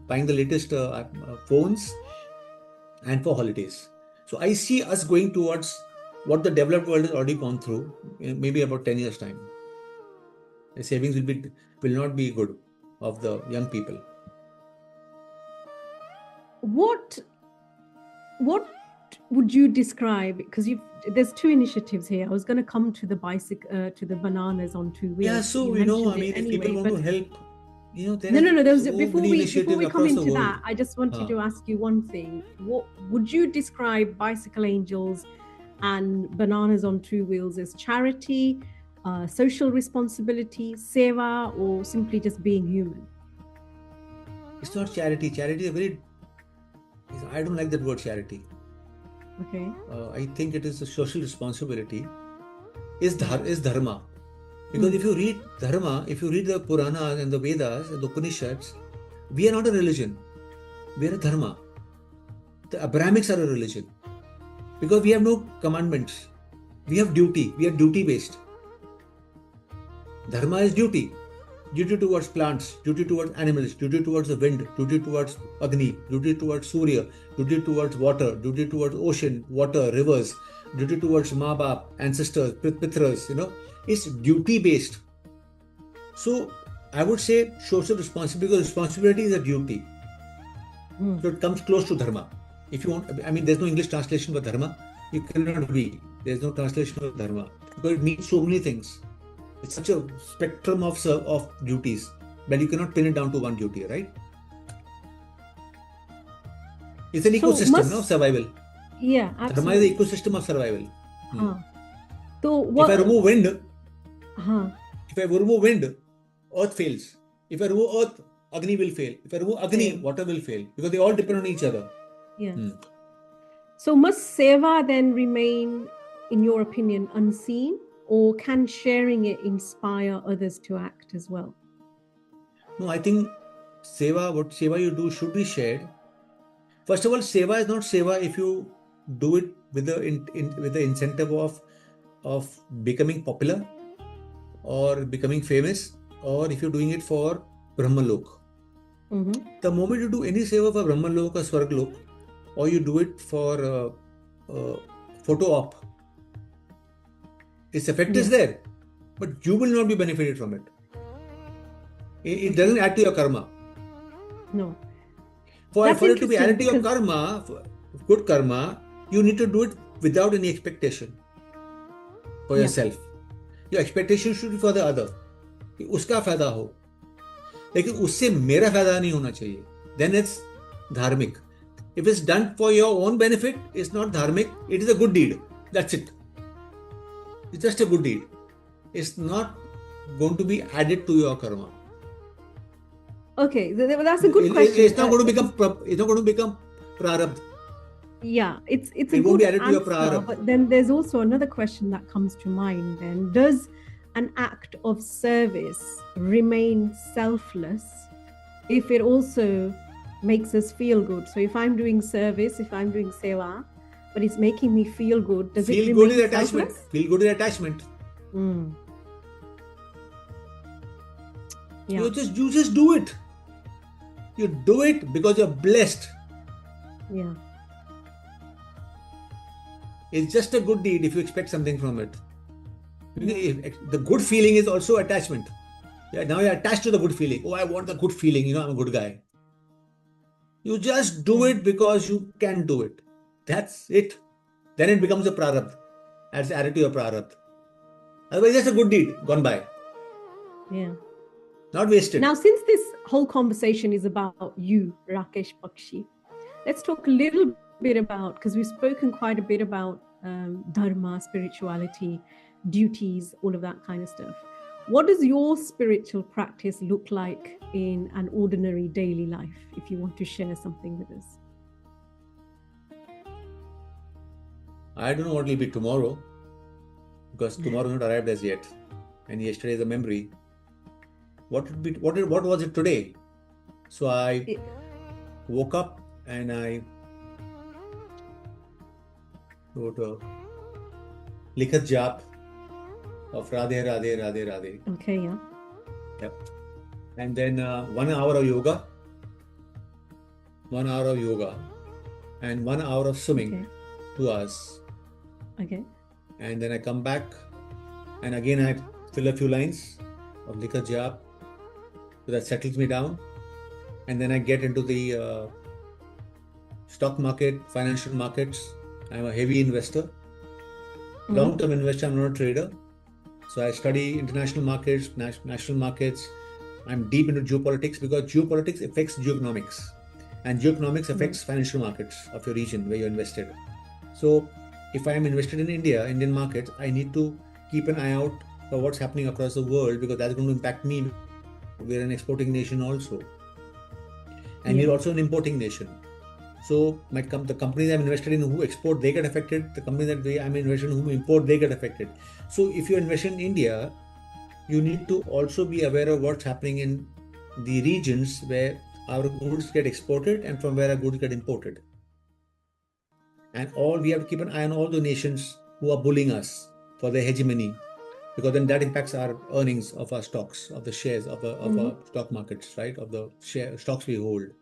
buying the latest phones, and for holidays. So I see us going towards what the developed world has already gone through in maybe about 10 years' time. The savings will not be good of the young people. What would you describe? Because there's two initiatives here. I was going to come to the bicycle, to the bananas on 2 wheels. Yeah, so if people want to help, there no. There was before we come into that, I just wanted to ask you one thing. What would you describe Bicycle Angels and Bananas on 2 Wheels as? Charity, social responsibility, Seva, or simply just being human? It's not charity. Charity is I don't like that word charity. Okay. I think it is a social responsibility. Is Dharma. Because if you read Dharma, if you read the Puranas and the Vedas and the Upanishads, we are not a religion. We are a Dharma. The Abrahamics are a religion. Because we have no commandments. We have duty. We are duty-based. Dharma is duty. Duty towards plants, duty towards animals, duty towards the wind, duty towards Agni, duty towards Surya, duty towards water, duty towards ocean, water, rivers, duty towards Ma-Bap, ancestors, Pitras, It's duty-based. So I would say social responsibility, because responsibility is a duty. So it comes close to Dharma. If you want, there's no English translation for Dharma. You cannot be. There's no translation for Dharma. Because it means so many things. It's such a spectrum of duties, but you cannot pin it down to one duty, right? It's an ecosystem of survival. Yeah, absolutely. Dharma is the ecosystem of survival. So what? If I remove wind, earth fails. If I remove earth, Agni will fail. If I remove Agni, water will fail, because they all depend on each other. Yeah. So must Seva then remain, in your opinion, unseen? Or can sharing it inspire others to act as well? No, I think what Seva you do should be shared. First of all, Seva is not Seva if you do it with the incentive of becoming popular or becoming famous, or if you're doing it for Brahmalok. The moment you do any Seva for Brahmalok or Swarglok, or you do it for photo op, its effect is there, but you will not be benefited from it. It doesn't add to your karma. No. For it to be added to your karma, good karma, you need to do it without any expectation for yourself. Your expectation should be for the other. कि उसका फायदा हो, लेकिन उससे मेरा फायदा नहीं होना चाहिए. Then it's dharmic. If it's done for your own benefit, it's not dharmic. It is a good deed. That's it. It's just a good deed. It's not going to be added to your karma. Okay, that's a good question. It's not going to become. It's not going to become prarabdha. Yeah, it's a good answer. But then there's also another question that comes to mind. Then, does an act of service remain selfless if it also makes us feel good. So if I'm doing service, if I'm doing seva, but it's making me feel good, does it Feel good is remain attachment. selfless? Feel good is attachment. Mm. Yeah. You just do it. You do it because you're blessed. Yeah. It's just a good deed if you expect something from it. Yeah. The good feeling is also attachment. Yeah, now you're attached to the good feeling. Oh, I want the good feeling. I'm a good guy. You just do it because you can do it. That's it. Then it becomes a prarabdha. Adds added to your prarabdha. Otherwise, just a good deed gone by. Yeah. Not wasted. Now, since this whole conversation is about you, Rakesh Bakshi, let's talk a little bit about, because we've spoken quite a bit about Dharma, spirituality, duties, all of that kind of stuff. What does your spiritual practice look like in an ordinary daily life, if you want to share something with us? I don't know what will be tomorrow, because tomorrow has not arrived as yet, and yesterday is a memory. What was it today? So I woke up and I wrote a likhat jap of Radhe Radhe Radhe Radhe. Okay, yeah. Yep. And then 1 hour of yoga, 1 hour of yoga, and 1 hour of swimming, Okay. 2 hours. Okay. And then I come back and again I fill a few lines of likhat jap, so that settles me down. And then I get into the stock market, financial markets. I'm a heavy investor, long-term investor. I'm not a trader. So I study international markets, national markets. I'm deep into geopolitics because geopolitics affects geoeconomics, and geoeconomics affects financial markets of your region where you're invested. So if I am invested in India, Indian markets, I need to keep an eye out for what's happening across the world, because that's going to impact me. We're an exporting nation also, and we're also an importing nation. So the companies I'm invested in who export, they get affected. The companies that I'm invested in who import, they get affected. So if you're invested in India, you need to also be aware of what's happening in the regions where our goods get exported and from where our goods get imported. And we have to keep an eye on all the nations who are bullying us for their hegemony, because then that impacts our earnings of our stocks, of the shares of our stock markets, right? Of the stocks we hold.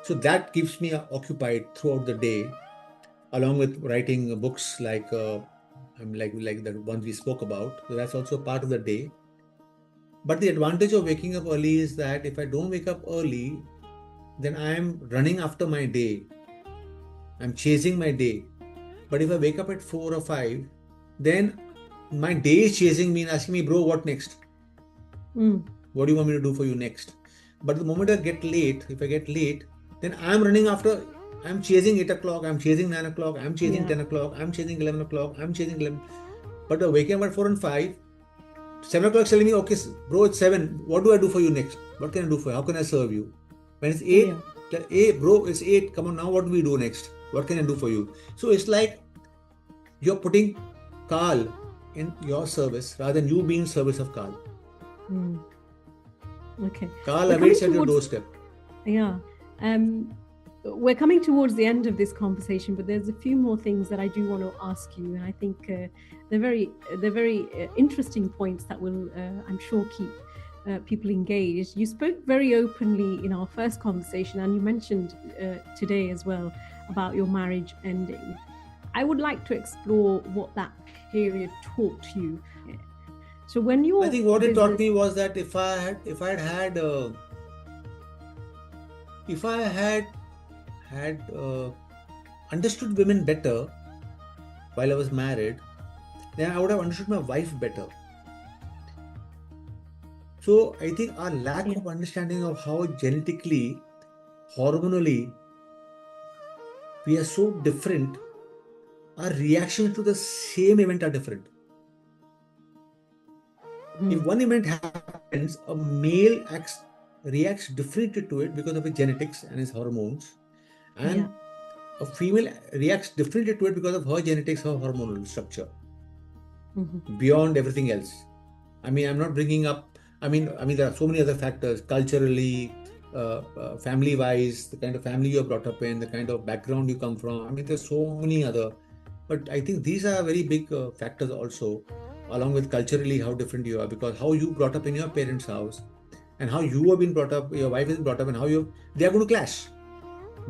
So that keeps me occupied throughout the day, along with writing books like the ones we spoke about. So that's also part of the day. But the advantage of waking up early is that if I don't wake up early, then I'm running after my day. I'm chasing my day. But if I wake up at 4 or 5, then my day is chasing me and asking me, bro, what next? What do you want me to do for you next? But the moment I get late, if I get late, then I'm running after, I'm chasing 8 o'clock, I'm chasing 9 o'clock, I'm chasing 10 o'clock, I'm chasing 11 o'clock, I'm chasing 11. But waking up at 4 and 5, 7 o'clock is telling me, okay, bro, it's 7. What do I do for you next? What can I do for you? How can I serve you? When it's 8, hey, bro, it's 8. Come on, now what do we do next? What can I do for you? So it's like you're putting Kal in your service rather than you being in service of Kal. Okay. Kal awaits at your doorstep. Yeah. We're coming towards the end of this conversation, but there's a few more things that I do want to ask you, and I think they're very interesting points that will, I'm sure, keep people engaged. You spoke very openly in our first conversation, and you mentioned today as well about your marriage ending. I would like to explore what that period taught you. So when you, I think what it taught me was that if I had understood women better while I was married, then I would have understood my wife better. So I think our lack of understanding of how genetically, hormonally, we are so different, our reactions to the same event are different. If one event happens, a male reacts differently to it because of his genetics and his hormones, and a female reacts differently to it because of her genetics, her hormonal structure, beyond everything else. I mean, I'm not bringing up, I mean, there are so many other factors, culturally, family-wise, the kind of family you're brought up in, the kind of background you come from. I mean, there's so many other, but I think these are very big factors also, along with culturally how different you are, because how you brought up in your parents' house and how you have been brought up, your wife has been brought up, and they are going to clash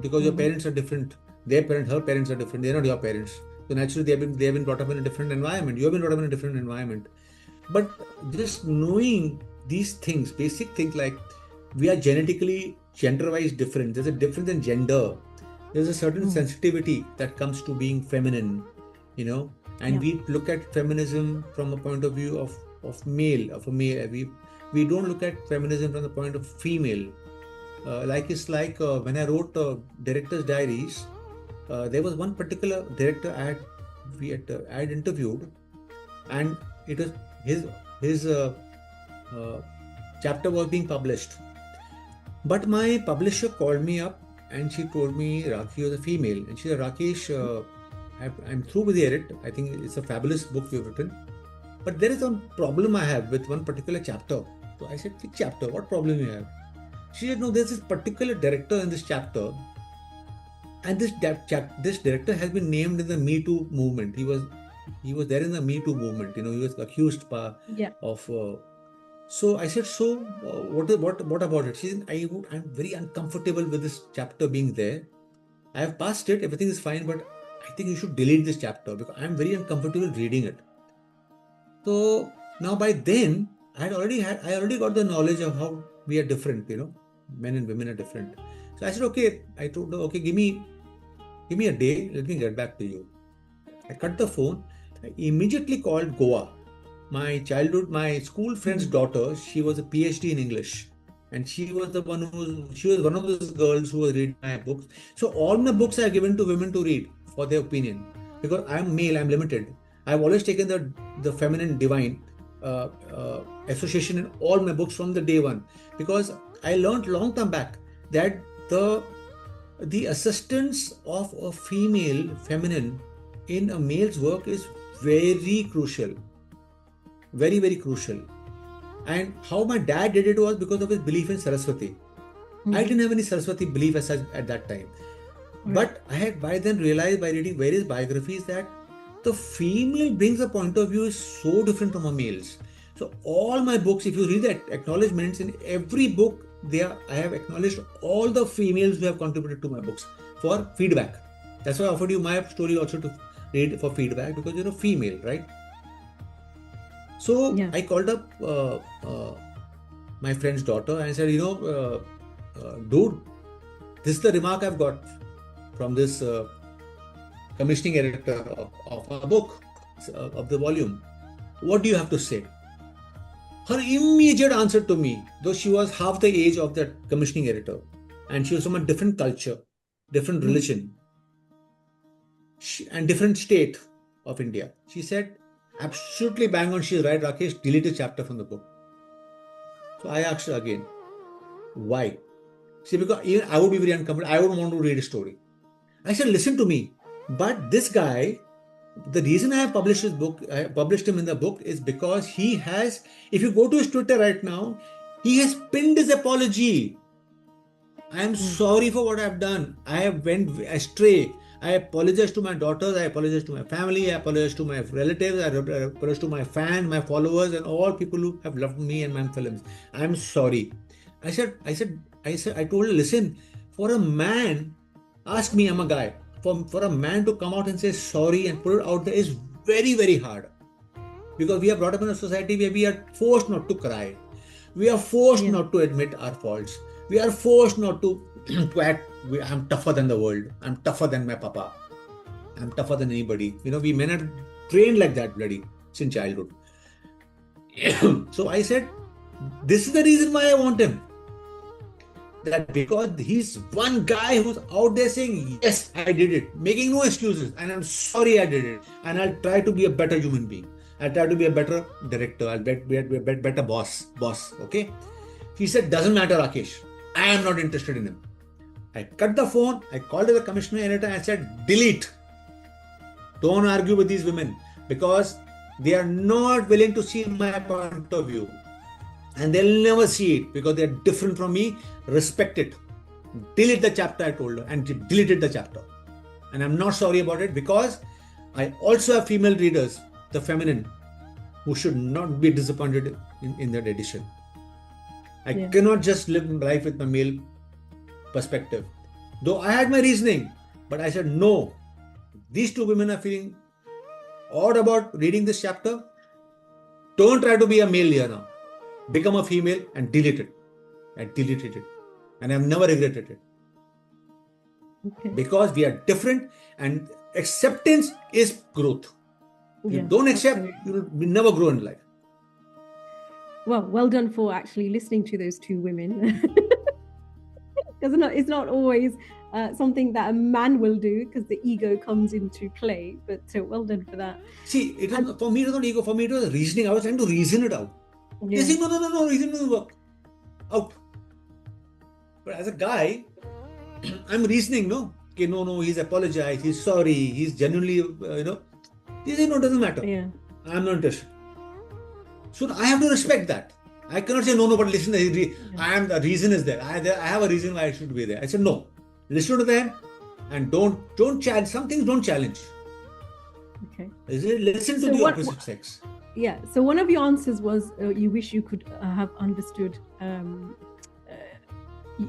because your parents are different. Her parents are different. They're not your parents. So naturally, they have been brought up in a different environment. You have been brought up in a different environment. But just knowing these things, basic things like we are genetically gender-wise different. There's a difference in gender. There's a certain sensitivity that comes to being feminine, and we look at feminism from a point of view of a male. We don't look at feminism from the point of female. When I wrote Director's Diaries, there was one particular director I had interviewed, and it was his chapter was being published. But my publisher called me up and she told me Rakhi was a female, and she said, Rakesh, I'm through with the edit. I think it's a fabulous book you've written, but there is one problem I have with one particular chapter. So I said, which chapter? What problem you have? She said, no, there's this particular director in this chapter, and this director has been named in the Me Too movement. He was there in the Me Too movement. He was accused of. So I said, what about it? She said, I'm very uncomfortable with this chapter being there. I have passed it. Everything is fine, but I think you should delete this chapter because I'm very uncomfortable reading it. So now by then, I already got the knowledge of how we are different. Men and women are different. So I said, okay. I told her, okay, give me a day. Let me get back to you. I cut the phone. I immediately called Goa. My school friend's daughter, she was a PhD in English, and she was one of those girls who was reading my books. So all my books are given to women to read for their opinion, because I'm male, I'm limited. I've always taken the feminine divine association in all my books from the day one, because I learned long time back that the assistance of a feminine in a male's work is very crucial. Very, very crucial. And how my dad did it was because of his belief in Saraswati. I didn't have any Saraswati belief as such at that time. But I had by then realized by reading various biographies that the female brings a point of view is so different from a male's. So all my books, if you read the acknowledgements in every book, I have acknowledged all the females who have contributed to my books for feedback. That's why I offered you my story also to read for feedback, because you're a female, right? So I called up my friend's daughter and I said, dude, this is the remark I've got from this commissioning editor of a book, of the volume. What do you have to say? Her immediate answer to me, though she was half the age of that commissioning editor, and she was from a different culture, different religion, and different state of India. She said, absolutely bang on, she's right, Rakesh, delete a chapter from the book. So I asked her again, why? See, because even I would be very uncomfortable. I would want to read a story. I said, listen to me. But this guy, the reason I have published his book, I published him in the book, is because he has, if you go to his Twitter right now, he has pinned his apology. I am sorry for what I have done. I have went astray. I apologize to my daughters, I apologize to my family, I apologize to my relatives, I apologize to my fans, my followers, and all people who have loved me and my films. I am sorry. I told her, listen, for a man, ask me, I'm a guy, for a man to come out and say sorry and put it out there is very, very hard. Because we are brought up in a society where we are forced not to cry. We are forced not to admit our faults. We are forced not to act, I'm tougher than the world. I'm tougher than my papa. I'm tougher than anybody. We men are trained like that bloody since childhood. So I said, this is the reason why I want him. That because he's one guy who's out there saying, yes, I did it, making no excuses, and I'm sorry I did it, and I'll try to be a better human being. I'll try to be a better director. I'll be a better boss. Okay? He said, doesn't matter, Rakesh. I am not interested in him. I cut the phone. I called the commissioner editor and I said, delete. Don't argue with these women because they are not willing to see my point of view. and they'll never see it because they're different from me. Respect it. Delete the chapter, I told her, and she deleted the chapter. And I'm not sorry about it, because I also have female readers, the feminine, who should not be disappointed in that edition. I cannot just live life with my male perspective. Though I had my reasoning, but I said, no, these two women are feeling odd about reading this chapter. Don't try to be a male here now. Become a female and delete it. I deleted it. And I've never regretted it. Okay. Because we are different, and acceptance is growth. If you don't accept, you will never grow in life. Well done for actually listening to those two women. Because it's not always something that a man will do, because the ego comes into play. But well done for that. See, for me it was not ego. For me it was reasoning. I was trying to reason it out. They say, no, reason doesn't work. Out. But as a guy, I'm reasoning, no, he's apologized, he's sorry, he's genuinely, They say, no, it doesn't matter. Yeah. I'm not interested. So I have to respect that. I cannot say, no, but listen, the reason is there. I have a reason why I should be there. I said, no, listen to them, and don't challenge. Some things don't challenge. Okay. Listen to the opposite sex. Yeah. So one of your answers was you wish you could have understood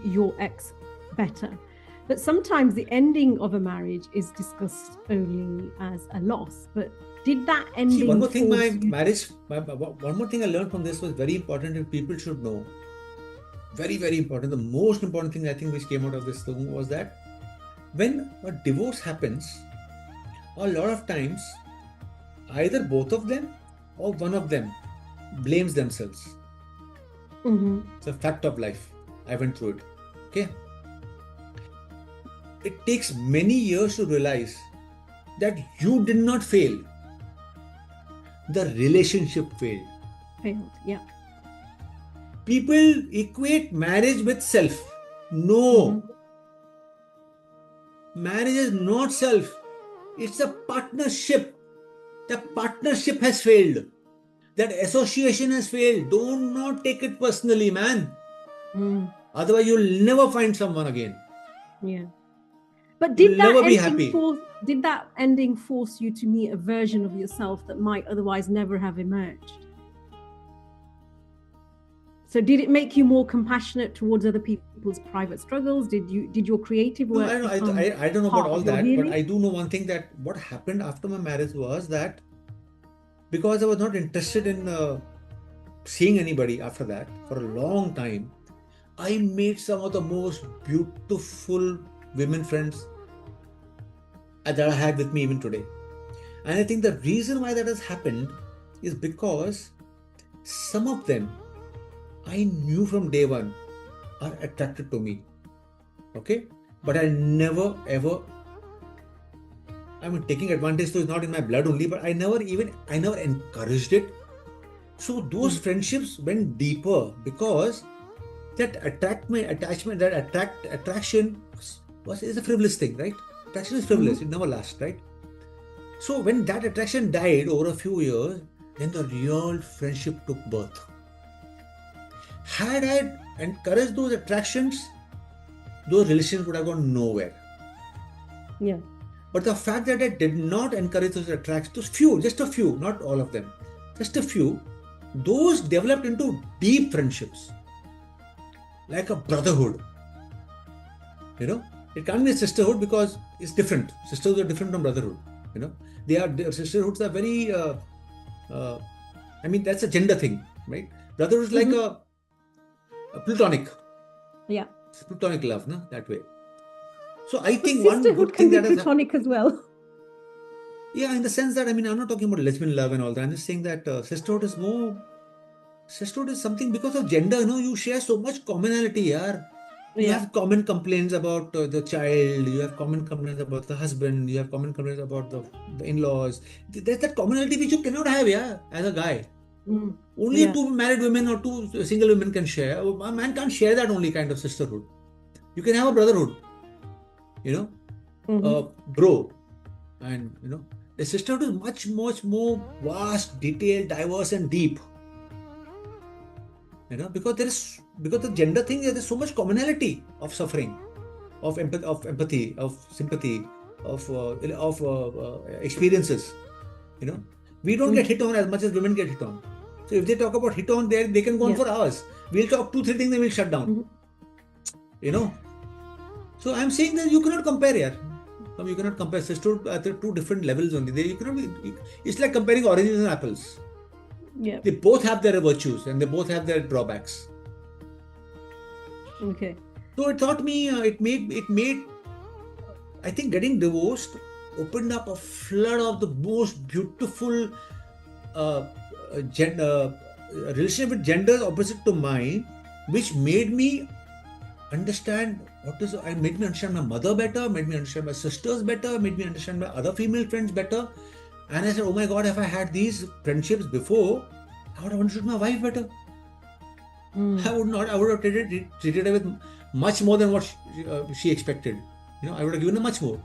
your ex better. But sometimes the ending of a marriage is discussed only as a loss. But did that ending... See, one more thing, one more thing I learned from this was very important, and people should know. Very, very important. The most important thing I think which came out of this thing was that when a divorce happens, a lot of times either both of them or one of them blames themselves. Mm-hmm. It's a fact of life. I went through it. Okay? It takes many years to realize that you did not fail. The relationship failed. Yeah. People equate marriage with self. No. Mm-hmm. Marriage is not self. It's a partnership. The partnership has failed. That association has failed. Do not take it personally, man. Otherwise, you'll never find someone again. Yeah. But did that ending force you to meet a version of yourself that might otherwise never have emerged? So did it make you more compassionate towards other people's private struggles? Did your creative work? No, I don't know about all that, but I do know one thing, that what happened after my marriage was that because I was not interested in seeing anybody after that for a long time, I made some of the most beautiful women friends that I have with me even today. And I think the reason why that has happened is because some of them I knew from day one are attracted to me. Okay? But I never ever, taking advantage, so it's not in my blood only, but I never encouraged it. So those friendships went deeper because that attraction is a frivolous thing, right? Attraction is frivolous, it never lasts, right? So when that attraction died over a few years, then the real friendship took birth. Had I encouraged those attractions, those relations would have gone nowhere. Yeah. But the fact that I did not encourage those attractions, just a few, not all of them, just a few, those developed into deep friendships. Like a brotherhood. It can't be a sisterhood because it's different. Sisters are different from brotherhood. Sisterhoods are very, that's a gender thing, right? Brotherhood is like a platonic. Yeah. It's platonic love, no? That way. So I think one good thing that is platonic as well. Yeah, in the sense that, I'm not talking about lesbian love and all that. I'm just saying that sisterhood is something because of gender, you share so much commonality, yaar. You have common complaints about the child, you have common complaints about the husband, you have common complaints about the in-laws. There's that commonality which you cannot have, as a guy. Only two married women or two single women can share. A man can't share that only kind of sisterhood. You can have a brotherhood, bro. And, the sisterhood is much, much more vast, detailed, diverse and deep. because the gender thing, there's so much commonality of suffering, of empathy, of sympathy, of experiences. We don't get hit on as much as women get hit on. So if they talk about hit on, they can go on for hours. We'll talk 2-3 things, then we'll shut down. So I'm saying that you cannot compare here. You cannot compare. It's two different levels only. It's like comparing oranges and apples. Yeah. They both have their virtues and they both have their drawbacks. Okay. So it taught me, it made, I think getting divorced opened up a flood of the most beautiful relationship with genders opposite to mine, which made me understand made me understand my mother better, made me understand my sisters better, made me understand my other female friends better. And I said, oh my God, if I had these friendships before, I would have understood my wife better. I would have treated her with much more than what she expected. I would have given her much more.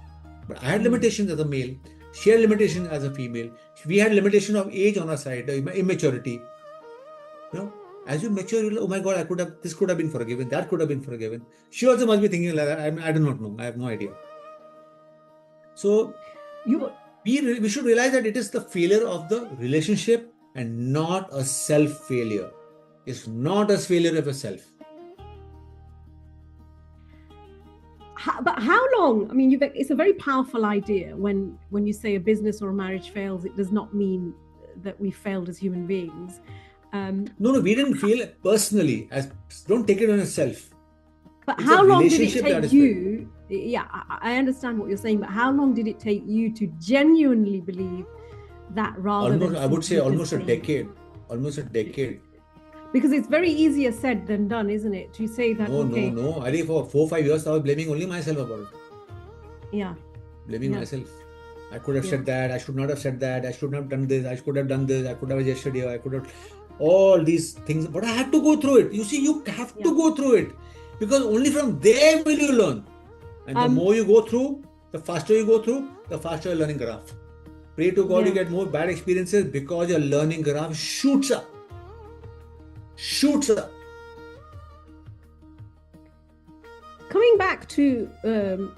But I had limitations as a male. She had limitations as a female. We had limitation of age on our side, immaturity. As you mature, you're like, oh my God, this could have been forgiven, that could have been forgiven. She also must be thinking like that. I do not know. I have no idea. So we should realize that it is the failure of the relationship and not a self-failure. It's not a failure of a self. But how long? I mean, it's a very powerful idea. When you say a business or a marriage fails, it does not mean that we failed as human beings. No, we didn't feel it personally. Don't take it on yourself. But how long did it take you? Yeah, I understand what you're saying, but how long did it take you to genuinely believe that I would say almost a decade. Almost a decade. Because it's very easier said than done, isn't it? To say that. No. I think for 4-5 years I was blaming only myself about it. Yeah. Blaming myself. I could have said that. I should not have said that. I should not have done this. I could have done this. I could have adjusted here. I could have all these things. But I had to go through it. You see, you have to go through it. Because only from there will you learn. And the more you go through, the faster you go through, the faster your learning graph. Pray to God you get more bad experiences because your learning graph shoots up. Coming back to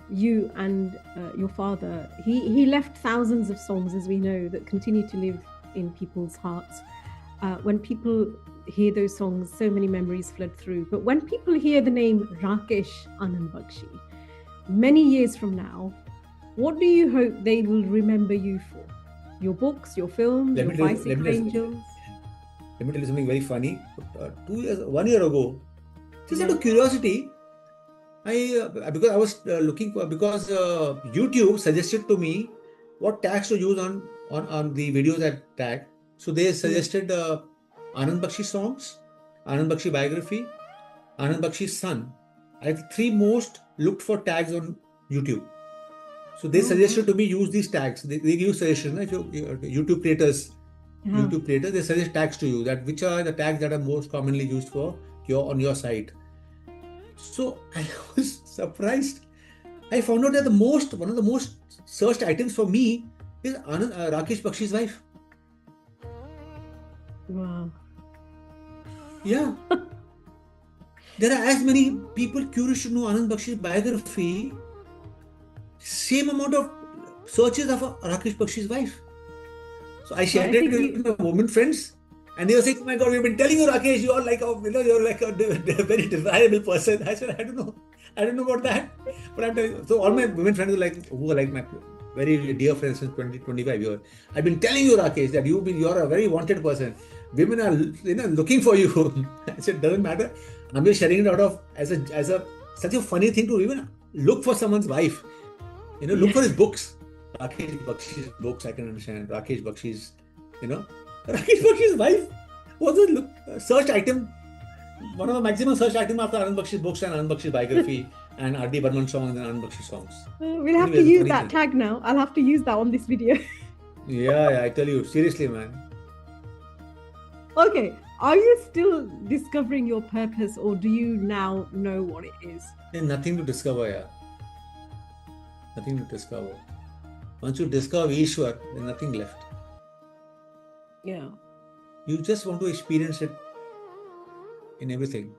you and your father, he left thousands of songs, as we know, that continue to live in people's hearts. When people hear those songs, so many memories flood through. But when people hear the name Rakesh Anand Bakshi, many years from now, what do you hope they will remember you for? Your books, your films, your Bicycle Angels? Let me tell you something very funny. 1 year ago, just out of curiosity, because I was looking for, because YouTube suggested to me what tags to use on the videos I tag. So they suggested Anand Bakshi songs, Anand Bakshi biography, Anand Bakshi's son. I have the 3 most looked for tags on YouTube. So they suggested to me use these tags. They give suggestions. If YouTube creators, they suggest tags to you, that which are the tags that are most commonly used on your site. So I was surprised. I found out that one of the most searched items for me is Rakesh Bakshi's wife. Wow. Yeah. There are as many people curious to know Anand Bakshi's biography, same amount of searches of Rakesh Bakshi's wife. So I shared it with my women friends, and they were saying, "Oh my God, we've been telling you, Rakesh, you're like a very desirable person." I said, "I don't know about that." But I'm telling you. So all my women friends who are like my very dear friends since 25 years. I've been telling you, Rakesh, that you're a very wanted person. Women are looking for you. I said, doesn't matter. I'm just sharing it out of as such a funny thing to even look for someone's wife. Look for his books. Rakesh Bakshi's books, I can understand. Rakesh Bakshi's wife was a search item. One of the maximum search items after Anand Bakshi's books and Anand Bakshi's biography and R.D. Burman songs and Anand Bakshi songs. We'll have to use that tag now. I'll have to use that on this video. Yeah, I tell you, seriously, man. Okay, are you still discovering your purpose, or do you now know what it is? There's nothing to discover, yeah. Nothing to discover. Once you discover Ishwar, there's nothing left. Yeah. You just want to experience it. in everything.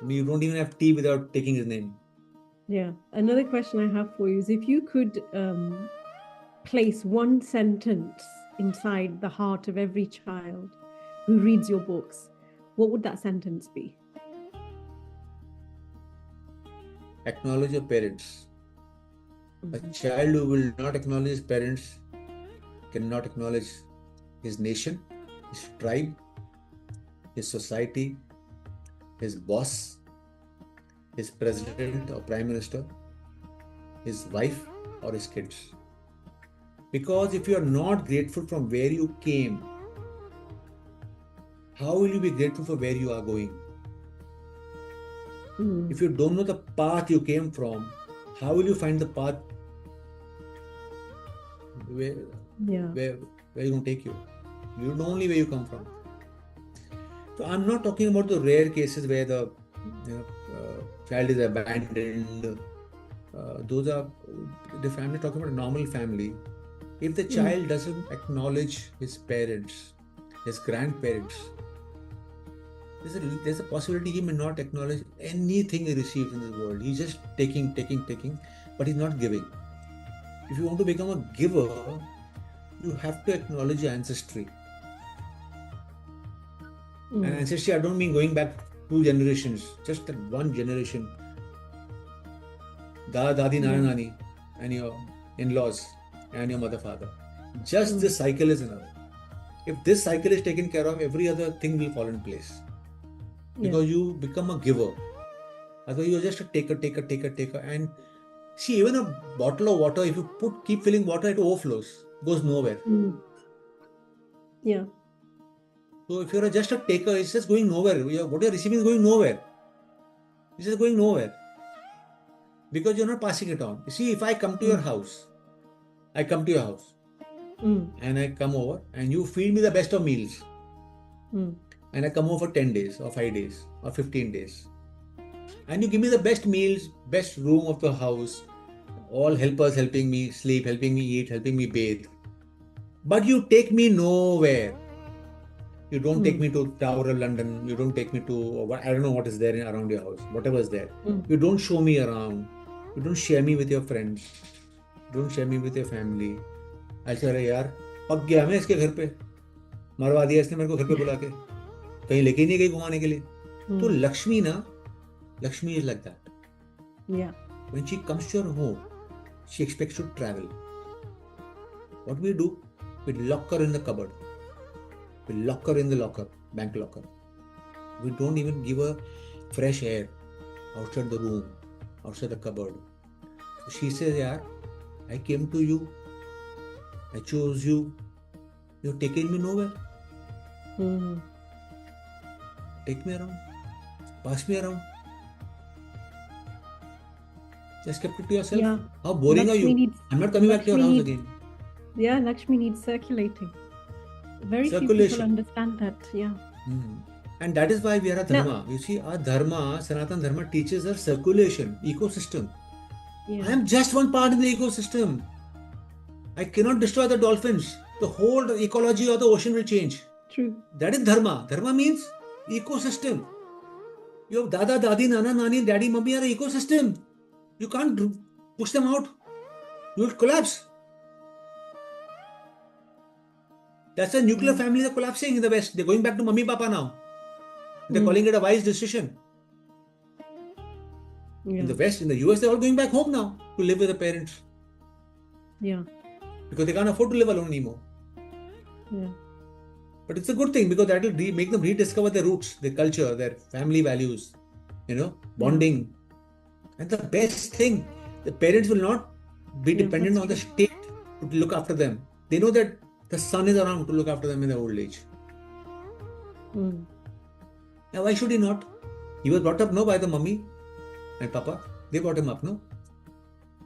I mean, you don't even have tea without taking his name. Yeah. Another question I have for you is if you could place one sentence inside the heart of every child who reads your books, what would that sentence be? Acknowledge your parents. A child who will not acknowledge his parents cannot acknowledge his nation, his tribe, his society, his boss, his president or prime minister, his wife or his kids. Because if you are not grateful from where you came, how will you be grateful for where you are going? If you don't know the path you came from, how will you find the path where you're going to take you? You know only where you come from. So I'm not talking about the rare cases where the child is abandoned. Those are the family, talking about a normal family. If the child doesn't acknowledge his parents, his grandparents, there's a possibility he may not acknowledge anything he receives in this world. He's just taking, but he's not giving. If you want to become a giver, you have to acknowledge your ancestry. And ancestry, I don't mean going back 2 generations, just that one generation. Dada, Dadi, Nana, Nani, and your in-laws, and your mother, father. Just this cycle is enough. If this cycle is taken care of, every other thing will fall in place. Because you become a giver. Otherwise, you're just a taker. And see, even a bottle of water, if you keep filling water, it overflows. It goes nowhere. Yeah. So if you're just a taker, it's just going nowhere. What you're receiving is going nowhere. It's just going nowhere. Because you're not passing it on. You see, if I come to your house, and I come over and you feed me the best of meals. And I come over for 10 days or 5 days or 15 days. And you give me the best meals, best room of the house, all helpers helping me sleep, helping me eat, helping me bathe. But you take me nowhere. You don't take me to Tower of London. You don't take me to, I don't know what is there around your house, whatever is there. You don't show me around. You don't share me with your friends. You don't share me with your family. I say, अरे यार, पक गया मैं इसके घर पे, मरवा दिया इसने मेरे को घर पे बुला के, कहीं लेके नहीं गई घुमाने के लिए. तो Lakshmi is like that. Yeah. When she comes to your home, she expects to travel. What we do? We lock her in the cupboard. We lock her in the locker, bank locker. We don't even give her fresh air outside the room, outside the cupboard. So she says, yaar, I came to you. I chose you. You've taken me nowhere. Take me around. Pass me around. Just kept it to yourself. Yeah. How boring Lakshmi are you? I'm not coming back to your house again. Yeah, Lakshmi needs circulating. Very few people understand that. Yeah. And that is why we are a Dharma. You see, our Dharma, Sanatana Dharma teaches us circulation, ecosystem. Yeah. I am just one part in the ecosystem. I cannot destroy the dolphins. The whole ecology of the ocean will change. True. That is Dharma. Dharma means ecosystem. Your Dada, Dadi, Nana, Nani, Daddy, Mummy are an ecosystem. You can't push them out. You will collapse. That's why nuclear families are collapsing in the West. They're going back to Mummy, Papa now. They're calling it a wise decision. In the West, in the US, they're all going back home now to live with their parents. Yeah. Because they can't afford to live alone anymore. Yeah. But it's a good thing because that will make them rediscover their roots, their culture, their family values, bonding. And the best thing, the parents will not be dependent on the state to look after them. They know that the son is around to look after them in their old age. Now, why should he not? He was brought up, no, by the mummy and papa. They brought him up, no?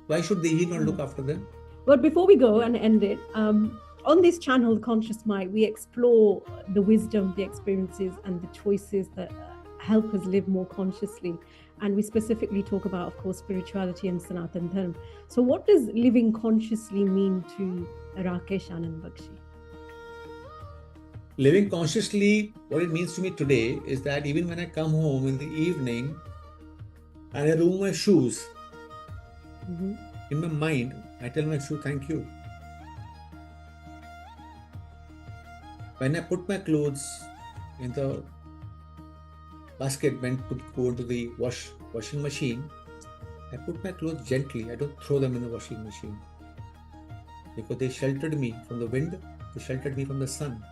Why should he not look after them? But before we go and end it, on this channel, The Conscious Mind, we explore the wisdom, the experiences, and the choices that help us live more consciously. And we specifically talk about, of course, spirituality and Sanatana Dharma. So what does living consciously mean to Rakesh Anand Bakshi? Living consciously, what it means to me today is that even when I come home in the evening and I remove my shoes, in my mind, I tell my shoe, thank you. When I put my clothes in the basket meant to go into the washing machine, I put my clothes gently. I don't throw them in the washing machine. Because they sheltered me from the wind, they sheltered me from the sun.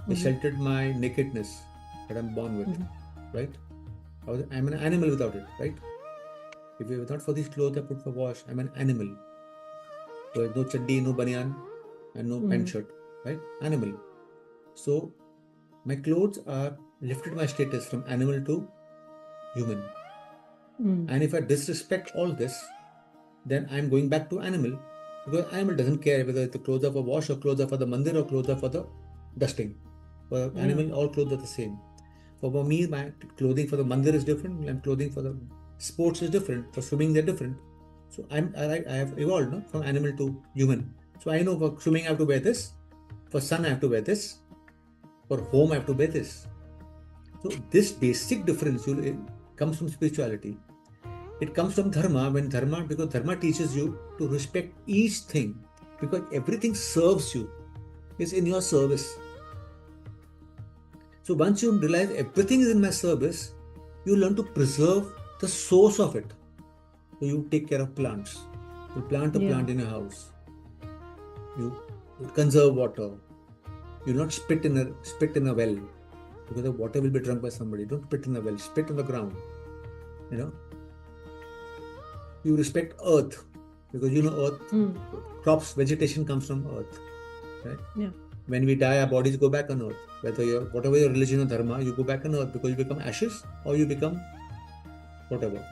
They sheltered my nakedness that I'm born with, right? I'm an animal without it, right? If it was not for these clothes I put for wash, I'm an animal. There's no chaddi, no banyan, and no pant shirt, right? Animal. So my clothes are lifted my status from animal to human. And if I disrespect all this, then I'm going back to animal, because animal doesn't care whether the clothes are for wash or clothes are for the mandir or clothes are for the dusting. For animal, all clothes are the same. For me, my clothing for the mandir is different, and clothing for the sports is different. For swimming, they're different. So I have evolved, no? From animal to human. So I know for swimming I have to wear this, for sun I have to wear this, for home I have to wear this. So this basic difference comes from spirituality. It comes from dharma, because dharma teaches you to respect each thing, because everything serves you, is in your service. So once you realize everything is in my service, you learn to preserve the source of it. So you take care of plants. You plant a plant in your house. You conserve water. You not spit in a well, because the water will be drunk by somebody. Don't spit in the well. Spit on the ground. You respect earth, because earth, crops, vegetation comes from earth, right? Yeah. When we die, our bodies go back on earth. Whatever your religion or dharma, you go back on earth, because you become ashes or you become whatever,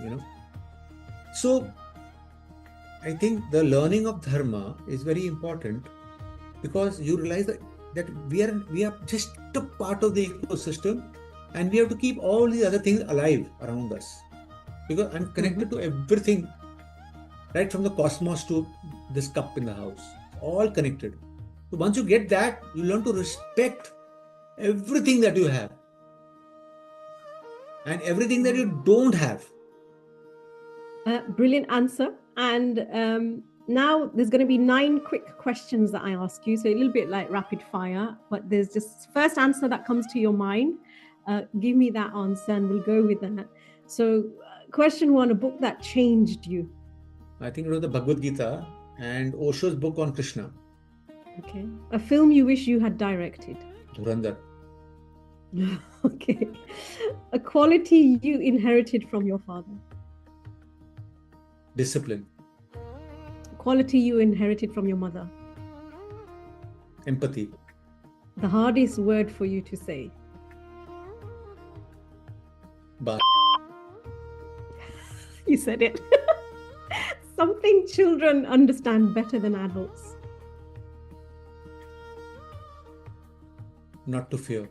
So I think the learning of dharma is very important, because you realize that we are just a part of the ecosystem, and we have to keep all these other things alive around us, because I'm connected to everything, right from the cosmos to this cup in the house, all connected. So once you get that, you learn to respect everything that you have and everything that you don't have. Brilliant answer. And now there's going to be 9 quick questions that I ask you. So a little bit like rapid fire, but there's just first answer that comes to your mind. Give me that answer and we'll go with that. So question 1, a book that changed you. I think it was the Bhagavad Gita and Osho's book on Krishna. Okay. A film you wish you had directed. Dhurandhar. Okay. A quality you inherited from your father. Discipline. Quality you inherited from your mother. Empathy. The hardest word for you to say. Bye. You said it. Something children understand better than adults. Not to fear.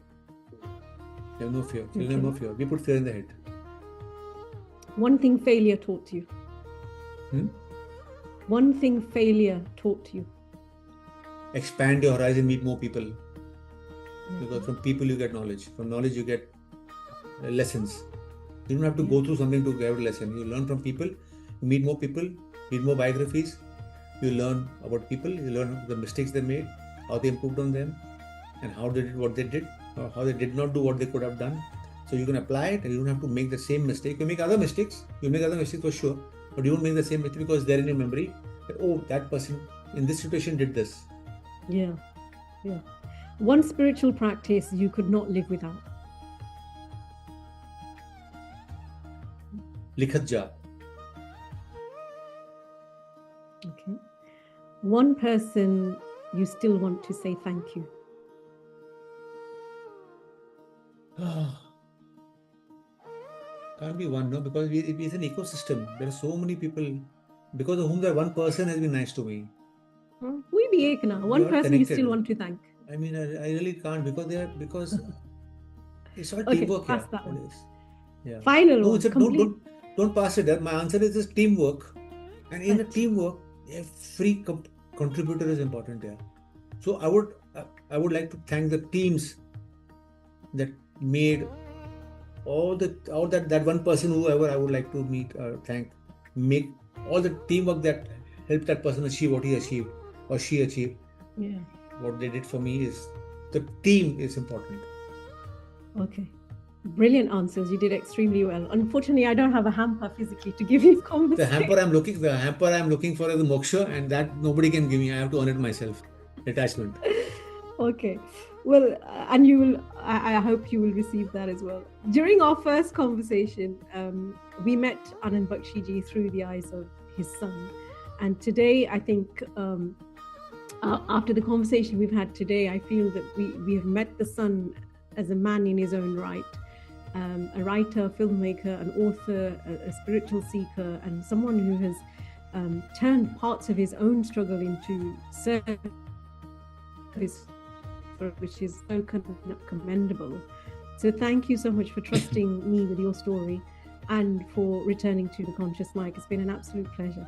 You have no fear. Children have no fear. We put fear in the head. One thing failure taught you. One thing failure taught you. Expand your horizon, meet more people. Because from people you get knowledge. From knowledge you get lessons. You don't have to go through something to get a lesson. You learn from people. You meet more people. Read more biographies. You learn about people. You learn the mistakes they made, how they improved on them, and how they did what they did, or how they did not do what they could have done. So you can apply it, and you don't have to make the same mistake. You make other mistakes. You make other mistakes for sure, but you won't make the same mistake because they're in your memory. That, that person in this situation did this. Yeah. One spiritual practice you could not live without. Likhat ja. Okay. One person you still want to say thank you. Can't be one, no, because it's an ecosystem. There are so many people, because of whom that one person has been nice to me. We be ek na. One person you still want to thank. I mean, I really can't, because it's all teamwork. Pass that one. Yeah. Final no, one. Don't pass it. My answer is just teamwork, and in the teamwork, every contributor is important. Yeah. So I would I would like to thank the teams that made all that one person, whoever I would like to meet or thank, make all the teamwork that helped that person achieve what he achieved or she achieved. Yeah. What they did for me is the team is important. Okay. Brilliant answers. You did extremely well. Unfortunately, I don't have a hamper physically to give you The conversation. hamper I'm looking for is the moksha, and that nobody can give me. I have to earn it myself. Detachment. Okay. Well, and you will, I hope you will receive that as well. During our first conversation, we met Anand Bakshi ji through the eyes of his son. And today, I think, after the conversation we've had today, I feel that we have met the son as a man in his own right. A writer, filmmaker, an author, a spiritual seeker, and someone who has turned parts of his own struggle into service, which is so commendable. So thank you so much for trusting me with your story and for returning to the Conscious Mic. It's been an absolute pleasure.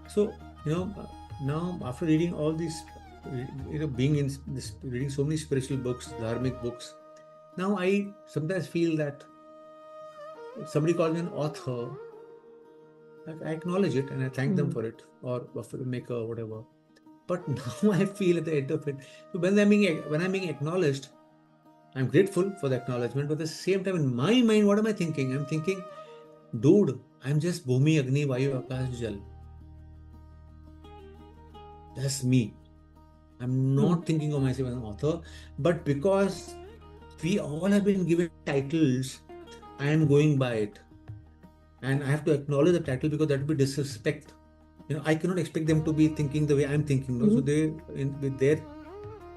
So, now after reading all these, being in this, reading so many spiritual books, dharmic books, now I sometimes feel that if somebody calls me an author, I acknowledge it and I thank them for it, or a filmmaker, whatever. But now I feel at the end of it, when I'm being acknowledged, I'm grateful for the acknowledgement, but at the same time, in my mind, what am I thinking? I'm thinking, dude, I'm just Bhumi, Agni, Vayu, Akash, Jal. That's me. I'm not thinking of myself as an author, but because we all have been given titles, I am going by it. And I have to acknowledge the title because that would be disrespect. I cannot expect them to be thinking the way I'm thinking. No? So they, with their,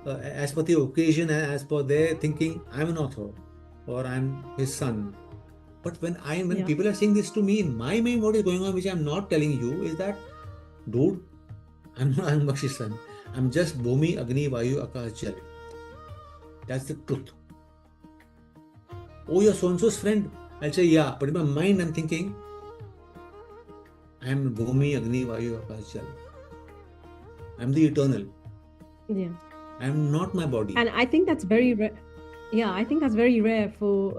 as per the occasion, as per their thinking, I'm an author or I'm his son. But when people are saying this to me, in my mind, what is going on, which I'm not telling you, is that, dude, I'm not Anand Bakshi's son. I'm just Bhumi, Agni, Vayu, Akash, Jal. That's the truth. Oh, you're so-and-so's friend. I'll say, yeah. But in my mind, I'm thinking, I'm Bhumi, Agni, Vayu, Akash, Jal. I'm the eternal. Yeah. I'm not my body. And I think that's very rare. Yeah, I think that's very rare for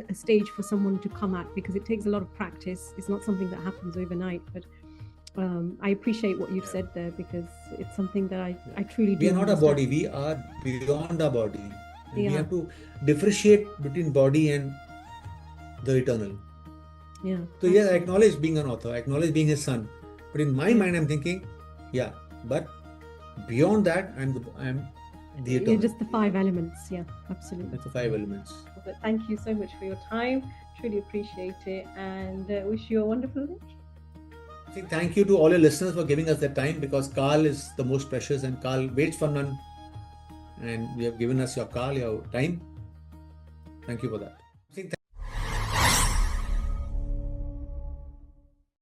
a stage for someone to come at, because it takes a lot of practice. It's not something that happens overnight. But I appreciate what you've said there, because it's something that I truly do. We are not a body. We are beyond our body. And we have to differentiate between body and the eternal. Yeah. So yes, I acknowledge being an author. I acknowledge being his son. But in my mind, I'm thinking, but beyond that, I'm the eternal. You're just the 5 elements. Yeah, absolutely. That's the 5 elements. But thank you so much for your time. Truly appreciate it, and wish you a wonderful day. Thank you to all your listeners for giving us their time, because Carl is the most precious and Carl waits for none. And you have given us your Carl, your time. Thank you for that.